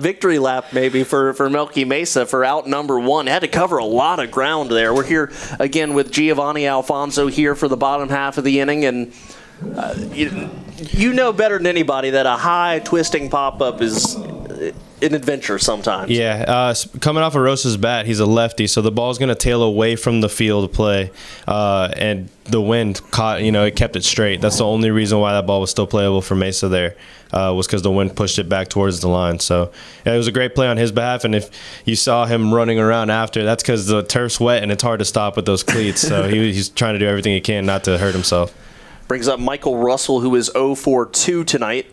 S2: victory lap maybe for Melky Mesa for out number 1. Had to cover a lot of ground there. We're here again with Giovanni Alfonso here for the bottom half of the inning, and you know better than anybody that a high twisting pop-up is an adventure sometimes.
S7: Yeah, coming off of Rosa's bat, he's a lefty, so the ball's going to tail away from the field of play, and the wind caught, it kept it straight. That's the only reason why that ball was still playable for Mesa there, was because the wind pushed it back towards the line. So yeah, it was a great play on his behalf, and if you saw him running around after, that's because the turf's wet and it's hard to stop with those cleats. So he's trying to do everything he can not to hurt himself.
S2: Brings up Michael Russell, who is 0 for 2 tonight.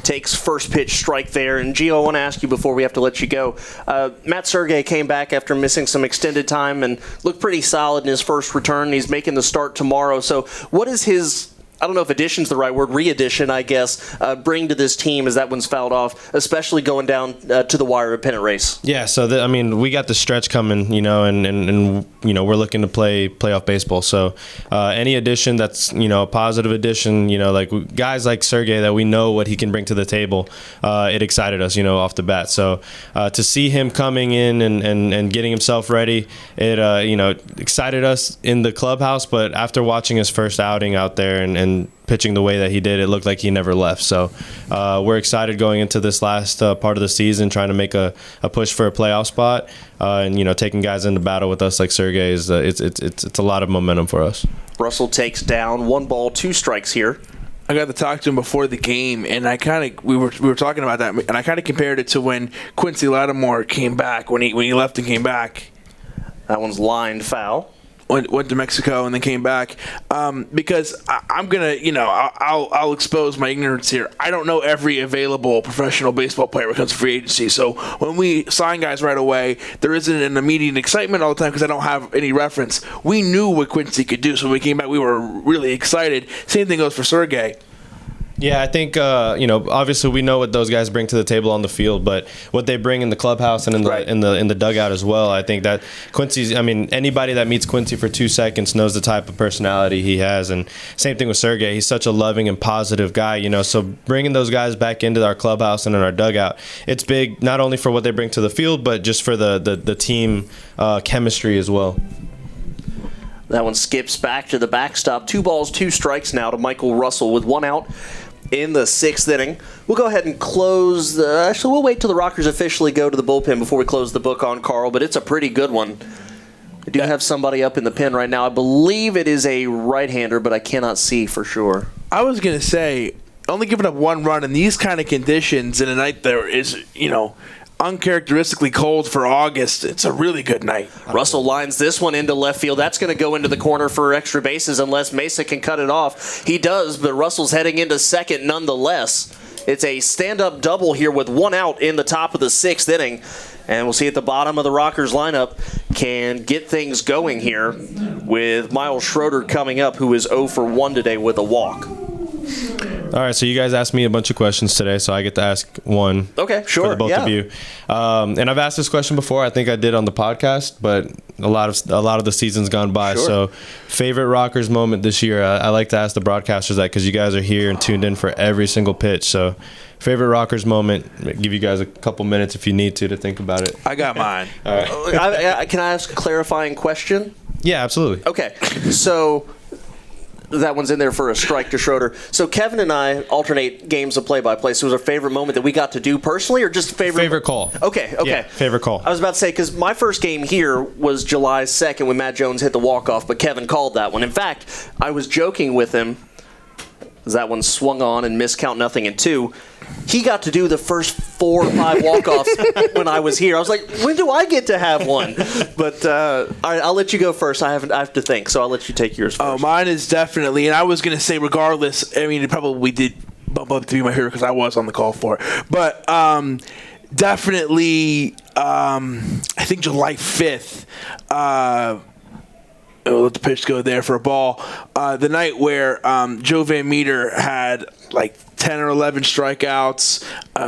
S2: Takes first pitch strike there. And, Gio, I want to ask you before we have to let you go. Matt Sergey came back after missing some extended time and looked pretty solid in his first return. He's making the start tomorrow. So what is his, I don't know if addition's the right word, re-addition, I guess, bring to this team as that one's fouled off, especially going down to the wire of pennant race?
S7: Yeah, so, we got the stretch coming, and we're looking to play playoff baseball. So any addition that's, a positive addition, like guys like Sergey that we know what he can bring to the table, it excited us, off the bat. So to see him coming in and getting himself ready, it, excited us in the clubhouse. But after watching his first outing out there and pitching the way that he did, it looked like he never left. So we're excited going into this last part of the season, trying to make a push for a playoff spot, and taking guys into battle with us like Sergey is it's a lot of momentum for us.
S2: Russell takes down 1 ball, 2 strikes here.
S3: I got to talk to him before the game, and we were talking about that, and I kind of compared it to when Quincy Lattimore came back when he left and came back.
S2: That one's lined foul.
S3: Went to Mexico and then came back, because I'm gonna, I'll expose my ignorance here. I don't know every available professional baseball player when it comes to free agency. So when we sign guys right away, there isn't an immediate excitement all the time because I don't have any reference. We knew what Quincy could do, so when we came back, we were really excited. Same thing goes for Sergey.
S7: Yeah, I think obviously we know what those guys bring to the table on the field, but what they bring in the clubhouse and in the dugout as well. I think that Quincy's. Anybody that meets Quincy for 2 seconds knows the type of personality he has, and same thing with Sergey. He's such a loving and positive guy. So bringing those guys back into our clubhouse and in our dugout, it's big not only for what they bring to the field, but just for the team chemistry as well.
S2: That one skips back to the backstop. 2 balls, 2 strikes now to Michael Russell with 1 out in the 6th inning. We'll go ahead and close actually, we'll wait till the Rockers officially go to the bullpen before we close the book on Carl, but it's a pretty good one. I do have somebody up in the pen right now. I believe it is a right-hander, but I cannot see for sure.
S3: I was going to say, only giving up 1 run in these kind of conditions in a night that is, uncharacteristically cold for August. It's a really good night.
S2: Russell lines this one into left field. That's going to go into the corner for extra bases unless Mesa can cut it off. He does, but Russell's heading into second nonetheless. It's a stand-up double here with 1 out in the top of the 6th inning. And we'll see at the bottom of the Rockers lineup can get things going here with Miles Schroeder coming up, who is 0 for 1 today with a walk.
S7: All right, so you guys asked me a bunch of questions today, so I get to ask one.
S2: Okay, sure.
S7: For the both of you. And I've asked this question before. I think I did on the podcast, but a lot of the season's gone by.
S2: Sure.
S7: So, favorite Rockers moment this year? I like to ask the broadcasters that because you guys are here and tuned in for every single pitch. So, favorite Rockers moment? Give you guys a couple minutes if you need to think about it.
S3: I got mine.
S7: All right.
S2: Can I ask a clarifying question?
S7: Yeah, absolutely.
S2: Okay, so that one's in there for a strike to Schroeder. So Kevin and I alternate games of play-by-play. So it was a favorite moment that we got to do personally, or just favorite
S7: call?
S2: Okay.
S7: Yeah, favorite call.
S2: I was about to say, because my first game here was July 2nd when Matt Jones hit the walk-off, but Kevin called that one. In fact, I was joking with him as that one swung on and missed, count 0-2. He got to do the first 4 or 5 walk-offs when I was here. I was like, when do I get to have one? But all right, I'll let you go first. I have to think, so I'll let you take yours first.
S3: Oh, mine is definitely, and I was going to say regardless, I mean, it probably did bump up to be my favorite because I was on the call for it. But definitely, I think July 5th, we'll let the pitch go there for a ball. The night where Joe Van Meter had like 10 or 11 strikeouts.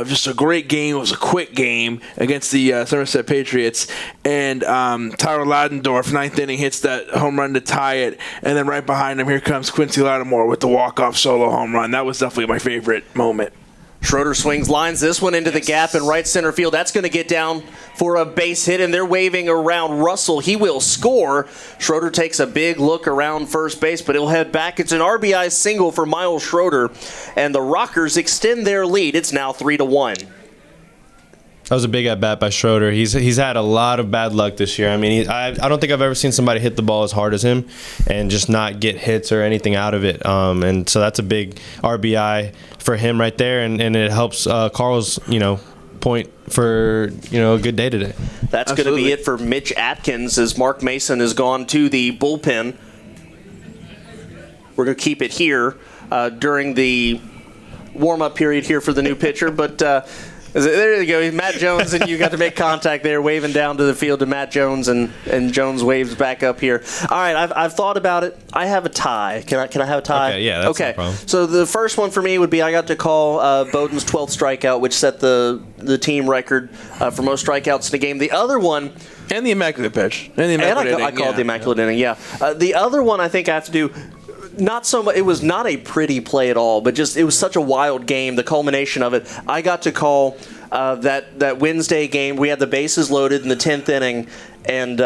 S3: Just a great game. It was a quick game against the Somerset Patriots. And Tyler Ladendorf, 9th inning, hits that home run to tie it. And then right behind him, here comes Quincy Lattimore with the walk-off solo home run. That was definitely my favorite moment.
S2: Schroeder swings, lines this one into the gap in right center field. That's going to get down for a base hit, and they're waving around Russell. He will score. Schroeder takes a big look around first base, but he'll head back. It's an RBI single for Miles Schroeder, and the Rockers extend their lead. It's now 3-1.
S7: That was a big at-bat by Schroeder. He's had a lot of bad luck this year. I mean, I don't think I've ever seen somebody hit the ball as hard as him and just not get hits or anything out of it. And so that's a big RBI for him right there, and it helps Carl's, point for, a good day today.
S2: That's going to be it for Mitch Atkins as Mark Mason has gone to the bullpen. We're going to keep it here during the warm-up period here for the new pitcher, but there you go. Matt Jones, and you got to make contact there, waving down to the field to Matt Jones, and Jones waves back up here. All right, I've thought about it. I have a tie. Can I have a tie?
S7: Okay, yeah, that's no problem.
S2: So the first one for me would be I got to call Bowden's 12th strikeout, which set the team record for most strikeouts in a game. The other one,
S3: And the immaculate pitch. And
S2: I call it the immaculate inning. Yeah. The other one I think I have to do. Not so much. It was not a pretty play at all, but just it was such a wild game. The culmination of it. I got to call that Wednesday game. We had the bases loaded in the 10th inning, and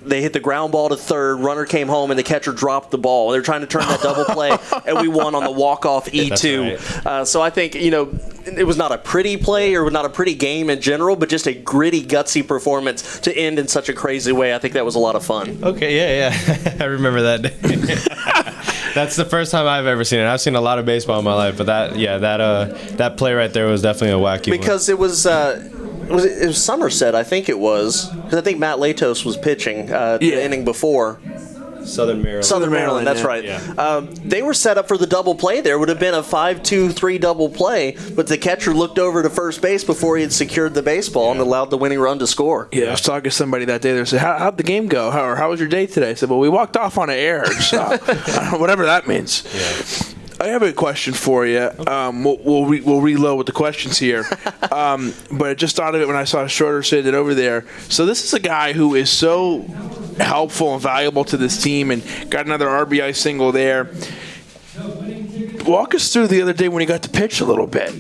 S2: they hit the ground ball to third. Runner came home, and the catcher dropped the ball. They're trying to turn that double play, and we won on the walk-off E2.
S7: Right.
S2: So I think it was not a pretty play or not a pretty game in general, but just a gritty, gutsy performance to end in such a crazy way. I think that was a lot of fun.
S7: Okay, yeah. I remember that day. That's the first time I've ever seen it. I've seen a lot of baseball in my life, but that play right there was definitely a wacky one.
S2: Because it was Somerset, I think it was. Because I think Matt Latos was pitching the inning before.
S7: Southern
S2: Maryland, that's
S3: yeah.
S2: right.
S7: Yeah.
S2: They were set up for the double play. There would have been a 5-2-3 double play, but the catcher looked over to first base before he had secured the baseball and allowed the winning run to score.
S3: Yeah, I was talking to somebody that day. They said, how'd the game go? How was your day today? I said, well, we walked off on an error. So, whatever that means.
S7: Yeah.
S3: I have a question for you. We'll reload with the questions here. But I just thought of it when I saw Schroeder sitting over there. So this is a guy who is so helpful and valuable to this team and got another RBI single there. Walk us through the other day when he got to pitch a little bit.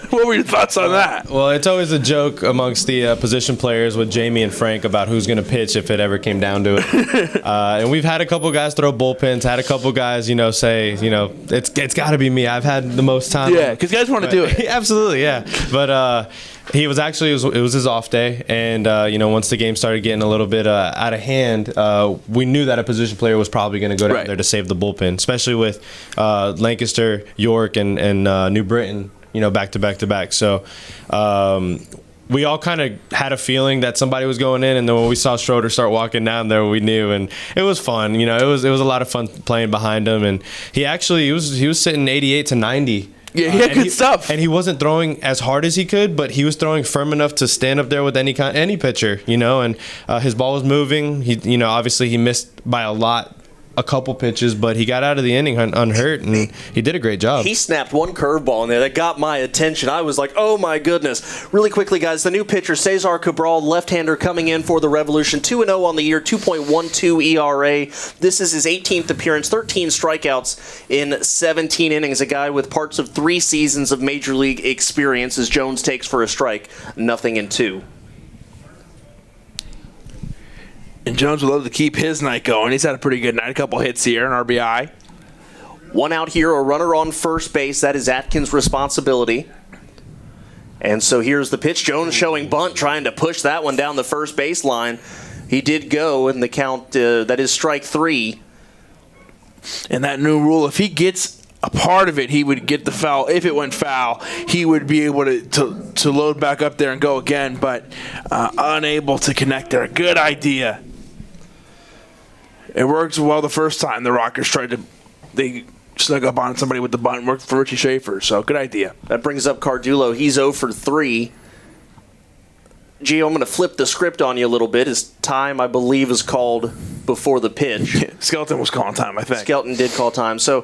S3: What were your thoughts on that?
S7: Well, it's always a joke amongst the position players with Jamie and Frank about who's going to pitch if it ever came down to it. And we've had a couple guys throw bullpens, had a couple guys, say, it's got to be me. I've had the most time.
S3: Yeah, because guys want to do it.
S7: Absolutely, yeah. But he was actually, it was his off day. And, once the game started getting a little bit out of hand, we knew that a position player was probably going to go down there to save the bullpen, especially with Lancaster, York, and New Britain, back to back to back. So we all kind of had a feeling that somebody was going in, and then when we saw Schroeder start walking down there, we knew, and it was fun. It was a lot of fun playing behind him, and he was sitting 88 to 90.
S3: Yeah, he had good stuff.
S7: And he wasn't throwing as hard as he could, but he was throwing firm enough to stand up there with any pitcher, and his ball was moving. He, obviously he missed by a couple pitches, but he got out of the inning unhurt, and he did a great job.
S2: He snapped one curveball in there that got my attention. I was like, oh my goodness. Really quickly, guys, the new pitcher, Cesar Cabral, left-hander coming in for the Revolution, 2-0 on the year, 2.12 ERA. This is his 18th appearance, 13 strikeouts in 17 innings. A guy with parts of 3 seasons of Major League experience as Jones takes for a strike, 0-2.
S3: And Jones would love to keep his night going. He's had a pretty good night. A couple hits here, an RBI.
S2: One out here, a runner on first base. That is Atkins' responsibility. And so here's the pitch. Jones showing bunt, trying to push that one down the first baseline. He did go in the count. That is strike 3.
S3: And that new rule, if he gets a part of it, he would get the foul. If it went foul, he would be able to load back up there and go again, but unable to connect there. Good idea. It worked well the first time the Rockers they snuck up on somebody with the bunt. Worked for Richie Schaefer, so good idea.
S2: That brings up Cardullo. He's 0 for 3. Gio, I'm going to flip the script on you a little bit. His time, I believe, is called before the pitch.
S3: Skelton was calling time, I think.
S2: Skelton did call time. So,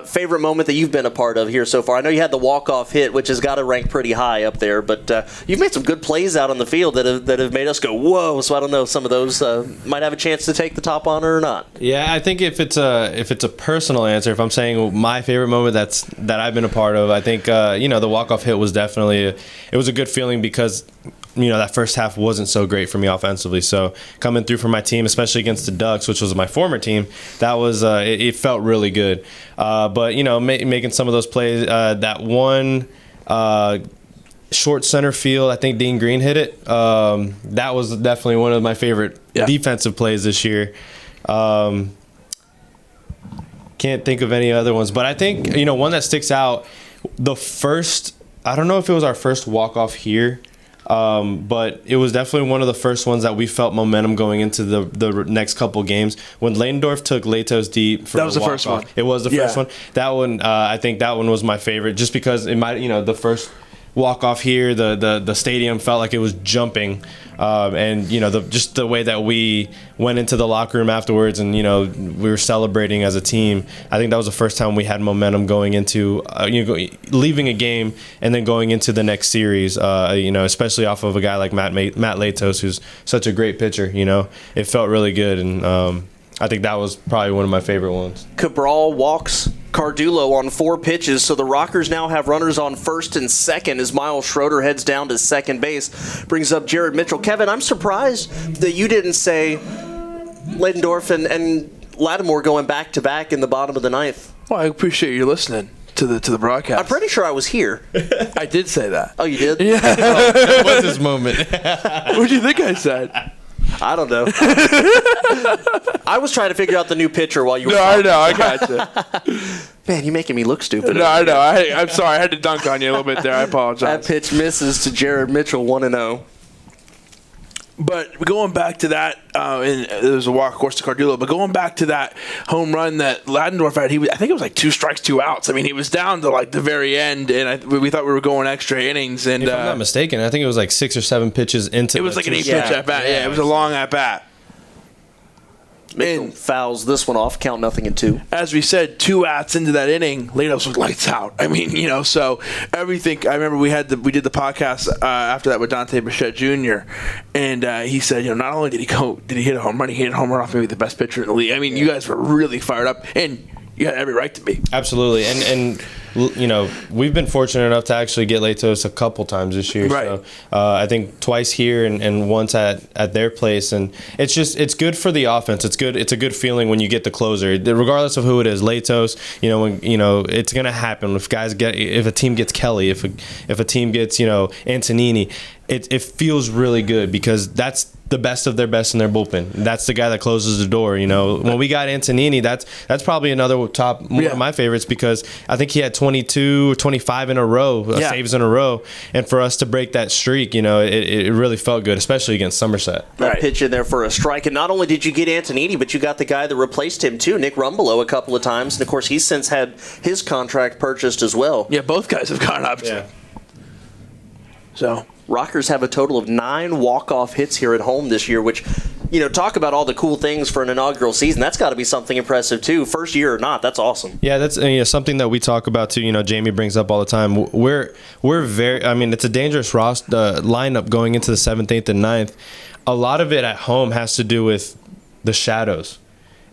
S2: favorite moment that you've been a part of here so far? I know you had the walk-off hit, which has got to rank pretty high up there, but you've made some good plays out on the field that have made us go, whoa. So I don't know if some of those might have a chance to take the top honor or not.
S7: Yeah, I think if it's a personal answer, if I'm saying my favorite moment that I've been a part of, I think the walk-off hit was definitely it was a good feeling because that first half wasn't so great for me offensively. So coming through for my team, especially against the Ducks, which was my former team, that was it felt really good. But making some of those plays, that one short center field, I think Dean Green hit it. That was definitely one of my favorite defensive plays this year. Can't think of any other ones, but I think one that sticks out. I don't know if it was our first walk off here. But it was definitely one of the first ones that we felt momentum going into the next couple games. When Leidendorf took Latos deep for
S3: that was the first one.
S7: It was the first one. That one, I think that one was my favorite, just because it might, the first walk off here, the stadium felt like it was jumping, and just the way that we went into the locker room afterwards, and we were celebrating as a team. I think that was the first time we had momentum going into leaving a game and then going into the next series. Especially off of a guy like Matt Latos, who's such a great pitcher. It felt really good, and I think that was probably one of my favorite ones.
S2: Cabral walks Cardullo on 4 pitches, so the Rockers now have runners on first and second as Miles Schroeder heads down to second base. Brings up Jared Mitchell. Kevin, I'm surprised that you didn't say Leidendorf and Lattimore going back-to-back in the bottom of the ninth.
S3: Well, I appreciate you listening to the broadcast.
S2: I'm pretty sure I was here.
S3: I did say that.
S2: Oh, you did?
S3: Yeah.
S7: That was his moment.
S3: What do you think I said?
S2: I don't know. I was trying to figure out the new pitcher while you were
S3: talking.
S2: I
S3: know. I got you.
S2: Man, you're making me look stupid.
S3: No, I know. I'm sorry. I had to dunk on you a little bit there. I apologize.
S2: That pitch misses to Jared Mitchell, 1-0.
S3: But going back to that, and there was a walk, of course, to Cardullo. But going back to that home run that Leidendorf had, I think it was like 2 strikes, 2 outs. I mean, he was down to like the very end, and we thought we were going extra innings. And
S7: if I'm not mistaken, I think it was like 6 or 7 pitches into.
S3: It was like an 8-pitch at bat. Yeah, it was a long at bat.
S2: Mitchell fouls this one off, count 0-2.
S3: As we said, 2 outs into that inning, Latos was lights out. I mean, so everything. I remember we did the podcast after that with Dante Bichette Jr. And he said, not only did he hit a home run, he hit a home run off maybe the best pitcher in the league. I mean, you guys were really fired up, and you had every right to be.
S7: Absolutely, and we've been fortunate enough to actually get Latos a couple times this year.
S3: Right.
S7: So I think twice here and once at their place, and it's good for the offense. It's good. It's a good feeling when you get the closer, regardless of who it is. Latos, it's gonna happen if a team gets Kelly, if a team gets Antonini. It feels really good because that's the best of their best in their bullpen. That's the guy that closes the door. When we got Antonini, that's probably another one of my favorites because I think he had 22 or 25 in a row, saves in a row, and for us to break that streak, it really felt good, especially against Somerset.
S2: That pitch in there for a strike, and not only did you get Antonini, but you got the guy that replaced him too, Nick Rumbelow, a couple of times, and of course he's since had his contract purchased as well.
S3: Yeah, both guys have gone up.
S7: Yeah.
S3: So
S2: Rockers have a total of 9 walk-off hits here at home this year, which, talk about all the cool things for an inaugural season. That's got to be something impressive, too. First year or not, that's awesome.
S7: Yeah, that's something that we talk about, too. Jamie brings up all the time. We're very – it's a dangerous lineup going into the 7th, 8th, and 9th. A lot of it at home has to do with the shadows.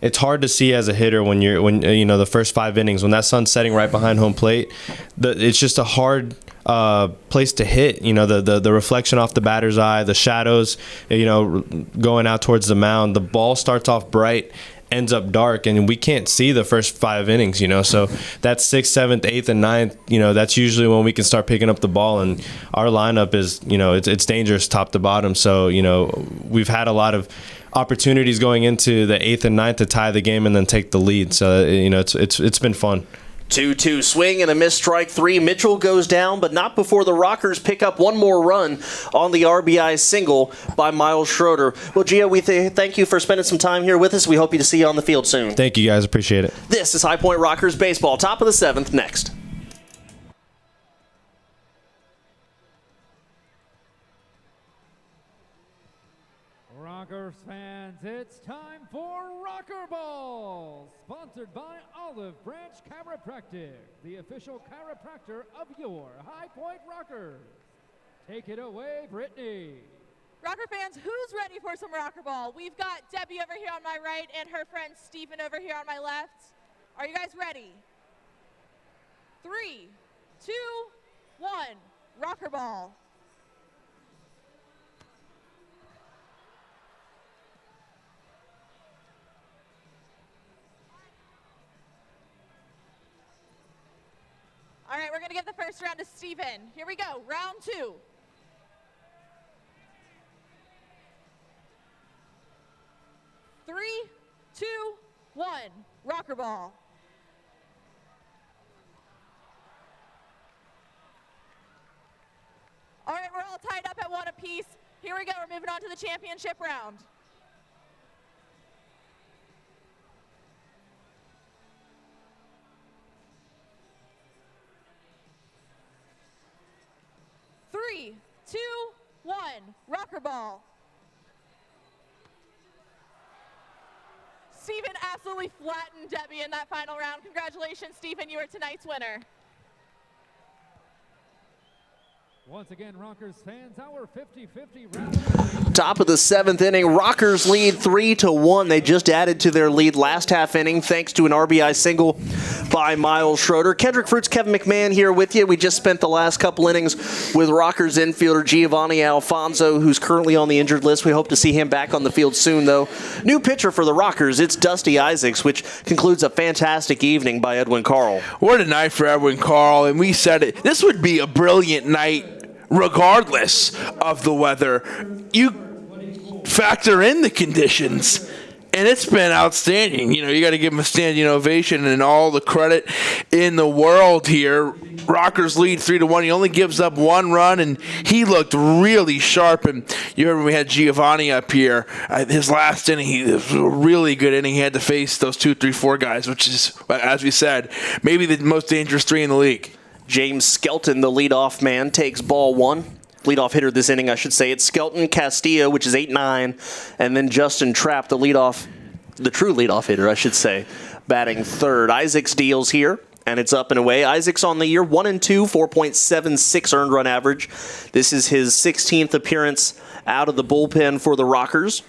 S7: It's hard to see as a hitter when the first 5 innings, when that sun's setting right behind home plate. It's just a hard – place to hit. The reflection off the batter's eye, the shadows, going out towards the mound. The ball starts off bright, ends up dark, and we can't see the first 5 innings. So that's 6th, 7th, 8th, and 9th. That's usually when we can start picking up the ball. And our lineup is, it's dangerous top to bottom. So we've had a lot of opportunities going into the 8th and 9th to tie the game and then take the lead. So, it's been fun.
S2: 2-2 swing and a missed strike 3. Mitchell goes down, but not before the Rockers pick up one more run on the RBI single by Miles Schroeder. Well, Gio, we thank you for spending some time here with us. We hope to see you on the field soon.
S7: Thank you, guys. Appreciate it.
S2: This is High Point Rockers baseball. Top of the 7th next.
S1: Rockers fans, it's time for Rocker Ball, sponsored by Olive Branch Chiropractic, the official chiropractor of your High Point Rockers. Take it away, Brittany.
S5: Rocker fans, who's ready for some Rocker Ball? We've got Debbie over here on my right and her friend Stephen over here on my left. Are you guys ready? 3, 2, 1, Rocker Ball. All right, we're going to give the first round to Stephen. Here we go, round 2. Three, 2, 1, Rocker Ball. All right, we're all tied up at 1 apiece. Here we go, we're moving on to the championship round. Three, 2, 1, Rocker Ball. Stephen absolutely flattened Debbie in that final round. Congratulations, Stephen, you are tonight's winner.
S1: Once again, Rockers fans, our 50-50 round.
S2: Top of the 7th inning, Rockers lead 3-1. They just added to their lead last half inning thanks to an RBI single by Miles Schroeder. Kendrick Fruits, Kevin McMahon here with you. We just spent the last couple innings with Rockers infielder Giovanni Alfonso, who's currently on the injured list. We hope to see him back on the field soon, though. New pitcher for the Rockers, it's Dusty Isaacs, which concludes a fantastic evening by Edwin Carl.
S3: What a night for Edwin Carl, and we said it. This would be a brilliant night regardless of the weather. You factor in the conditions, and it's been outstanding. You got to give him a standing ovation and all the credit in the world here. Rockers lead 3-1. He only gives up 1 run, and he looked really sharp. And you remember we had Giovanni up here. His last inning, he was a really good inning. He had to face those 2, 3, 4 guys, which is, as we said, maybe the most dangerous 3 in the league.
S2: James Skelton, the leadoff man, takes ball 1. Leadoff hitter this inning, I should say. It's Skelton, Castillo, which is 8-9, and then Justin Trapp, the true leadoff hitter, I should say, batting 3rd. Isaacs deals here, and it's up and away. Isaacs on the year, 1-2, 4.76 earned run average. This is his 16th appearance out of the bullpen for the Rockers.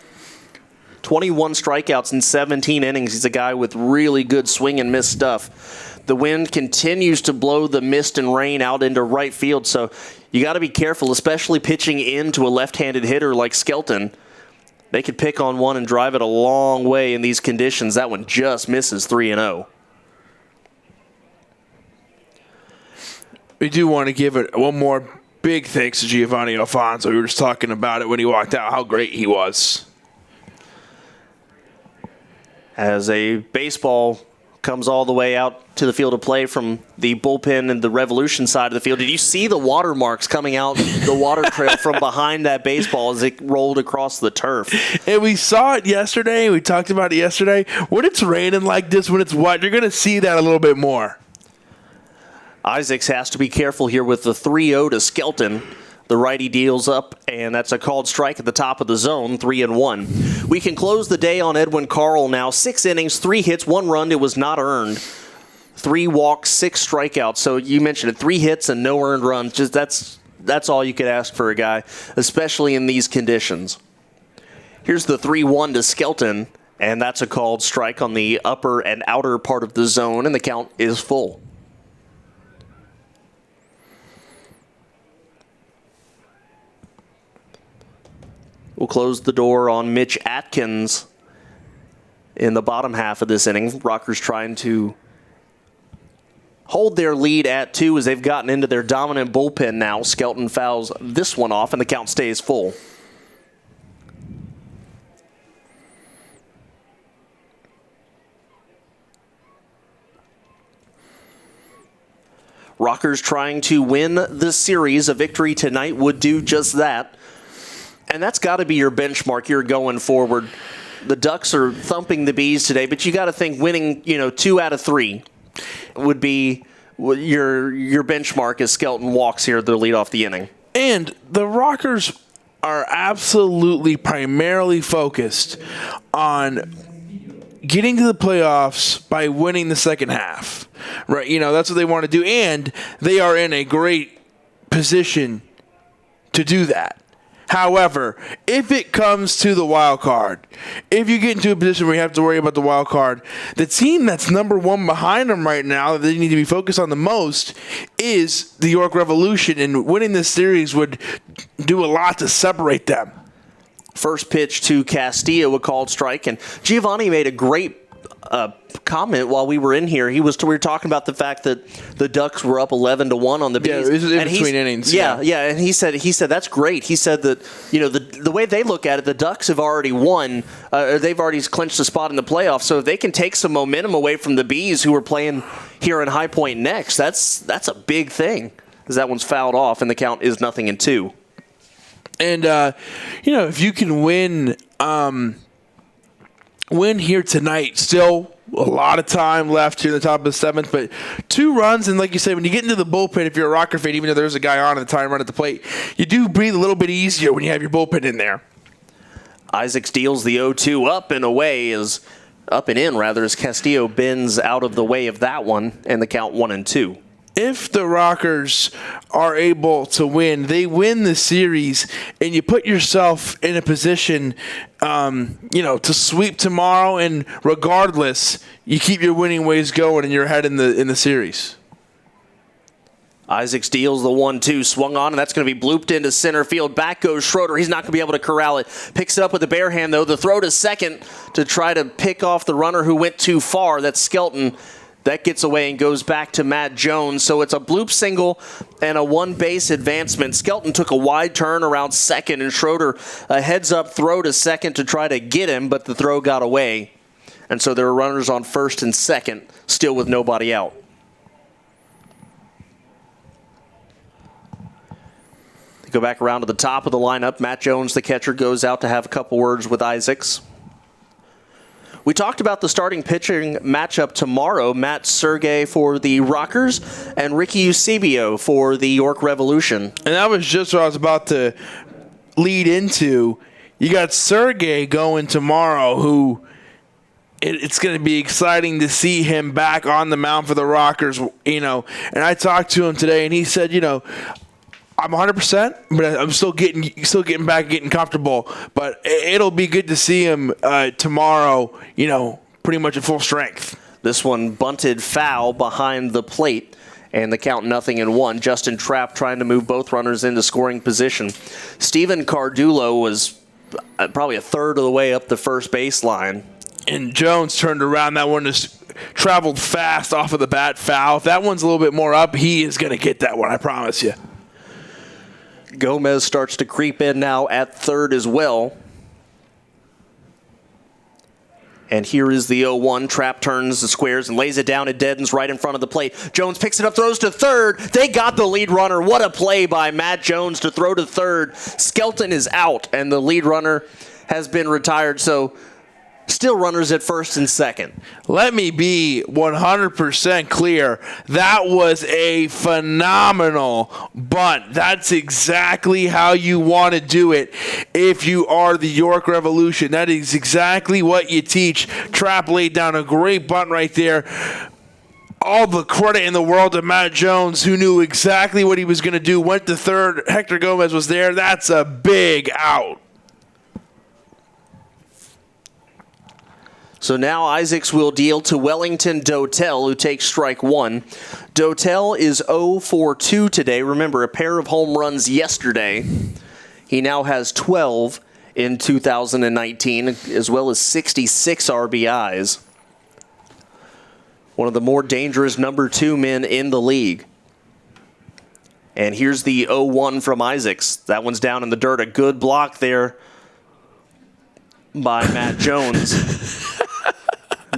S2: 21 strikeouts in 17 innings. He's a guy with really good swing and miss stuff. The wind continues to blow the mist and rain out into right field, so you got to be careful, especially pitching into a left-handed hitter like Skelton. They could pick on one and drive it a long way in these conditions. That one just misses 3-0.
S3: We do want to give it one more big thanks to Giovanni Alfonso. We were just talking about it when he walked out, how great he was.
S2: As a baseball comes all the way out to the field of play from the bullpen and the Revolution side of the field. Did you see the watermarks coming out the water trail from behind that baseball as it rolled across the turf?
S3: And we saw it yesterday. We talked about it yesterday. When it's raining like this, when it's wet, you're going to see that a little bit more.
S2: Isaacs has to be careful here with the 3-0 to Skelton. The righty deals up, and that's a called strike at the top of the zone, 3-1. We can close the day on Edwin Carl now. 6 innings, 3 hits, 1 run. It was not earned. 3 walks, 6 strikeouts. So you mentioned it, 3 hits and no earned runs. Just that's all you could ask for a guy, especially in these conditions. Here's the 3-1 to Skelton, and that's a called strike on the upper and outer part of the zone, and the count is full. We'll close the door on Mitch Atkins in the bottom half of this inning. Rockers trying to hold their lead at 2 as they've gotten into their dominant bullpen now. Skelton fouls this one off, and the count stays full. Rockers trying to win the series. A victory tonight would do just that. And that's got to be your benchmark you're going forward. The Ducks are thumping the Bees today, but you got to think winning, 2 out of 3 would be your benchmark as Skelton walks here to lead off the inning.
S3: And the Rockers are absolutely primarily focused on getting to the playoffs by winning the second half. Right? That's what they want to do. And they are in a great position to do that. However, if it comes to the wild card, if you get into a position where you have to worry about the wild card, the team that's number one behind them right now that they need to be focused on the most is the York Revolution, and winning this series would do a lot to separate them.
S2: First pitch to Castillo, a called strike, and Giovanni made a great comment while we were in here. We were talking about the fact that the Ducks were up 11-1 on the Bees.
S3: Yeah, it was in between innings.
S2: Yeah, and he said that's great. He said that the way they look at it, the Ducks have already won. They've already clinched a spot in the playoffs. So if they can take some momentum away from the Bees, who are playing here in High Point next, that's a big thing. Because that one's fouled off, and the count is 0-2.
S3: And if you can win here tonight, still a lot of time left here in the top of the 7th, but 2 runs, and like you said, when you get into the bullpen, if you're a Rocker fan, even though there's a guy on at the time running at the plate, you do breathe a little bit easier when you have your bullpen in there.
S2: Isaacs deals the 0-2 up and in as Castillo bends out of the way of that one, and the count 1-2.
S3: If the Rockers are able to win, they win the series, and you put yourself in a position, to sweep tomorrow. And regardless, you keep your winning ways going, and you're ahead in the series.
S2: Isaacs deals the 1-2, swung on, and that's going to be blooped into center field. Back goes Schroeder. He's not going to be able to corral it. Picks it up with the bare hand, though. The throw to second to try to pick off the runner who went too far. That's Skelton. That gets away and goes back to Matt Jones. So it's a bloop single and a one-base advancement. Skelton took a wide turn around second, and Schroeder a heads-up throw to second to try to get him, but the throw got away. And so there are runners on first and second, still with nobody out. They go back around to the top of the lineup. Matt Jones, the catcher, goes out to have a couple words with Isaacs. We talked about the starting pitching matchup tomorrow. Matt Sergey for the Rockers and Ricky Eusebio for the York Revolution.
S3: And that was just what I was about to lead into. You got Sergey going tomorrow, who it's going to be exciting to see him back on the mound for the Rockers. And I talked to him today, and he said, I'm 100%, but I'm still getting back, getting comfortable. But it'll be good to see him tomorrow, pretty much at full strength.
S2: This one bunted foul behind the plate, and the count 0-1. Justin Trapp trying to move both runners into scoring position. Steven Cardulo was probably a third of the way up the first baseline.
S3: And Jones turned around. That one just traveled fast off of the bat, foul. If that one's a little bit more up, he is going to get that one, I promise you.
S2: Gomez starts to creep in now at third as well. And here is the 0-1. Trapp turns the squares and lays it down. It deadens right in front of the plate. Jones picks it up, throws to third. They got the lead runner. What a play by Matt Jones to throw to third. Skelton is out, and the lead runner has been retired. So still runners at first and second.
S3: Let me be 100% clear. That was a phenomenal bunt. That's exactly how you want to do it if you are the York Revolution. That is exactly what you teach. Trapp laid down a great bunt right there. All the credit in the world to Matt Jones, who knew exactly what he was going to do. Went to third. Hector Gomez was there. That's a big out.
S2: So now Isaacs will deal to Wellington Dotel, who takes strike one. Dotel is 0 for 2 today. Remember, a pair of home runs yesterday. He now has 12 in 2019, as well as 66 RBIs. One of the more dangerous number 2 men in the league. And here's the 0-1 from Isaacs. That one's down in the dirt. A good block there by Matt Jones.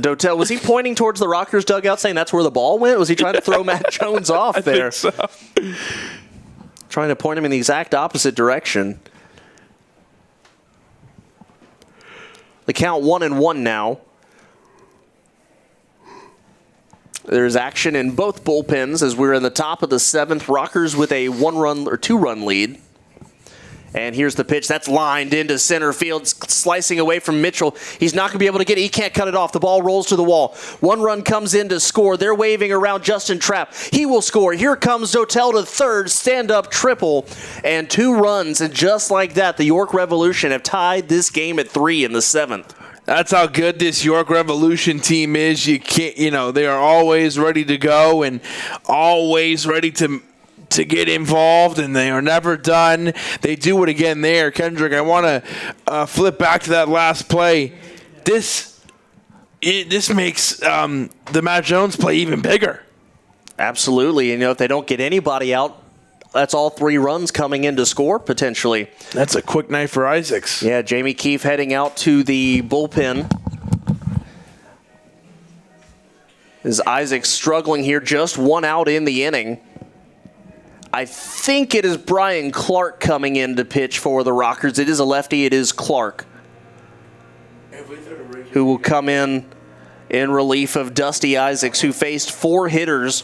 S2: Dotel, was he pointing towards the Rockers dugout saying that's where the ball went? Was he trying to throw Matt Jones off there?
S3: I think so.
S2: Trying to point him in the exact opposite direction. The count 1-1 now. There's action in both bullpens as we're in the top of the 7th. Rockers with a 1-run or 2-run lead. And here's the pitch. That's lined into center field, slicing away from Mitchell. He's not going to be able to get it. He can't cut it off. The ball rolls to the wall. 1 run comes in to score. They're waving around Justin Trapp. He will score. Here comes Dotel to third. Stand-up triple. And 2 runs. And just like that, the York Revolution have tied this game at 3 in the 7th.
S3: That's how good this York Revolution team is. You can't, they are always ready to go and always ready to get involved, and they are never done. They do it again there. Kendrick, I want to flip back to that last play. This makes the Matt Jones play even bigger.
S2: Absolutely. And, if they don't get anybody out, that's all 3 runs coming in to score, potentially.
S3: That's a quick night for Isaacs.
S2: Yeah, Jamie Keefe heading out to the bullpen. As Isaacs struggling here, just 1 out in the inning. I think it is Brian Clark coming in to pitch for the Rockers. It is a lefty. It is Clark, who will come in relief of Dusty Isaacs, who faced 4 hitters,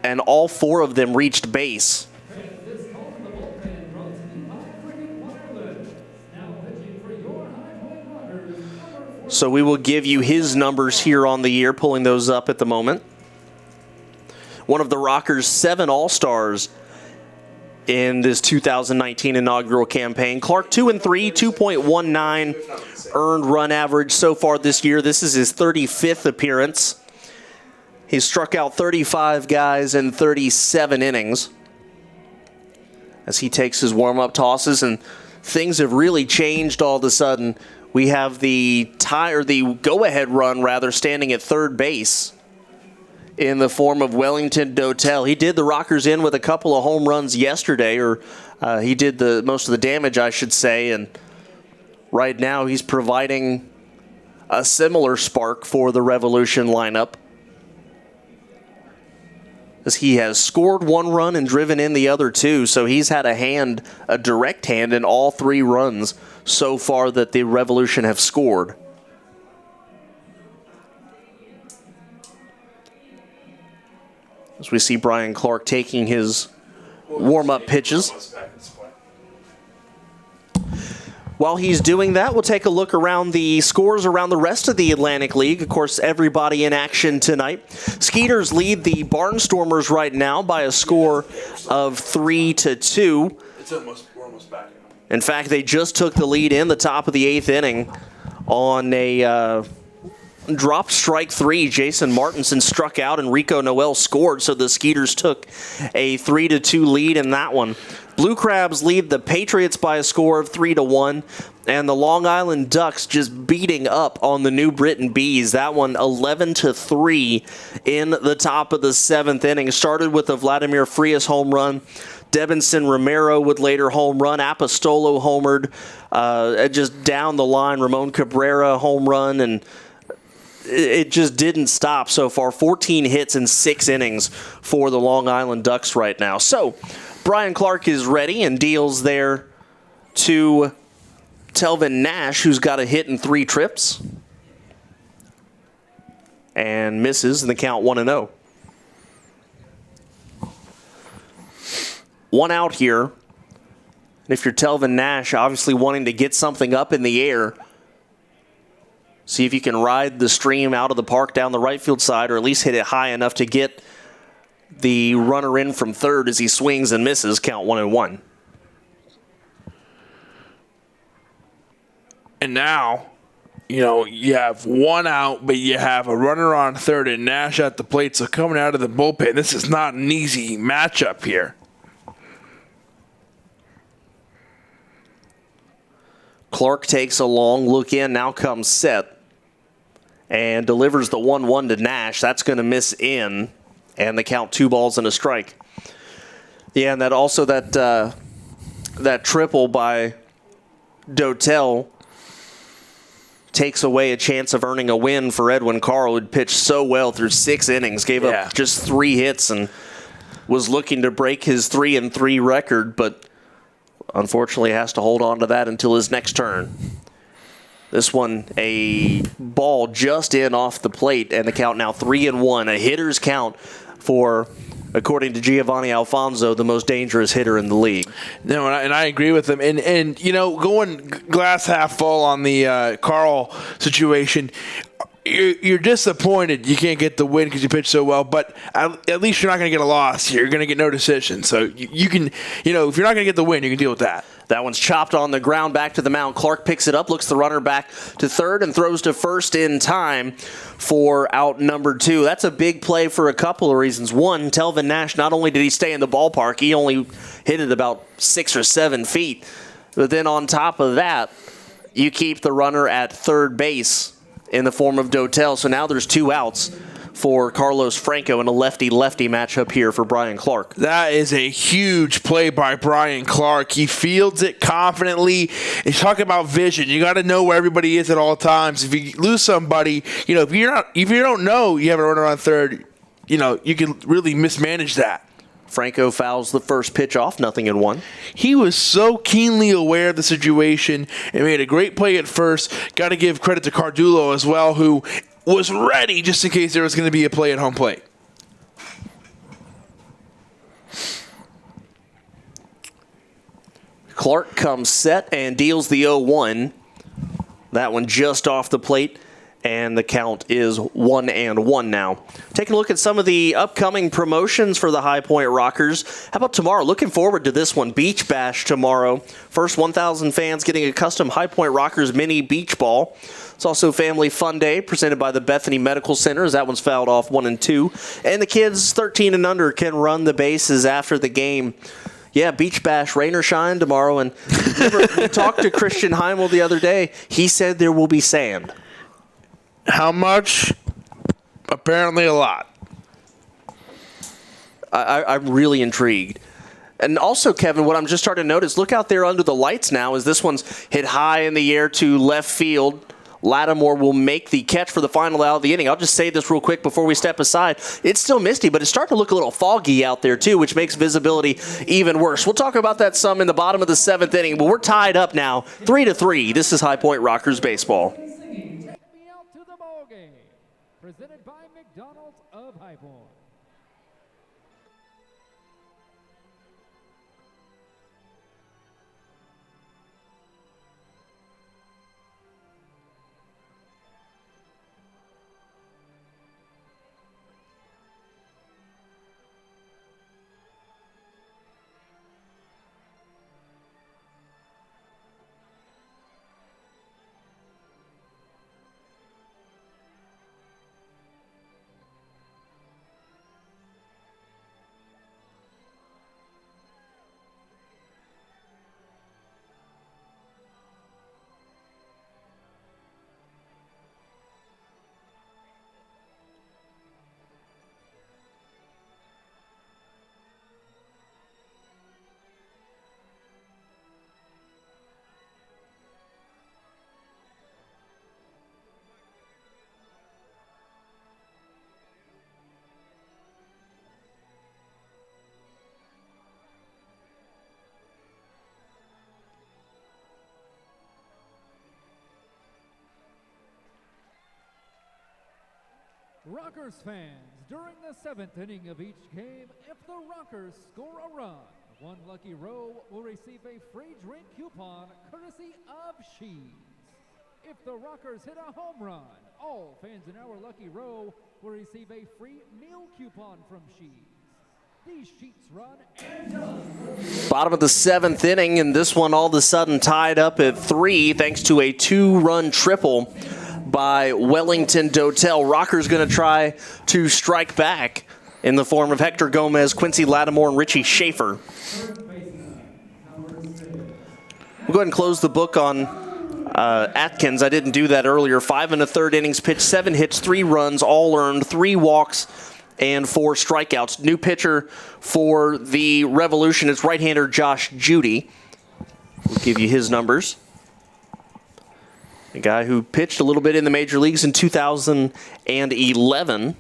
S2: and all 4 of them reached base. So we will give you his numbers here on the year, pulling those up at the moment. One of the Rockers' 7 All-Stars in this 2019 inaugural campaign. Clark 2-3, 2.19 earned run average so far this year. This is his 35th appearance. He's struck out 35 guys in 37 innings as he takes his warm-up tosses, and things have really changed all of a sudden. We have the go-ahead run, rather, standing at third base in the form of Wellington Dotel. He did the Rockers in with a couple of home runs yesterday, or he did the most of the damage, I should say, and right now he's providing a similar spark for the Revolution lineup, as he has scored 1 run and driven in the other 2, so he's had a direct hand in all 3 runs so far that the Revolution have scored. As we see Brian Clark taking his warm-up pitches. While he's doing that, we'll take a look around the scores around the rest of the Atlantic League. Of course, everybody in action tonight. Skeeters lead the Barnstormers right now by a score of 3-2.
S3: We're almost back.
S2: In fact, they just took the lead in the top of the 8th inning on a dropped strike 3. Jason Martinson struck out and Rico Noel scored, so the Skeeters took a 3-2 lead in that one. Blue Crabs lead the Patriots by a score of 3-1, and the Long Island Ducks just beating up on the New Britain Bees. That one 11-3 in the top of the 7th inning. Started with a Vladimir Frias home run. Debinson Romero would later home run. Apostolo homered. Just down the line, Ramon Cabrera home run, and it just didn't stop so far. 14 hits in 6 innings for the Long Island Ducks right now. So Brian Clark is ready and deals there to Telvin Nash, who's got a hit in 3 trips. And misses in the count 1-0. 1 out here. And if you're Telvin Nash, obviously wanting to get something up in the air, see if you can ride the stream out of the park down the right field side, or at least hit it high enough to get the runner in from third as he swings and misses, count 1-1.
S3: And now, you have 1 out, but you have a runner on third and Nash at the plate. So coming out of the bullpen, this is not an easy matchup here.
S2: Clark takes a long look in, now comes set, and delivers the 1-1 to Nash. That's going to miss in, and the count 2 balls and a strike. Yeah, and that triple by Dotel takes away a chance of earning a win for Edwin Carl, who'd pitched so well through 6 innings, gave up just 3 hits, and was looking to break his 3-3 record, but unfortunately has to hold on to that until his next turn. This one, a ball just in off the plate, and the count now 3-1. A hitter's count for, according to Giovanni Alfonso, the most dangerous hitter in the league.
S3: No, and I agree with him. And you know, going glass half full on the Carl situation, you're disappointed you can't get the win because you pitched so well, but at least you're not going to get a loss. You're going to get no decision. So you can, if you're not going to get the win, you can deal with that.
S2: That one's chopped on the ground back to the mound. Clark picks it up, looks the runner back to third, and throws to first in time for out number 2. That's a big play for a couple of reasons. One, Telvin Nash, not only did he stay in the ballpark, he only hit it about 6 or 7 feet. But then on top of that, you keep the runner at third base in the form of Dotel. So now there's 2 outs for Carlos Franco in a lefty-lefty matchup here for Brian Clark.
S3: That is a huge play by Brian Clark. He fields it confidently. And talk about vision. You got to know where everybody is at all times. If you lose somebody, if you don't know you have a runner on third, you can really mismanage that.
S2: Franco fouls the first pitch off, 0-1.
S3: He was so keenly aware of the situation and made a great play at first. Got to give credit to Cardulo as well, who was ready just in case there was going to be a play at home plate.
S2: Clark comes set and deals the 0-1. That one just off the plate, and the count is 1-1 now. Taking a look at some of the upcoming promotions for the High Point Rockers. How about tomorrow? Looking forward to this one. Beach Bash tomorrow. First 1,000 fans getting a custom High Point Rockers mini beach ball. It's also Family Fun Day presented by the Bethany Medical Center, as that one's fouled off 1 and 2. And the kids 13 and under can run the bases after the game. Yeah, Beach Bash, rain or shine tomorrow. And we talked to Christian Heimel the other day. He said there will be sand.
S3: How much? Apparently a lot.
S2: I'm really intrigued. And also, Kevin, what I'm just starting to notice, look out there under the lights now as this one's hit high in the air to left field. Lattimore will make the catch for the final out of the inning. I'll just say this real quick before we step aside. It's still misty, but it's starting to look a little foggy out there, too, which makes visibility even worse. We'll talk about that some in the bottom of the 7th inning, but we're tied up now, 3-3. This is High Point Rockers baseball.
S1: Take me out to the ball game. Presented by McDonald's of High Point. Rockers fans, during the 7th inning of each game, if the Rockers score a run, one lucky row will receive a free drink coupon courtesy of She's. If the Rockers hit a home run, all fans in our lucky row will receive a free meal coupon from She's. These sheets run and done.
S2: Bottom of the 7th inning, and this one all of a sudden tied up at 3 thanks to a 2-run triple by Wellington Dotel. Rockers going to try to strike back in the form of Hector Gomez, Quincy Lattimore, and Richie Schaefer. We'll go ahead and close the book on Atkins. I didn't do that earlier. 5 1/3 innings pitched, 7 hits, 3 runs, all earned, 3 walks, and 4 strikeouts. New pitcher for the Revolution is right-hander Josh Judy. We'll give you his numbers. a guy who pitched a little bit in the major leagues in 2011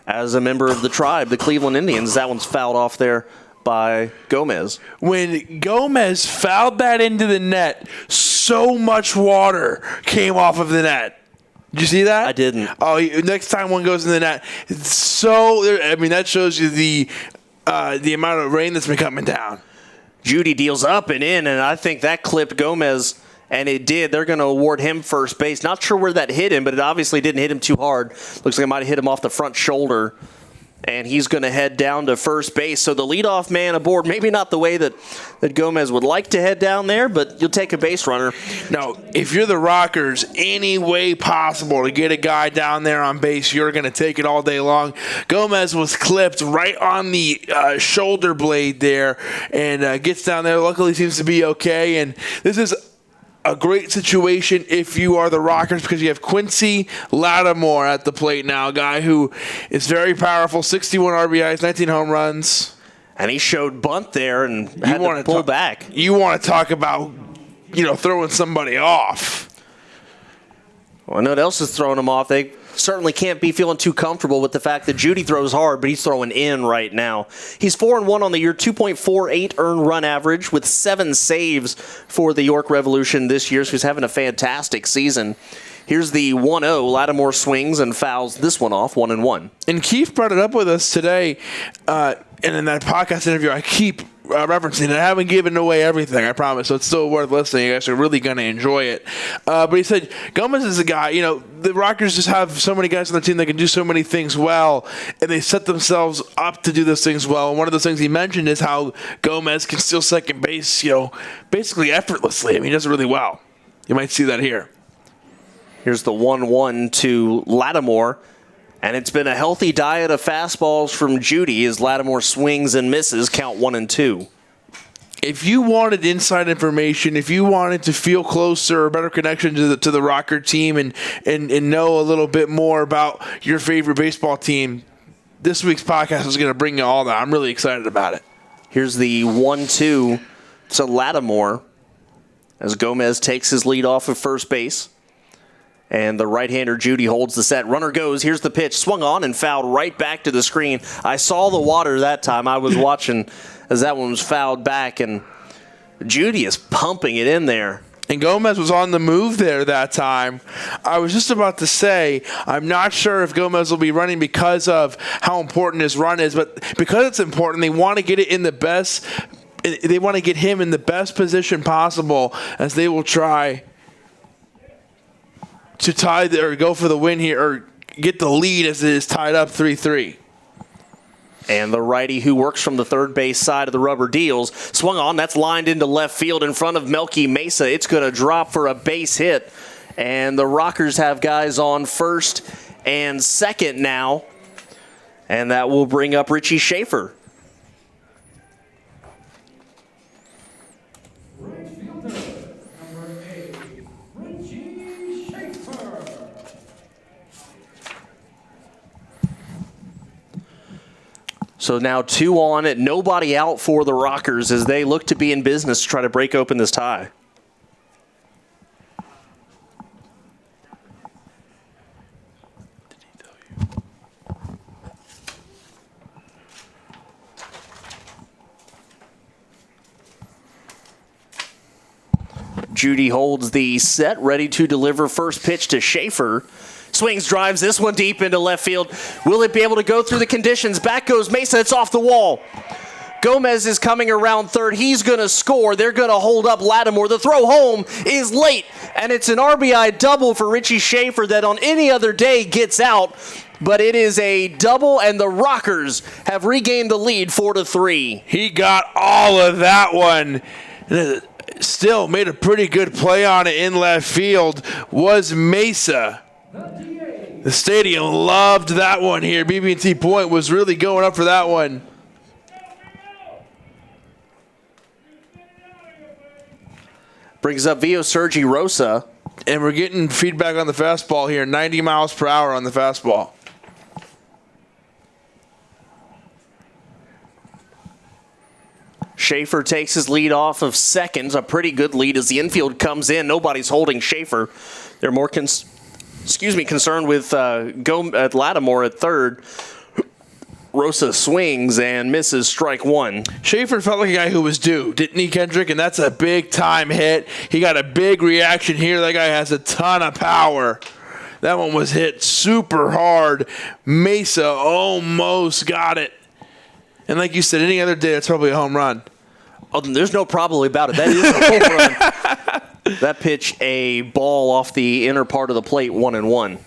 S2: as a member of the tribe, the Cleveland Indians. That one's fouled off there by Gomez.
S3: When Gomez fouled that into the net, so much water came off of the net. Did you see that?
S2: I didn't.
S3: Oh, next time one goes in the net, that shows you the amount of rain that's been coming down.
S2: Judy deals up and in, and I think that clipped Gomez, and it did. They're going to award him first base. Not sure where that hit him, but it obviously didn't hit him too hard. Looks like it might have hit him off the front shoulder. And he's going to head down to first base. So the leadoff man aboard, maybe not the way that Gomez would like to head down there, but you'll take a base runner.
S3: No, if you're the Rockers, any way possible to get a guy down there on base, you're going to take it all day long. Gomez was clipped right on the shoulder blade there and gets down there. Luckily, seems to be okay. And this is a great situation if you are the Rockers because you have Quincy Lattimore at the plate now, a guy who is very powerful, 61 RBIs, 19 home runs.
S2: And he showed bunt there and had to pull back.
S3: You want to talk about, throwing somebody off.
S2: Well, I know what else is throwing him off. They certainly can't be feeling too comfortable with the fact that Judy throws hard, but he's throwing in right now. He's 4-1 on the year, 2.48 earned run average with 7 saves for the York Revolution this year. So he's having a fantastic season. Here's the 1-0. Lattimore swings and fouls this one off, 1-1.
S3: And Keith brought it up with us today, and in that podcast interview, I keep referencing it. I haven't given away everything, I promise, so it's still worth listening. You guys are really going to enjoy it. But he said Gomez is a guy, the Rockers just have so many guys on the team that can do so many things well, and they set themselves up to do those things well. And one of those things he mentioned is how Gomez can steal second base, basically effortlessly. He does it really well. You might see that here.
S2: Here's the 1-1 to Lattimore. And it's been a healthy diet of fastballs from Judy as Lattimore swings and misses, count 1-2.
S3: If you wanted inside information, if you wanted to feel closer or better connection to the Rocker team and know a little bit more about your favorite baseball team, this week's podcast is going to bring you all that. I'm really excited about it.
S2: Here's the 1-2 to Lattimore as Gomez takes his lead off of first base. And the right-hander Judy holds the set. Runner goes. Here's the pitch. Swung on and fouled right back to the screen. I saw the water that time. I was watching as that one was fouled back. And Judy is pumping it in there.
S3: And Gomez was on the move there that time. I was just about to say, I'm not sure if Gomez will be running because of how important his run is. But because it's important, they want to get it in the best. They want to get him in the best position possible as they will try to tie or go for the win here or get the lead as it is tied up 3-3.
S2: And the righty who works from the third base side of the rubber deals. Swung on. That's lined into left field in front of Melky Mesa. It's going to drop for a base hit. And the Rockers have guys on first and second now. And that will bring up Richie Schaefer. So now 2 on it, nobody out for the Rockers as they look to be in business to try to break open this tie. Judy holds the set, ready to deliver first pitch to Schaefer. Swings, drives this one deep into left field. Will it be able to go through the conditions? Back goes Mesa. It's off the wall. Gomez is coming around third. He's going to score. They're going to hold up Lattimore. The throw home is late, and it's an RBI double for Richie Schaefer that on any other day gets out, but it is a double, and the Rockers have regained the lead 4-3.
S3: He got all of that one. Still made a pretty good play on it in left field. Was Mesa. The stadium loved that one here. BB&T Point was really going up for that one.
S2: Brings up Vio Sergi Rosa.
S3: And we're getting feedback on the fastball here. 90 miles per hour on the fastball.
S2: Schaefer takes his lead off of second, a pretty good lead as the infield comes in. Nobody's holding Schaefer. They're more concerned with Lattimore at third. Rosa swings and misses strike one.
S3: Schaefer felt like a guy who was due, didn't he, Kendrick? And that's a big-time hit. He got a big reaction here. That guy has a ton of power. That one was hit super hard. Mesa almost got it. And like you said, any other day, that's probably a home run.
S2: Oh, there's no probably about it. That is a home run. That pitch, a ball off the inner part of the plate, 1-1.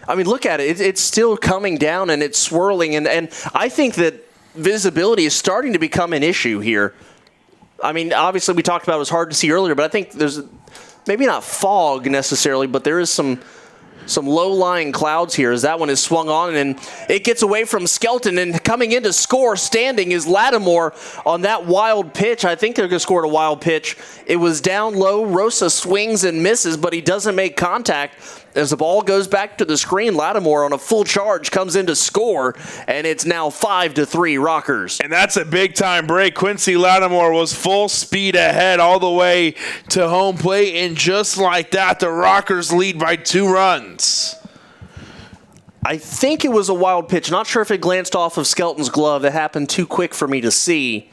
S2: I mean, look at it. It's still coming down and it's swirling. And I think that visibility is starting to become an issue here. I mean, obviously we talked about it was hard to see earlier, but I think there's maybe not fog necessarily, but there is some low-lying clouds here as that one is swung on, and it gets away from Skelton, and coming in to score standing is Lattimore on that wild pitch. I think they're going to score a wild pitch. It was down low. Rosa swings and misses, but he doesn't make contact. As the ball goes back to the screen, Lattimore on a full charge comes in to score, and it's now 5-3 Rockers.
S3: And that's a big-time break. Quincy Lattimore was full speed ahead all the way to home plate, and just like that, the Rockers lead by 2 runs.
S2: I think it was a wild pitch. Not sure if it glanced off of Skelton's glove. It happened too quick for me to see.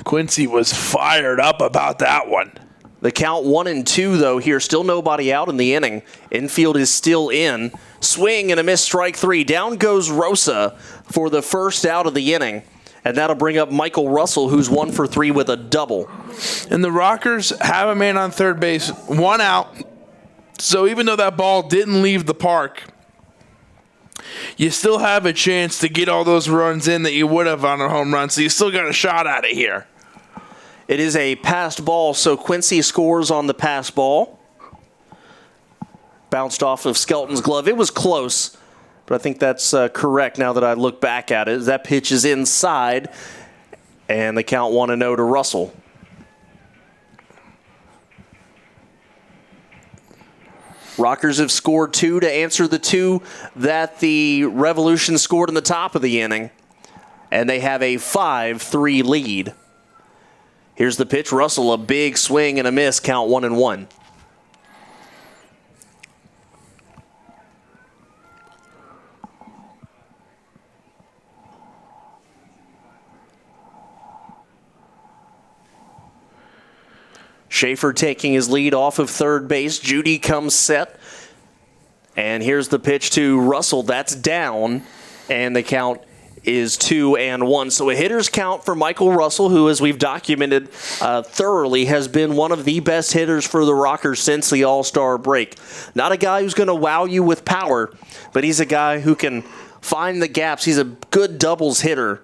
S3: Quincy was fired up about that one.
S2: The count 1-2, though, here. Still nobody out in the inning. Infield is still in. Swing and a miss, strike 3. Down goes Rosa for the first out of the inning. And that'll bring up Michael Russell, who's 1 for 3 with a double.
S3: And the Rockers have a man on third base, 1 out. So even though that ball didn't leave the park, you still have a chance to get all those runs in that you would have on a home run. So you still got a shot at it here.
S2: It is a passed ball, so Quincy scores on the pass ball. Bounced off of Skelton's glove. It was close, but I think that's correct now that I look back at it. That pitch is inside, and the count 1-0 to Russell. Rockers have scored 2 to answer the 2 that the Revolution scored in the top of the inning, and they have a 5-3 lead. Here's the pitch. Russell, a big swing and a miss. Count 1-1. Schaefer taking his lead off of third base. Judy comes set. And here's the pitch to Russell. That's down. And the count is 2-1. So a hitter's count for Michael Russell, who, as we've documented thoroughly, has been one of the best hitters for the Rockers since the All-Star break. Not a guy who's going to wow you with power, but he's a guy who can find the gaps. He's a good doubles hitter.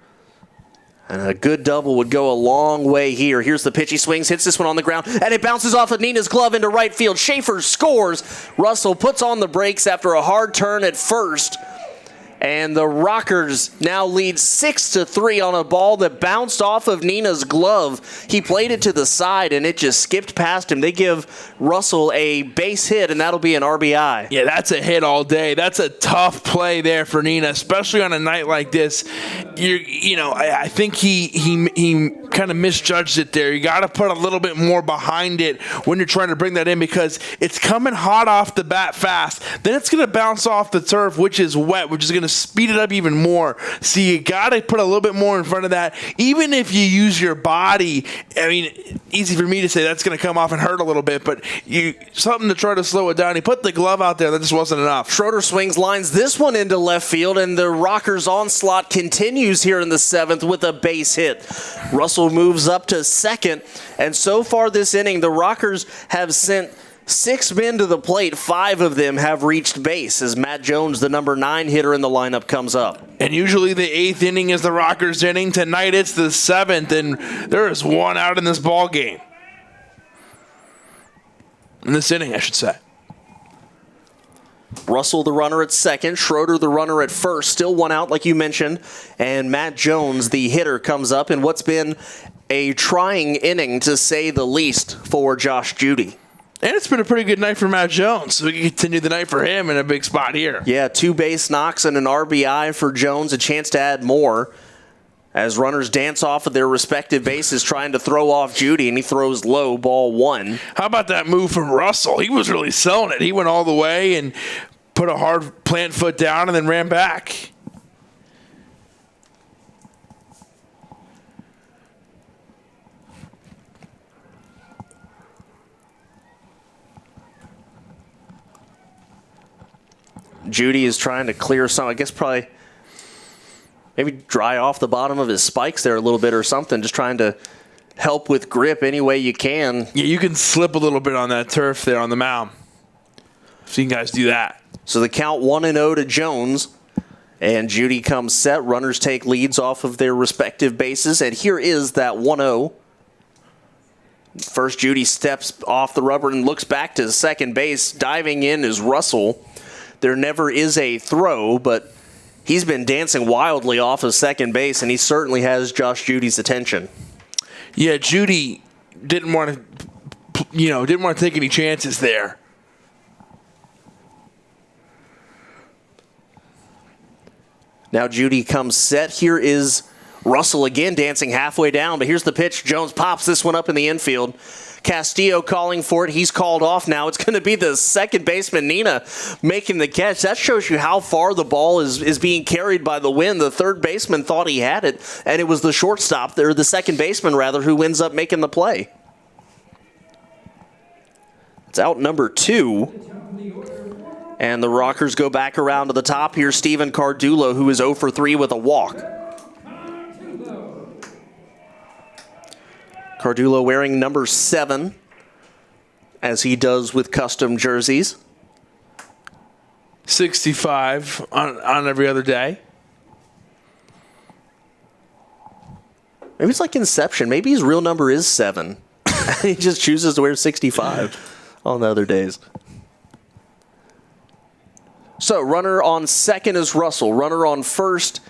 S2: And a good double would go a long way here. Here's the pitch. He swings, hits this one on the ground, and it bounces off of Nina's glove into right field. Schaefer scores. Russell puts on the brakes after a hard turn at first. And the Rockers now lead 6-3 on a ball that bounced off of Nina's glove. He played it to the side, and it just skipped past him. They give Russell a base hit, and that'll be an RBI.
S3: Yeah, that's a hit all day. That's a tough play there for Nina, especially on a night like this. I think he kind of misjudged it there. You got to put a little bit more behind it when you're trying to bring that in, because it's coming hot off the bat fast. Then it's going to bounce off the turf, which is wet, which is going to speed it up even more. So you got to put a little bit more in front of that. Even if you use your body, I mean, easy for me to say that's going to come off and hurt a little bit, but something to try to slow it down. He put the glove out there. That just wasn't enough.
S2: Schroeder swings, lines this one into left field, and the Rockers' onslaught continues here in the 7th with a base hit. Russell moves up to second, and so far this inning, the Rockers have sent 6 men to the plate. 5 of them have reached base as Matt Jones, the number 9 hitter in the lineup, comes up.
S3: And usually the 8th inning is the Rockers' inning. Tonight it's the 7th, and there is 1 out in this ball game. In this inning, I should say.
S2: Russell, the runner at second. Schroeder, the runner at first. Still 1 out, like you mentioned. And Matt Jones, the hitter, comes up in what's been a trying inning, to say the least, for Josh Judy.
S3: And it's been a pretty good night for Matt Jones, so we can continue the night for him in a big spot here.
S2: Yeah, 2 base knocks and an RBI for Jones, a chance to add more. as runners dance off of their respective bases trying to throw off Judy, and he throws low, ball 1.
S3: How about that move from Russell? He was really selling it. He went all the way and put a hard plant foot down and then ran back.
S2: Judy is trying to clear some, I guess probably maybe dry off the bottom of his spikes there a little bit or something, just trying to help with grip any way you can.
S3: Yeah, you can slip a little bit on that turf there on the mound. I've seen guys do that.
S2: So the count 1-0 to Jones, and Judy comes set. Runners take leads off of their respective bases, and here is that 1-0. First, Judy steps off the rubber and looks back to second base. Diving in is Russell. There never is a throw, but he's been dancing wildly off of second base, and he certainly has Josh Judy's attention.
S3: Yeah, Judy didn't want to take any chances there.
S2: Now Judy comes set. Here is Russell again dancing halfway down, but here's the pitch. Jones pops this one up in the infield. Castillo calling for it. He's called off now. It's going to be the second baseman, Nina, making the catch. That shows you how far the ball is being carried by the wind. The third baseman thought he had it, and it was the shortstop, or the second baseman, rather, who ends up making the play. It's out number 2. And the Rockers go back around to the top. Here's Steven Cardulo, who is 0 for 3 with a walk. Cardulo wearing number 7, as he does with custom jerseys.
S3: 65 on every other day.
S2: Maybe it's like Inception. Maybe his real number is 7. He just chooses to wear 65 on the other days. So runner on second is Russell. Runner on first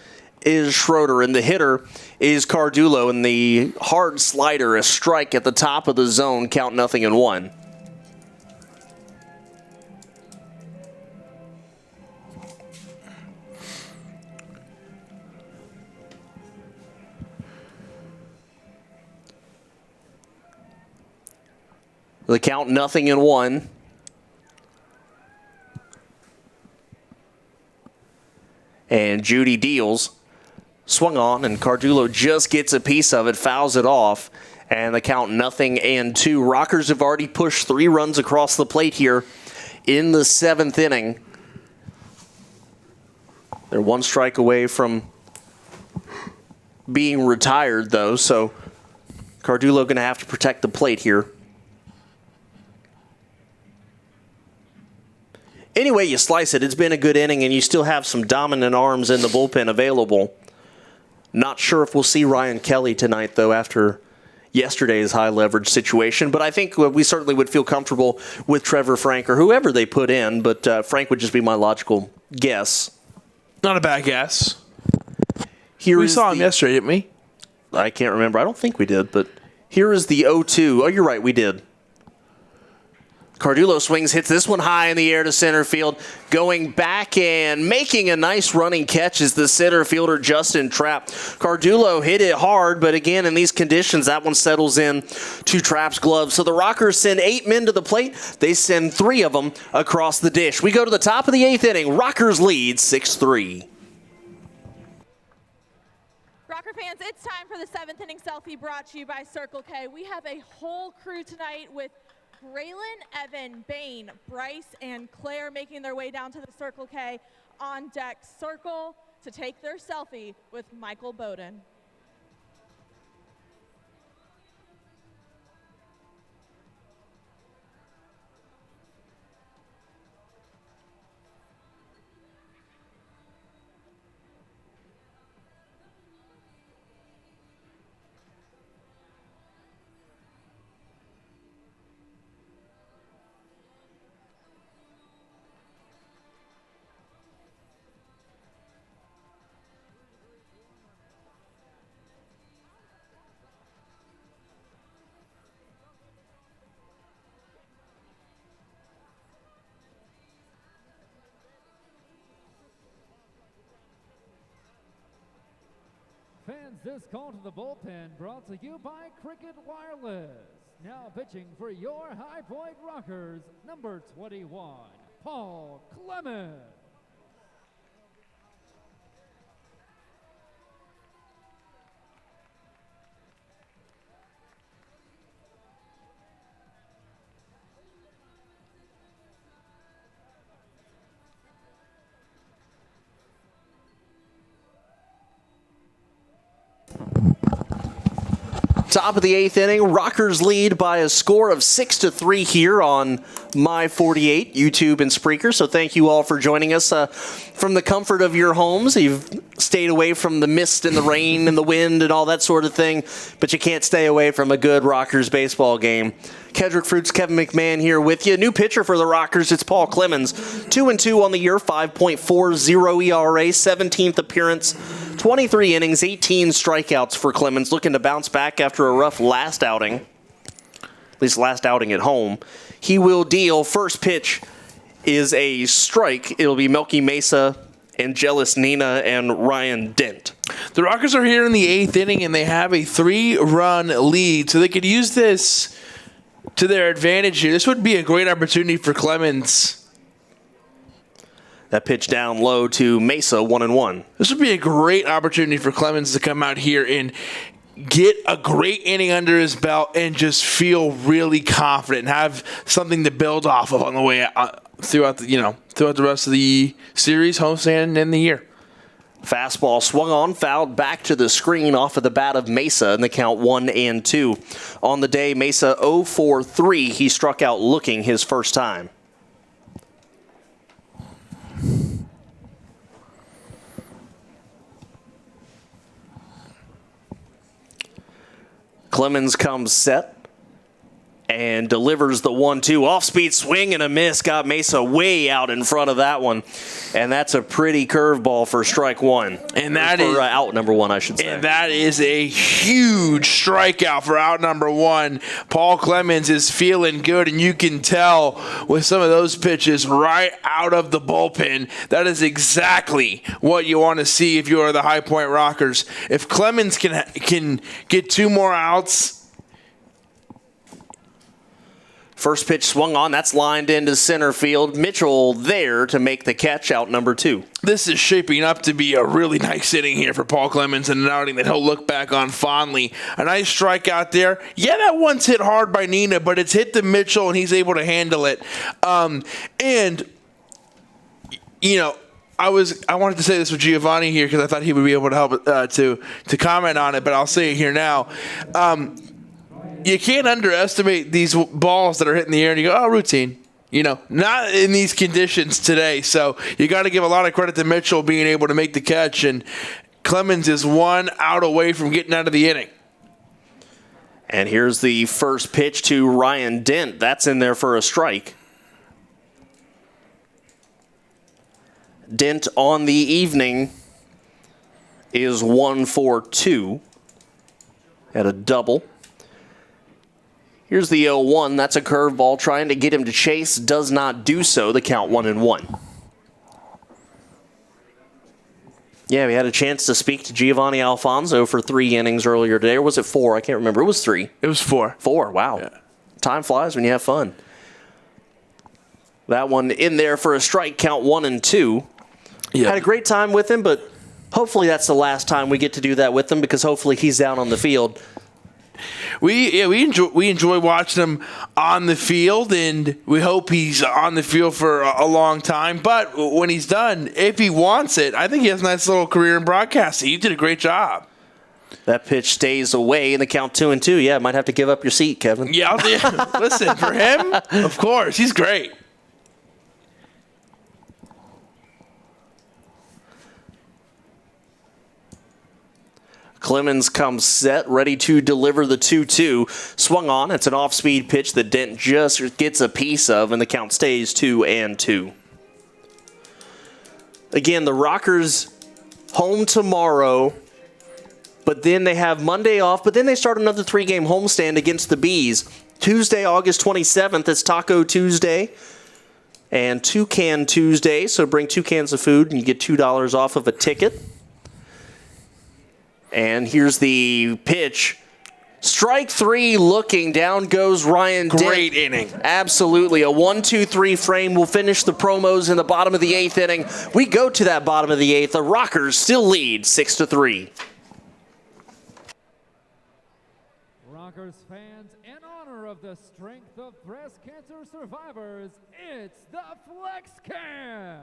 S2: is Schroeder, and the hitter is Cardulo, and the hard slider, a strike at the top of the zone, count 0-1. The count 0-1. And Judy deals. Swung on, and Cardulo just gets a piece of it, fouls it off, and the count 0-2. Rockers have already pushed 3 runs across the plate here in the 7th inning. They're 1 strike away from being retired, though, so Cardulo going to have to protect the plate here. Any way you slice it, it's been a good inning, and you still have some dominant arms in the bullpen available. Not sure if we'll see Ryan Kelly tonight, though, after yesterday's high-leverage situation. But I think we certainly would feel comfortable with Trevor Frank or whoever they put in. But Frank would just be my logical guess.
S3: Not a bad guess.
S2: We
S3: saw him yesterday, didn't we?
S2: I can't remember. I don't think we did. But here is the 0-2. Oh, you're right. We did. Cardulo swings, hits this one high in the air to center field. Going back and making a nice running catch is the center fielder, Justin Trapp. Cardulo hit it hard, but again, in these conditions, that one settles in to Trapp's glove. So the Rockers send 8 men to the plate. They send 3 of them across the dish. We go to the top of the 8th inning. Rockers lead 6-3.
S5: Rocker fans, it's time for the 7th inning selfie brought to you by Circle K. We have a whole crew tonight with Braylon, Evan, Bain, Bryce, and Claire making their way down to the Circle K on deck. Circle to take their selfie with Michael Bowden.
S1: ends this call to the bullpen brought to you by Cricket Wireless. Now pitching for your High Point Rockers, number 21, Paul Clemens.
S2: Top of the 8th inning, Rockers lead by a score of 6-3 here on My 48, YouTube and Spreaker. So thank you all for joining us from the comfort of your homes. You've stayed away from the mist and the rain and the wind and all that sort of thing, but you can't stay away from a good Rockers baseball game. Kedrick Fruits, Kevin McMahon here with you. New pitcher for the Rockers, it's Paul Clemens. 2-2 on the year, 5.40 ERA, 17th appearance, 23 innings, 18 strikeouts for Clemens. Looking to bounce back after a rough last outing, at least last outing at home. He will deal. First pitch is a strike. It'll be Melky Mesa, Angelis Nina, and Ryan Dent.
S3: The Rockers are here in the 8th inning, and they have a 3-run lead, so they could use this to their advantage here. This would be a great opportunity for Clemens.
S2: That pitch down low to Mesa, 1-1.
S3: This would be a great opportunity for Clemens to come out here and get a great inning under his belt and just feel really confident and have something to build off of on the way throughout the rest of the series, homestand, and the year.
S2: Fastball swung on, fouled back to the screen off of the bat of Mesa in the count 1-2. On the day, Mesa 0 for 3. He struck out looking his first time. Clemens comes set and delivers the 1-2. Off-speed swing and a miss. Got Mesa way out in front of that one. And that's a pretty curveball for strike one.
S3: And that
S2: is out number one, I should say.
S3: And that is a huge strikeout for out number one. Paul Clemens is feeling good, and you can tell with some of those pitches right out of the bullpen. That is exactly what you want to see if you are the High Point Rockers. If Clemens can get 2 more outs.
S2: First pitch swung on. That's lined into center field. Mitchell there to make the catch, out number 2.
S3: This is shaping up to be a really nice inning here for Paul Clemens and an outing that he'll look back on fondly. A nice strikeout there. Yeah, that one's hit hard by Nina, but it's hit to Mitchell, and he's able to handle it. And, you know, I wanted to say this with Giovanni here because I thought he would be able to help to comment on it, but I'll say it here now. You can't underestimate these balls that are hitting the air and you go, oh, routine. You know, not in these conditions today. So you got to give a lot of credit to Mitchell being able to make the catch. And Clemens is 1 out away from getting out of the inning.
S2: And here's the first pitch to Ryan Dent. That's in there for a strike. Dent on the evening is 1 for 2. Had a double. Here's the 0-1. That's a curveball trying to get him to chase. Does not do so. The count 1-1. Yeah, we had a chance to speak to Giovanni Alfonso for 3 innings earlier today. Or was it 4? I can't remember. It was 3.
S3: It was 4.
S2: 4. Wow. Yeah. Time flies when you have fun. That one in there for a strike, count 1-2. Yeah. Had a great time with him, but hopefully that's the last time we get to do that with him because hopefully he's down on the field.
S3: We enjoy watching him on the field, and we hope he's on the field for a long time. But when he's done, if he wants it, I think he has a nice little career in broadcasting. He did a great job.
S2: That pitch stays away in the count 2-2. Yeah, might have to give up your seat, Kevin.
S3: Yeah, listen, for him, of course, he's great.
S2: Clemens comes set, ready to deliver the 2-2. Swung on. It's an off-speed pitch that Dent just gets a piece of, and the count stays 2-2. Again, the Rockers home tomorrow, but then they have Monday off, but then they start another 3-game homestand against the Bees. Tuesday, August 27th, it's Taco Tuesday and Toucan Tuesday, so bring 2 cans of food and you get $2 off of a ticket. And here's the pitch. Strike 3 looking. Down goes Ryan Dick.
S3: Great inning.
S2: Absolutely. A 1-2-3 frame. We'll finish the promos in the bottom of the 8th inning. We go to that bottom of the 8th. The Rockers still lead 6-3.
S1: Rockers fans, in honor of the strength of breast cancer survivors, it's the Flex Cam.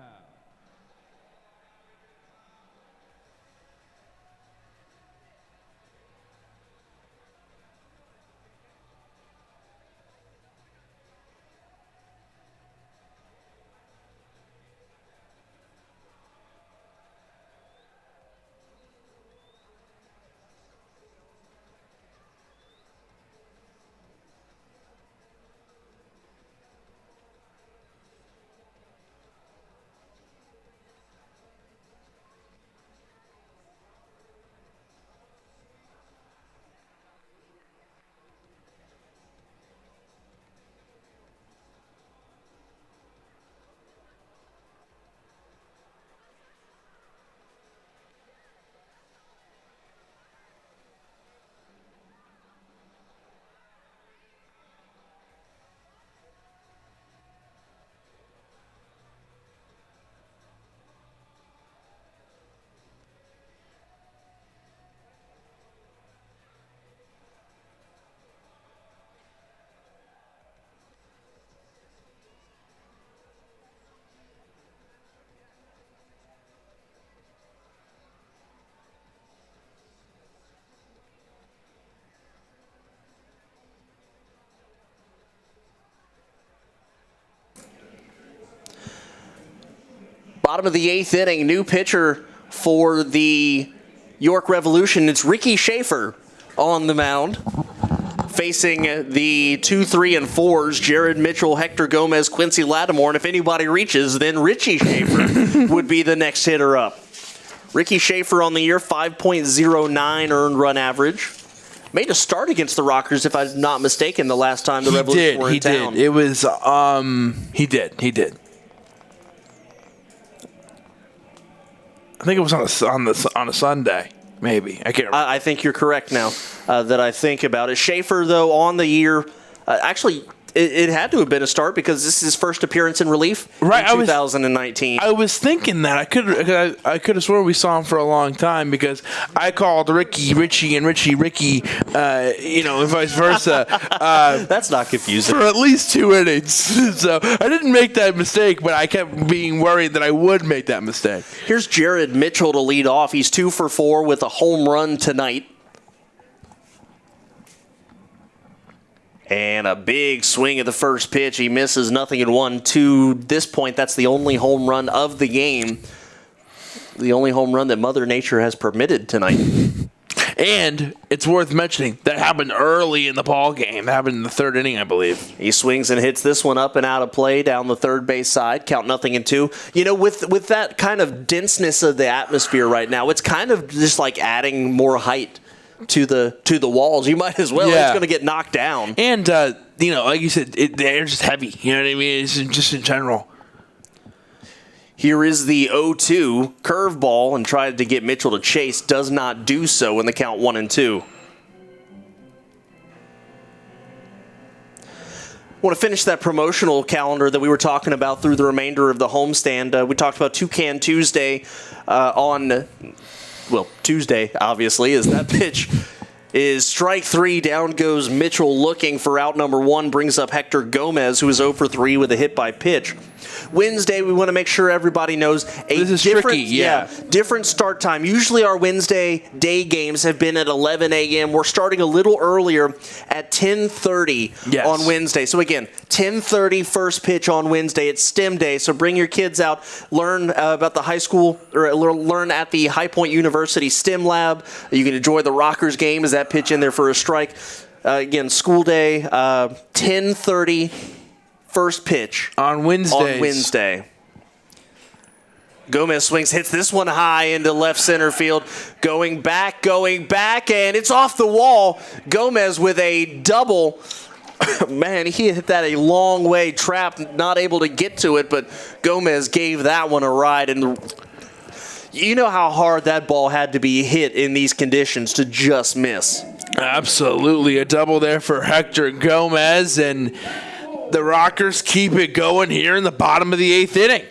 S2: Bottom of the 8th inning, new pitcher for the York Revolution. It's Ricky Schaefer on the mound. Facing the 2, 3, and 4s, Jared Mitchell, Hector Gomez, Quincy Lattimore, and if anybody reaches, then Richie Schaefer would be the next hitter up. Ricky Schaefer on the year, 5.09 earned run average. Made a start against the Rockers, if I'm not mistaken, the last time the Revolution were in town.
S3: He was, he did. I think it was on a Sunday, maybe. I can't remember.
S2: I think you're correct now that I think about it. Schaefer, though, on the year, actually, it had to have been a start because this is his first appearance in relief in 2019.
S3: I was thinking that. I could have sworn we saw him for a long time because I called Ricky, Richie, and Richie, Ricky, and vice versa.
S2: That's not confusing.
S3: For at least 2 innings. So I didn't make that mistake, but I kept being worried that I would make that mistake.
S2: Here's Jared Mitchell to lead off. He's 2 for 4 with a home run tonight. And a big swing at the first pitch. He misses, nothing in 1. To this point, that's the only home run of the game. The only home run that Mother Nature has permitted tonight.
S3: And it's worth mentioning, that happened early in the ball game. That happened in the 3rd inning, I believe.
S2: He swings and hits this one up and out of play down the third base side. Count nothing in 2. With that kind of denseness of the atmosphere right now, it's kind of just like adding more height to the walls. You might as well. Yeah. It's going to get knocked down.
S3: And, like you said, they're just heavy. You know what I mean? It's just in general.
S2: Here is the 0-2 curveball and tried to get Mitchell to chase. Does not do so in the count 1-2. Want to finish that promotional calendar that we were talking about through the remainder of the homestand. We talked about Toucan Tuesday on Tuesday, obviously, as that pitch is strike 3. Down goes Mitchell looking for out number 1. Brings up Hector Gomez, who is 0 for 3 with a hit by pitch. Wednesday, we want to make sure everybody knows
S3: this is tricky,
S2: different start time. Usually our Wednesday day games have been at 11 a.m. We're starting a little earlier at 10:30 on Wednesday. So again, 10:30 first pitch on Wednesday. It's STEM day, so bring your kids out, learn about the high school, or learn at the High Point University STEM lab. You can enjoy the Rockers game as that pitch in there for a strike. Again, school day, 10:30. First pitch
S3: on Wednesday.
S2: Gomez swings, hits this one high into left center field. Going back, and it's off the wall. Gomez with a double. Man, he hit that a long way, trapped, not able to get to it, but Gomez gave that one a ride. And You know how hard that ball had to be hit in these conditions to just miss.
S3: Absolutely. A double there for Hector Gomez, and the Rockers keep it going here in the bottom of the 8th inning.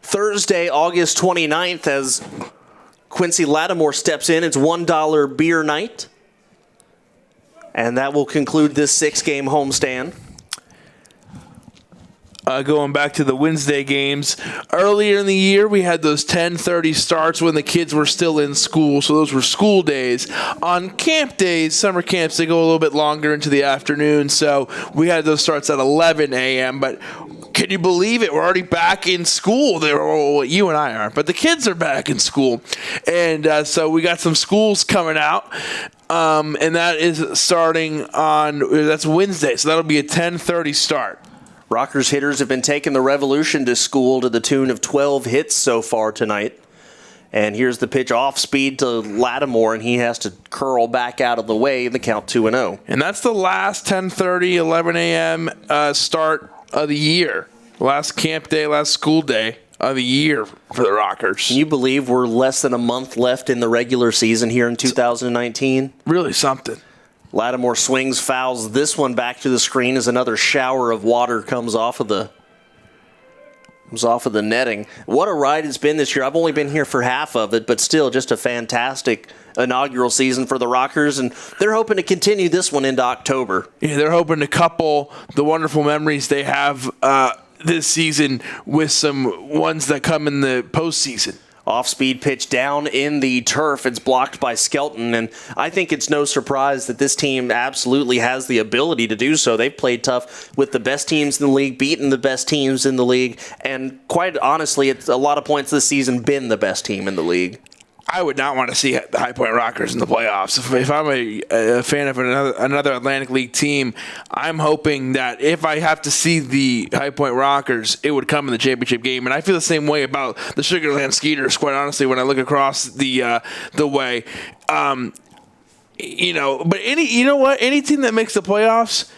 S2: Thursday, August 29th, as Quincy Lattimore steps in. It's $1 beer night. And that will conclude this 6-game homestand.
S3: Going back to the Wednesday games, earlier in the year we had those 10:30 starts when the kids were still in school, so those were school days. On camp days, summer camps, they go a little bit longer into the afternoon, so we had those starts at 11 a.m., but can you believe it? We're already back in school. Well, you and I aren't, but the kids are back in school, and so we got some schools coming out. And that is starting that's Wednesday, so that'll be a 10:30 start.
S2: Rockers hitters have been taking the Revolution to school to the tune of 12 hits so far tonight. And here's the pitch off speed to Lattimore, and he has to curl back out of the way. The count 2-0.
S3: And that's the last 10:30, 11 a.m. Start of the year. Last camp day, last school day of the year for the Rockers.
S2: Can you believe we're less than a month left in the regular season here in 2019?
S3: Really something.
S2: Lattimore swings, fouls this one back to the screen as another shower of water comes off of the netting. What a ride it's been this year. I've only been here for half of it, but still just a fantastic inaugural season for the Rockers, and they're hoping to continue this one into October.
S3: Yeah, they're hoping to couple the wonderful memories they have this season with some ones that come in the postseason.
S2: Off-speed pitch down in the turf. It's blocked by Skelton, and I think it's no surprise that this team absolutely has the ability to do so. They've played tough with the best teams in the league, beaten the best teams in the league, and quite honestly, it's a lot of points this season been the best team in the league.
S3: I would not want to see the High Point Rockers in the playoffs. If I'm a fan of another Atlantic League team, I'm hoping that if I have to see the High Point Rockers, it would come in the championship game. And I feel the same way about the Sugar Land Skeeters, quite honestly, when I look across the way. But you know what? Any team that makes the playoffs,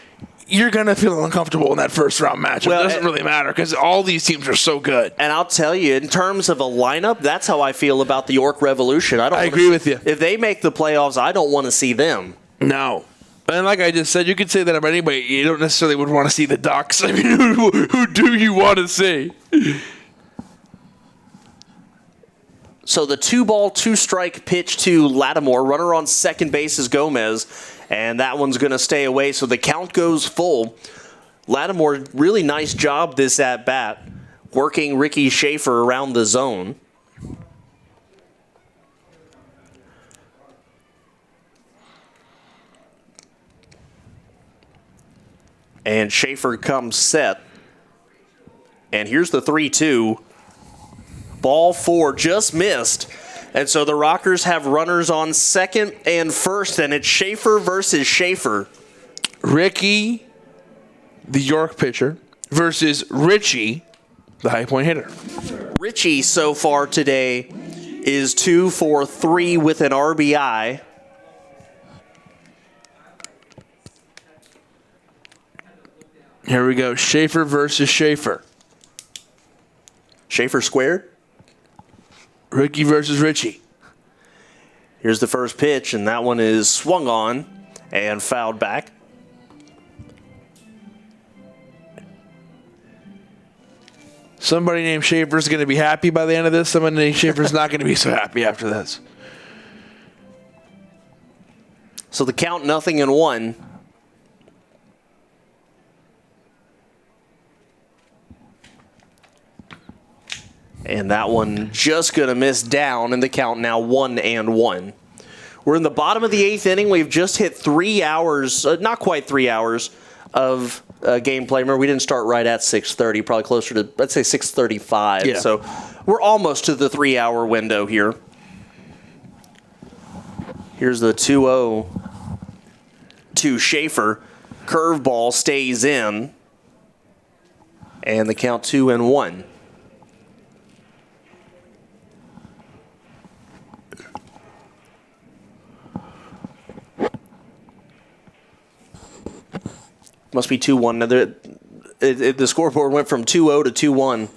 S3: you're going to feel uncomfortable in that first round match. Well, it doesn't really matter because all these teams are so good.
S2: And I'll tell you, in terms of a lineup, that's how I feel about the York Revolution. I
S3: agree with you.
S2: If they make the playoffs, I don't want to see them.
S3: No. And like I just said, you could say that about anybody. You don't necessarily would want to see the Ducks. I mean, who do you want to see?
S2: So the 2-ball, 2-strike pitch to Lattimore. Runner on second base is Gomez. And that one's going to stay away, so the count goes full. Lattimore, really nice job this at-bat, working Ricky Schaefer around the zone. And Schaefer comes set. And here's the 3-2. Ball 4, just missed. And so the Rockers have runners on second and first, and it's Schaefer versus Schaefer.
S3: Ricky, the York pitcher, versus Richie, the High Point hitter.
S2: Richie so far today is 2 for 3 with an RBI.
S3: Here we go. Schaefer versus Schaefer.
S2: Schaefer squared.
S3: Ricky versus Richie.
S2: Here's the first pitch, and that one is swung on and fouled back.
S3: Somebody named Schaefer is going to be happy by the end of this. Somebody named Schaefer is not going to be so happy after this.
S2: So the count 0-1. And that one just going to miss down, and the count now 1-1. We're in the bottom of the 8th inning. We've just hit 3 hours, not quite 3 hours, of gameplay. Remember, we didn't start right at 6:30, probably closer to, let's say, 6:35.
S3: Yeah.
S2: So we're almost to the 3-hour window here. Here's the 2-0 to Schaefer. Curveball stays in, and the count 2-1. Must be 2-1. Now the scoreboard went from 2-0 to 2-1.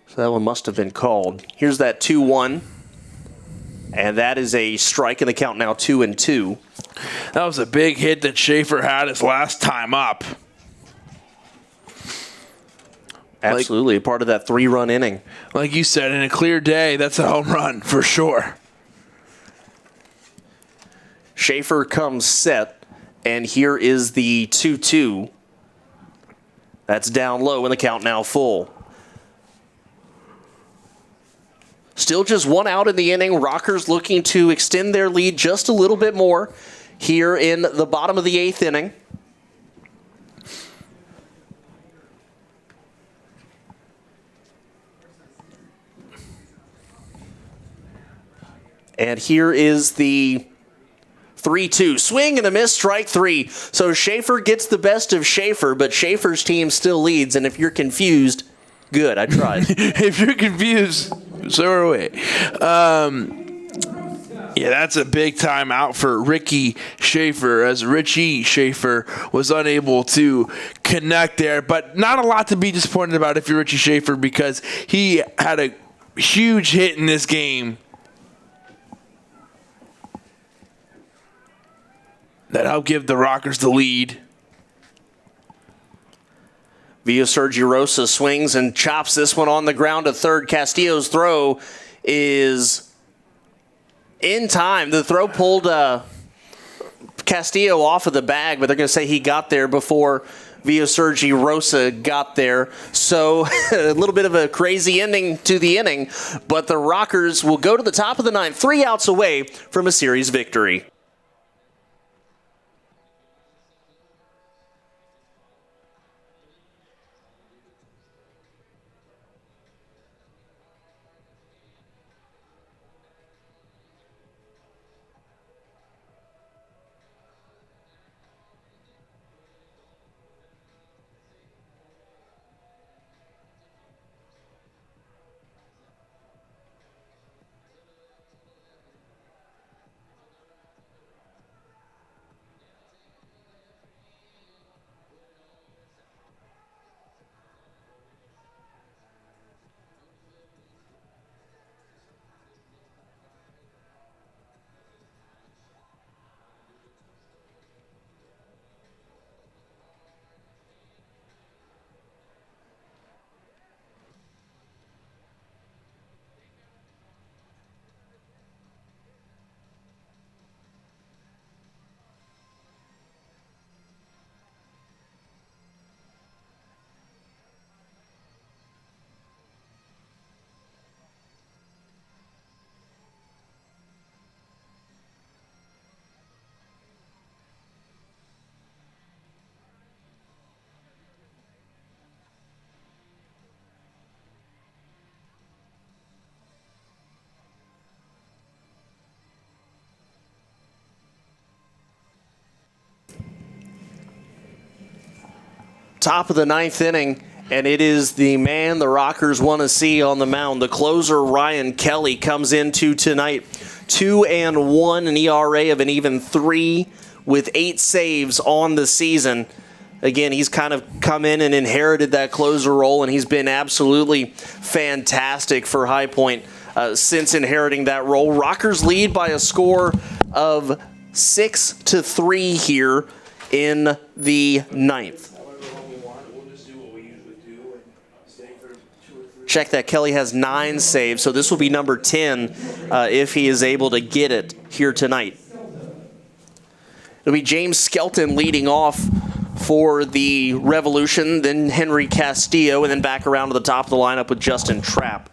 S2: So So that one must have been called. Here's that 2-1. And that is a strike in the count now 2-2.
S3: That was a big hit that Schaefer had his last time up.
S2: Absolutely, part of that 3-run inning.
S3: Like you said, in a clear day, that's a home run for sure.
S2: Schaefer comes set, and here is the 2-2. That's down low, and the count now full. Still just one out in the inning. Rockers looking to extend their lead just a little bit more here in the bottom of the 8th inning. And here is the 3-2. Swing and a miss, strike 3. So Schaefer gets the best of Schaefer, but Schaefer's team still leads. And if you're confused, good, I tried.
S3: If you're confused, so are we. Yeah, that's a big time out for Ricky Schaefer, as Richie Schaefer was unable to connect there. But not a lot to be disappointed about if you're Richie Schaefer, because he had a huge hit in this game that helped give the Rockers the lead.
S2: Sergio Rosa swings and chops this one on the ground to third. Castillo's throw is in time. The throw pulled Castillo off of the bag, but they're going to say he got there before Sergio Rosa got there. So a little bit of a crazy ending to the inning, but the Rockers will go to the top of the 9th, 3 outs away from a series victory. Top of the 9th inning, and it is the man the Rockers want to see on the mound. The closer, Ryan Kelly, comes into tonight 2-1, an ERA of an even 3 with 8 saves on the season. Again, he's kind of come in and inherited that closer role, and he's been absolutely fantastic for High Point since inheriting that role. Rockers lead by a score of 6-3 here in the 9th. Check that. Kelly has 9 saves, so this will be number 10 if he is able to get it here tonight. It'll be James Skelton leading off for the Revolution, then Henry Castillo, and then back around to the top of the lineup with Justin Trapp.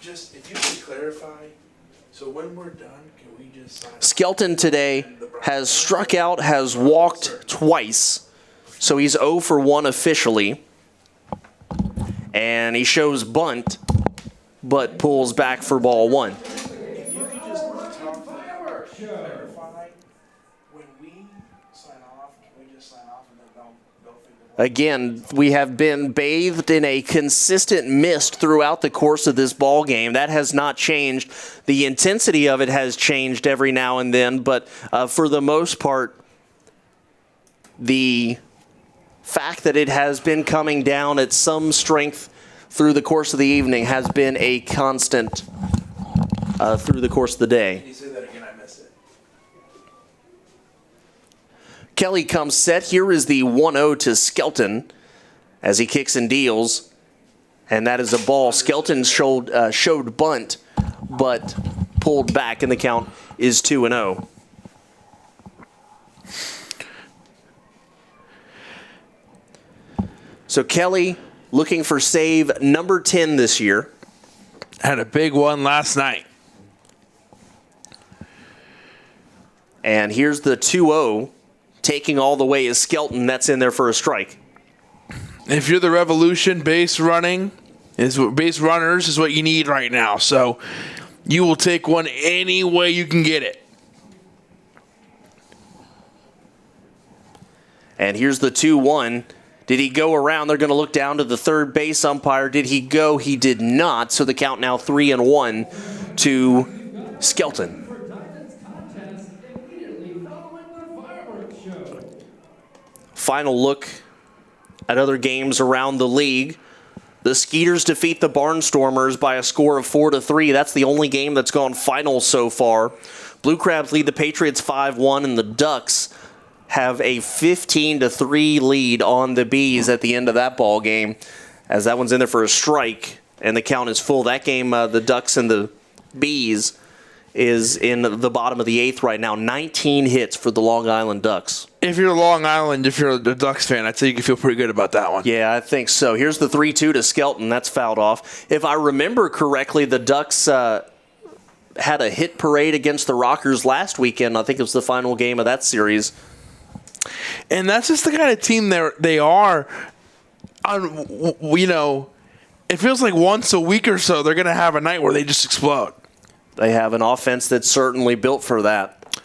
S3: Just, if you could clarify, so when we're done, can we just sign
S2: Skelton today has struck out, has walked twice, so he's 0 for 1 officially. And he shows bunt, but pulls back for ball 1.
S3: If you could just clarify, when we sign off, can we just sign off and then they'll figure it out?
S2: Again, we have been bathed in a consistent mist throughout the course of this ball game. That has not changed. The intensity of it has changed every now and then, but for the most part, the fact that it has been coming down at some strength through the course of the evening has been a constant through the course of the day.
S3: Can you say that again? I missed it.
S2: Kelly comes set. Here is the 1-0 to Skelton as he kicks and deals. And that is a ball. Skelton showed bunt, but pulled back, and the count is 2-0. So Kelly looking for save number 10 this year.
S3: Had a big one last night.
S2: And here's the 2-0. Taking all the way is Skelton. That's in there for a strike.
S3: If you're the Revolution, base runners is what you need right now. So you will take one any way you can get it.
S2: And here's the 2-1. Did he go around? They're going to look down to the third base umpire. Did he go? He did not. So the count now 3-1 to Skelton. Final look at other games around the league. The Skeeters defeat the Barnstormers by a score of 4-3. That's the only game that's gone final so far. Blue Crabs lead the Patriots 5-1, and the Ducks have a 15-3 lead on the Bees at the end of that ball game, as that one's in there for a strike, and the count is full. That game, the Ducks and the Bees, is in the bottom of the eighth right now. 19 hits for the Long Island Ducks.
S3: If you're Long Island, if you're a Ducks fan, I'd say you can feel pretty good about that one.
S2: Yeah, I think so. Here's the 3-2 to Skelton. That's fouled off. If I remember correctly, the Ducks had a hit parade against the Rockers last weekend. I think it was the final game of that series.
S3: And that's just the kind of team they are. It feels like once a week or so they're going to have a night where they just explode.
S2: They have an offense that's certainly built for that.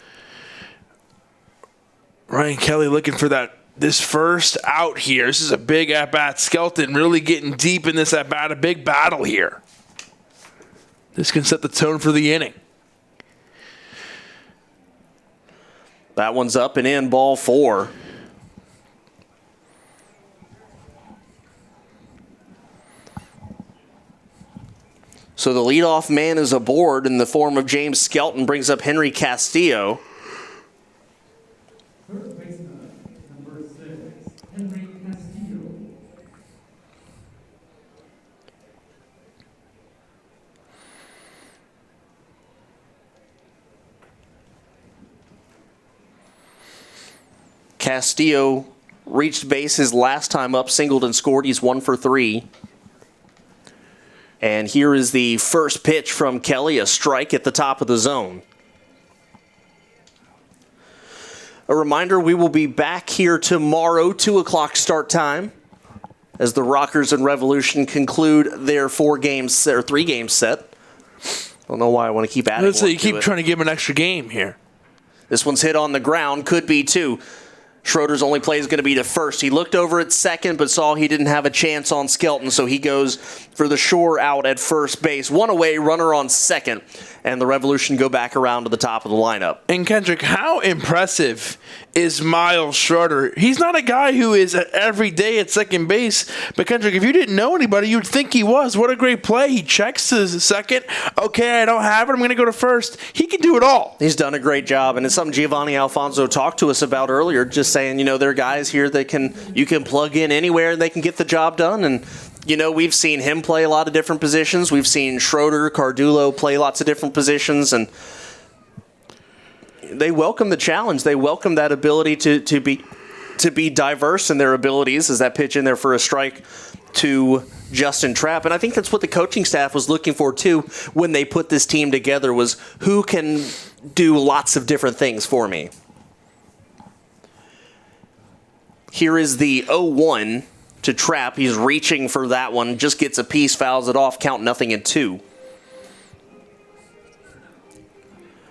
S3: Ryan Kelly looking for this first out here. This is a big at-bat. Skelton really getting deep in this at-bat. A big battle here. This can set the tone for the inning.
S2: That one's up and in, ball 4. So the leadoff man is aboard in the form of James Skelton, brings up Henry Castillo.
S1: Third baseman, number 6, Henry Castillo.
S2: Castillo reached base his last time up, singled and scored. He's 1 for 3. And here is the first pitch from Kelly, a strike at the top of the zone. A reminder, we will be back here tomorrow, 2 o'clock start time, as the Rockers and Revolution conclude their 3-game set. I don't know why I want to keep adding
S3: Let's say you
S2: to
S3: keep
S2: it.
S3: trying to give him an extra game here.
S2: This one's hit on the ground, could be 2. Schroeder's only play is going to be to first. He looked over at second, but saw he didn't have a chance on Skelton, so he goes for the shore out at first base. 1 away, runner on second, and the Revolution go back around to the top of the lineup.
S3: And Kendrick, how impressive is Miles Schroeder? He's not a guy who is every day at second base, but Kendrick, if you didn't know anybody, you'd think he was. What a great play. He checks to second. Okay, I don't have it. I'm going to go to first. He can do it all.
S2: He's done a great job, and it's something Giovanni Alfonso talked to us about earlier, just saying, there are guys here that you can plug in anywhere and they can get the job done. And we've seen him play a lot of different positions. We've seen Schroeder, Cardullo play lots of different positions, and they welcome the challenge. They welcome that ability to be diverse in their abilities. As that pitch in there for a strike to Justin Trapp, and I think that's what the coaching staff was looking for too when they put this team together, was who can do lots of different things for me. Here is the 0-1 to Trapp. He's reaching for that one. Just gets a piece, fouls it off. Count 0-2.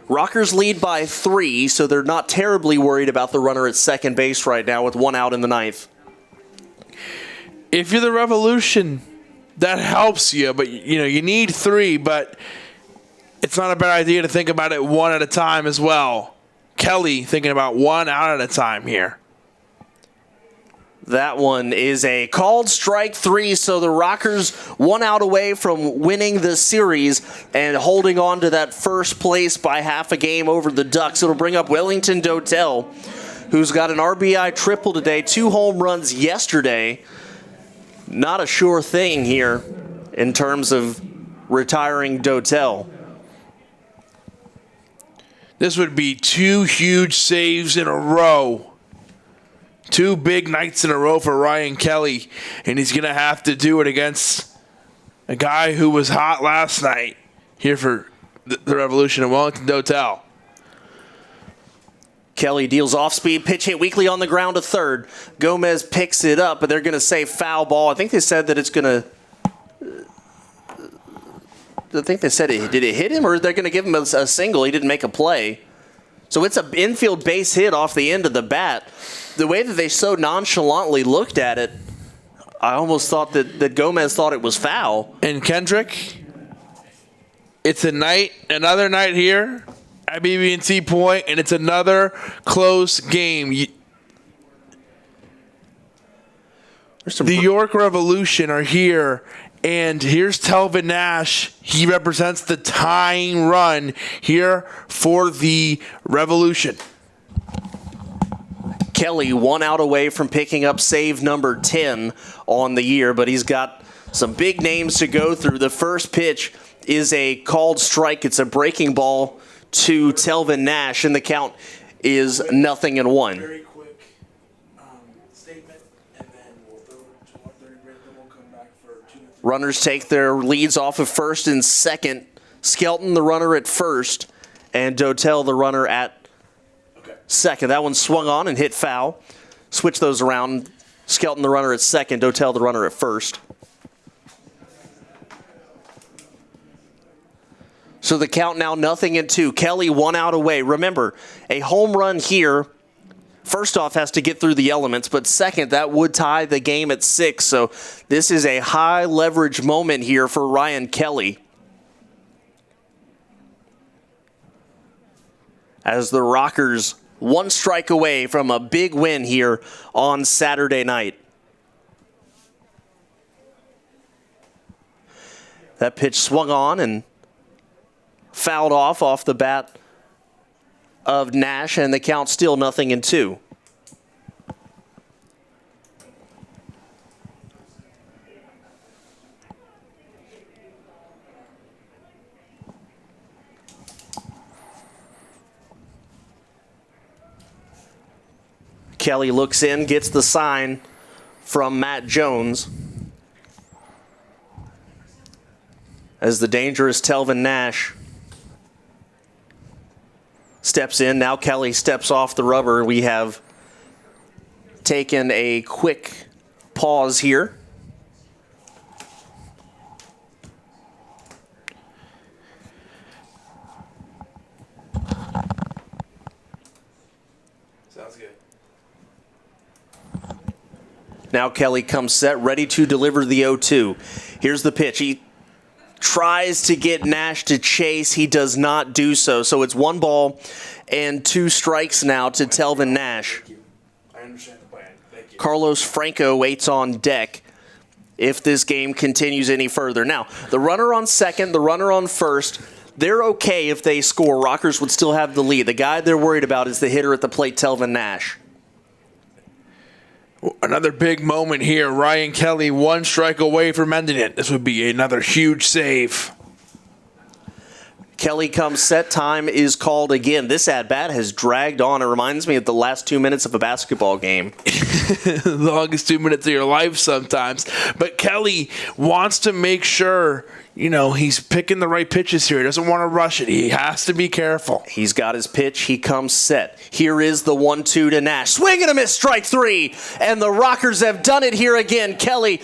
S2: Rockers lead by 3, so they're not terribly worried about the runner at second base right now with 1 out in the 9th.
S3: If you're the Revolution, that helps you, but you need 3, but it's not a bad idea to think about it 1 at a time as well. Kelly thinking about 1 out at a time here.
S2: That one is a called strike 3, so the Rockers 1 out away from winning the series and holding on to that first place by half a game over the Ducks. It'll bring up Wellington Dotel, who's got an RBI triple today, 2 home runs yesterday. Not a sure thing here in terms of retiring Dotel.
S3: This would be 2 huge saves in a row. 2 big nights in a row for Ryan Kelly, and he's going to have to do it against a guy who was hot last night here for the Revolution of Wellington Dotel.
S2: Kelly deals off speed, pitch hit weakly on the ground to third. Gomez picks it up, but they're going to say foul ball. I think they said that it's going to... I think they said did it hit him, or they're going to give him a single? He didn't make a play. So it's an infield base hit off the end of the bat. The way that they so nonchalantly looked at it, I almost thought that Gomez thought it was foul.
S3: And Kendrick, it's another night here at BB&T Point, and it's another close game. The York Revolution are here, and here's Telvin Nash. He represents the tying run here for the Revolution.
S2: Kelly 1 out away from picking up save number 10 on the year, but he's got some big names to go through. The first pitch is a called strike. It's a breaking ball to Telvin Nash, and the count is 0-1.
S3: Very quick statement, and then we'll throw it to our third break, then we'll come back for 2 minutes.
S2: Runners take their leads off of first and second. Skelton, the runner at first, and Dotel, the runner at second. That one swung on and hit foul. Switch those around. Skelton, the runner at second. Dotel, the runner at first. So the count now 0-2. Kelly 1 out away. Remember, a home run here, first off, has to get through the elements, but second, that would tie the game at 6. So this is a high leverage moment here for Ryan Kelly, as the Rockers 1 strike away from a big win here on Saturday night. That pitch swung on and fouled off the bat of Nash, and the count still 0-2. Kelly looks in, gets the sign from Matt Jones, as the dangerous Telvin Nash steps in. Now Kelly steps off the rubber. We have taken a quick pause here.
S3: Sounds good.
S2: Now Kelly comes set, ready to deliver the 0-2. Here's the pitch. He tries to get Nash to chase. He does not do so. So it's 1 ball and 2 strikes now to Telvin Nash.
S3: I understand the plan. Thank you.
S2: Carlos Franco waits on deck if this game continues any further. Now, the runner on second, the runner on first, they're okay if they score. Rockers would still have the lead. The guy they're worried about is the hitter at the plate, Telvin Nash.
S3: Another big moment here. Ryan Kelly 1 strike away from ending it. This would be another huge save.
S2: Kelly comes set. Time is called again. This at-bat has dragged on. It reminds me of the last 2 minutes of a basketball game.
S3: The longest 2 minutes of your life sometimes. But Kelly wants to make sure, he's picking the right pitches here. He doesn't want to rush it. He has to be careful.
S2: He's got his pitch. He comes set. Here is the 1-2 to Nash. Swing and a miss, strike 3. And the Rockers have done it here again. Kelly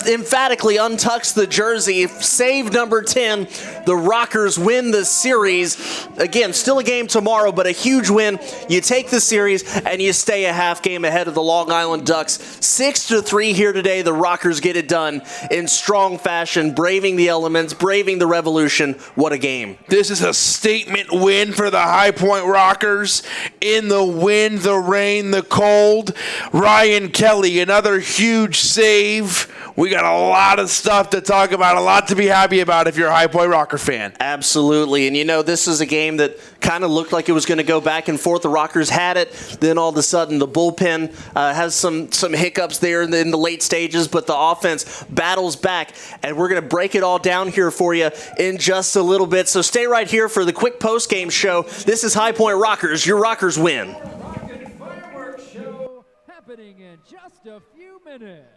S2: emphatically untucks the jersey. Save number 10. The Rockers win the series. Again, still a game tomorrow, but a huge win. You take the series and you stay a half game ahead of the Long Island Ducks. 6-3 here today. The Rockers get it done in strong fashion, braving the elements, braving the revolution. What a game.
S3: This is a statement win for the High Point Rockers. In the wind, the rain, the cold. Ryan Kelly, another huge save. We got a lot of stuff to talk about, a lot to be happy about if you're a High Point Rocker fan.
S2: Absolutely. And, this is a game that kind of looked like it was going to go back and forth. The Rockers had it. Then all of a sudden the bullpen has some hiccups there in the late stages, but the offense battles back. And we're going to break it all down here for you in just a little bit. So stay right here for the quick post-game show. This is High Point Rockers. Your Rockers win.
S1: Rocket fireworks show happening in just a few minutes.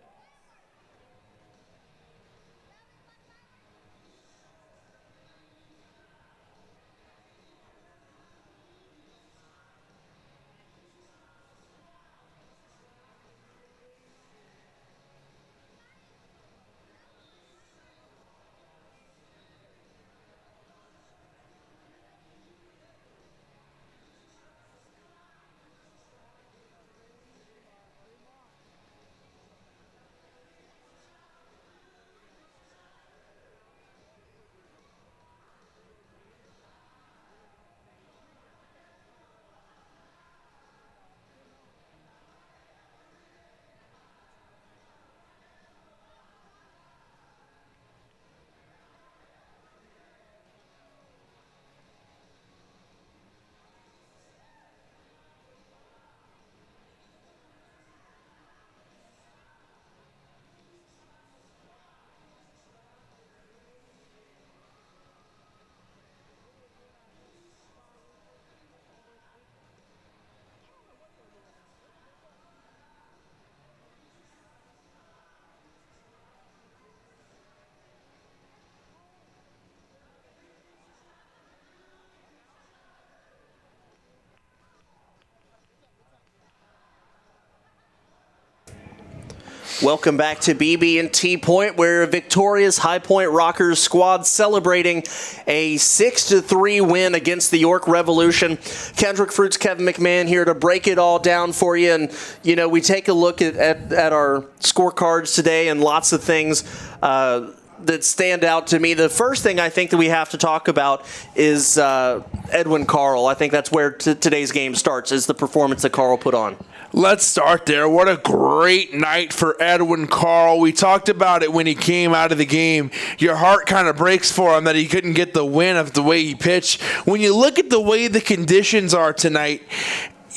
S2: Welcome back to BB&T Point, where a victorious High Point Rockers squad celebrating a 6-3 win against the York Revolution. Kendrick Fruits, Kevin McMahon here to break it all down for you. And, we take a look at our scorecards today and lots of things that stand out to me. The first thing I think that we have to talk about is Edwin Carl. I think that's where today's game starts, is the performance that Carl put on.
S3: Let's start there. What a great night for Edwin Carl. We talked about it when he came out of the game. Your heart kind of breaks for him that he couldn't get the win of the way he pitched. When you look at the way the conditions are tonight,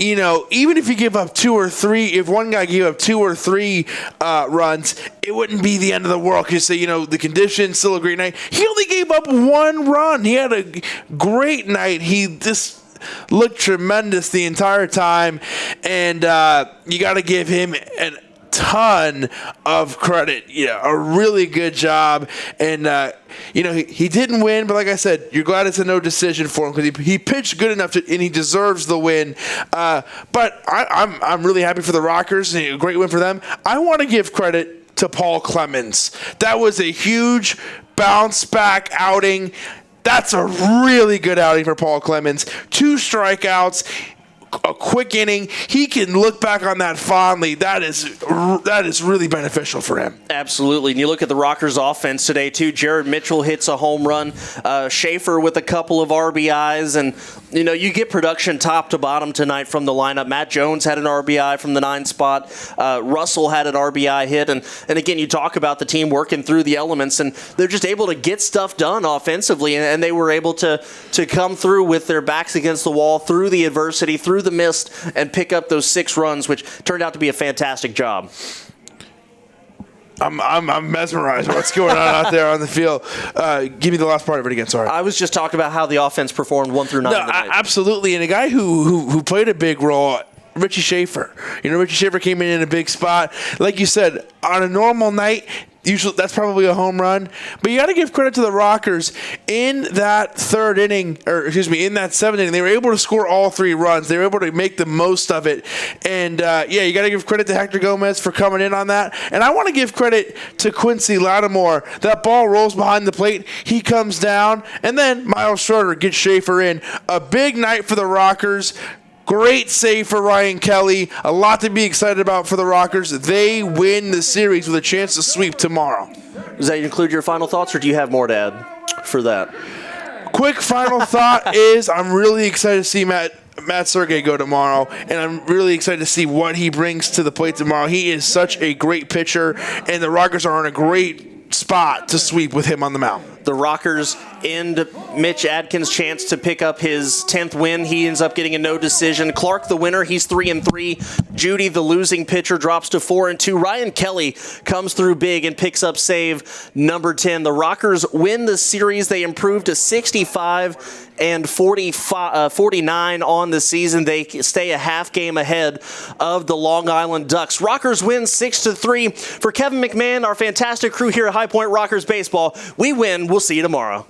S3: even if you give up 2 or 3, if one guy gave up 2 or 3 runs, it wouldn't be the end of the world. Because say, the conditions, still a great night. He only gave up 1 run. He had a great night. He just looked tremendous the entire time, and you got to give him a ton of credit. A really good job, and he didn't win, but like I said, you're glad it's a no decision for him because he pitched good enough and he deserves the win. But I'm really happy for the Rockers, and a great win for them. I want to give credit to Paul Clemens. That was a huge bounce back outing. That's a really good outing for Paul Clemens. 2 strikeouts, a quick inning. He can look back on that fondly. That is really beneficial for him.
S2: Absolutely. And you look at the Rockers offense today, too. Jared Mitchell hits a home run. Schaefer with a couple of RBIs. And, you get production top to bottom tonight from the lineup. Matt Jones had an RBI from the 9 spot. Russell had an RBI hit. And again, you talk about the team working through the elements, and they're just able to get stuff done offensively. And they were able to come through with their backs against the wall, through the adversity, through the mist, and pick up those 6 runs, which turned out to be a fantastic job.
S3: I'm mesmerized by what's going on out there on the field. Give me the last part of it again. Sorry.
S2: I was just talking about how the offense performed 1 through 9.
S3: No, absolutely. And a guy who played a big role, Richie Schaefer. Richie Schaefer came in a big spot. Like you said, on a normal night, usually that's probably a home run. But you got to give credit to the Rockers in that in that seventh inning. They were able to score all 3 runs. They were able to make the most of it. And you got to give credit to Hector Gomez for coming in on that. And I want to give credit to Quincy Lattimore. That ball rolls behind the plate. He comes down, and then Miles Schroeder gets Schaefer in. A big night for the Rockers. Great save for Ryan Kelly. A lot to be excited about for the Rockers. They win the series with a chance to sweep tomorrow.
S2: Does that include your final thoughts, or do you have more to add for that?
S3: Quick final thought is I'm really excited to see Matt Sergey go tomorrow, and I'm really excited to see what he brings to the plate tomorrow. He is such a great pitcher, and the Rockers are in a great spot to sweep with him on the mound.
S2: The Rockers end Mitch Adkins' chance to pick up his 10th win. He ends up getting a no decision. Clark, the winner, he's 3-3. Judy, the losing pitcher, drops to 4-2. Ryan Kelly comes through big and picks up save number 10. The Rockers win the series. They improve to 65 and 49 on the season. They stay a half game ahead of the Long Island Ducks. Rockers win 6-3. For Kevin McMahon, our fantastic crew here at High Point Rockers Baseball, we win. We'll see you tomorrow.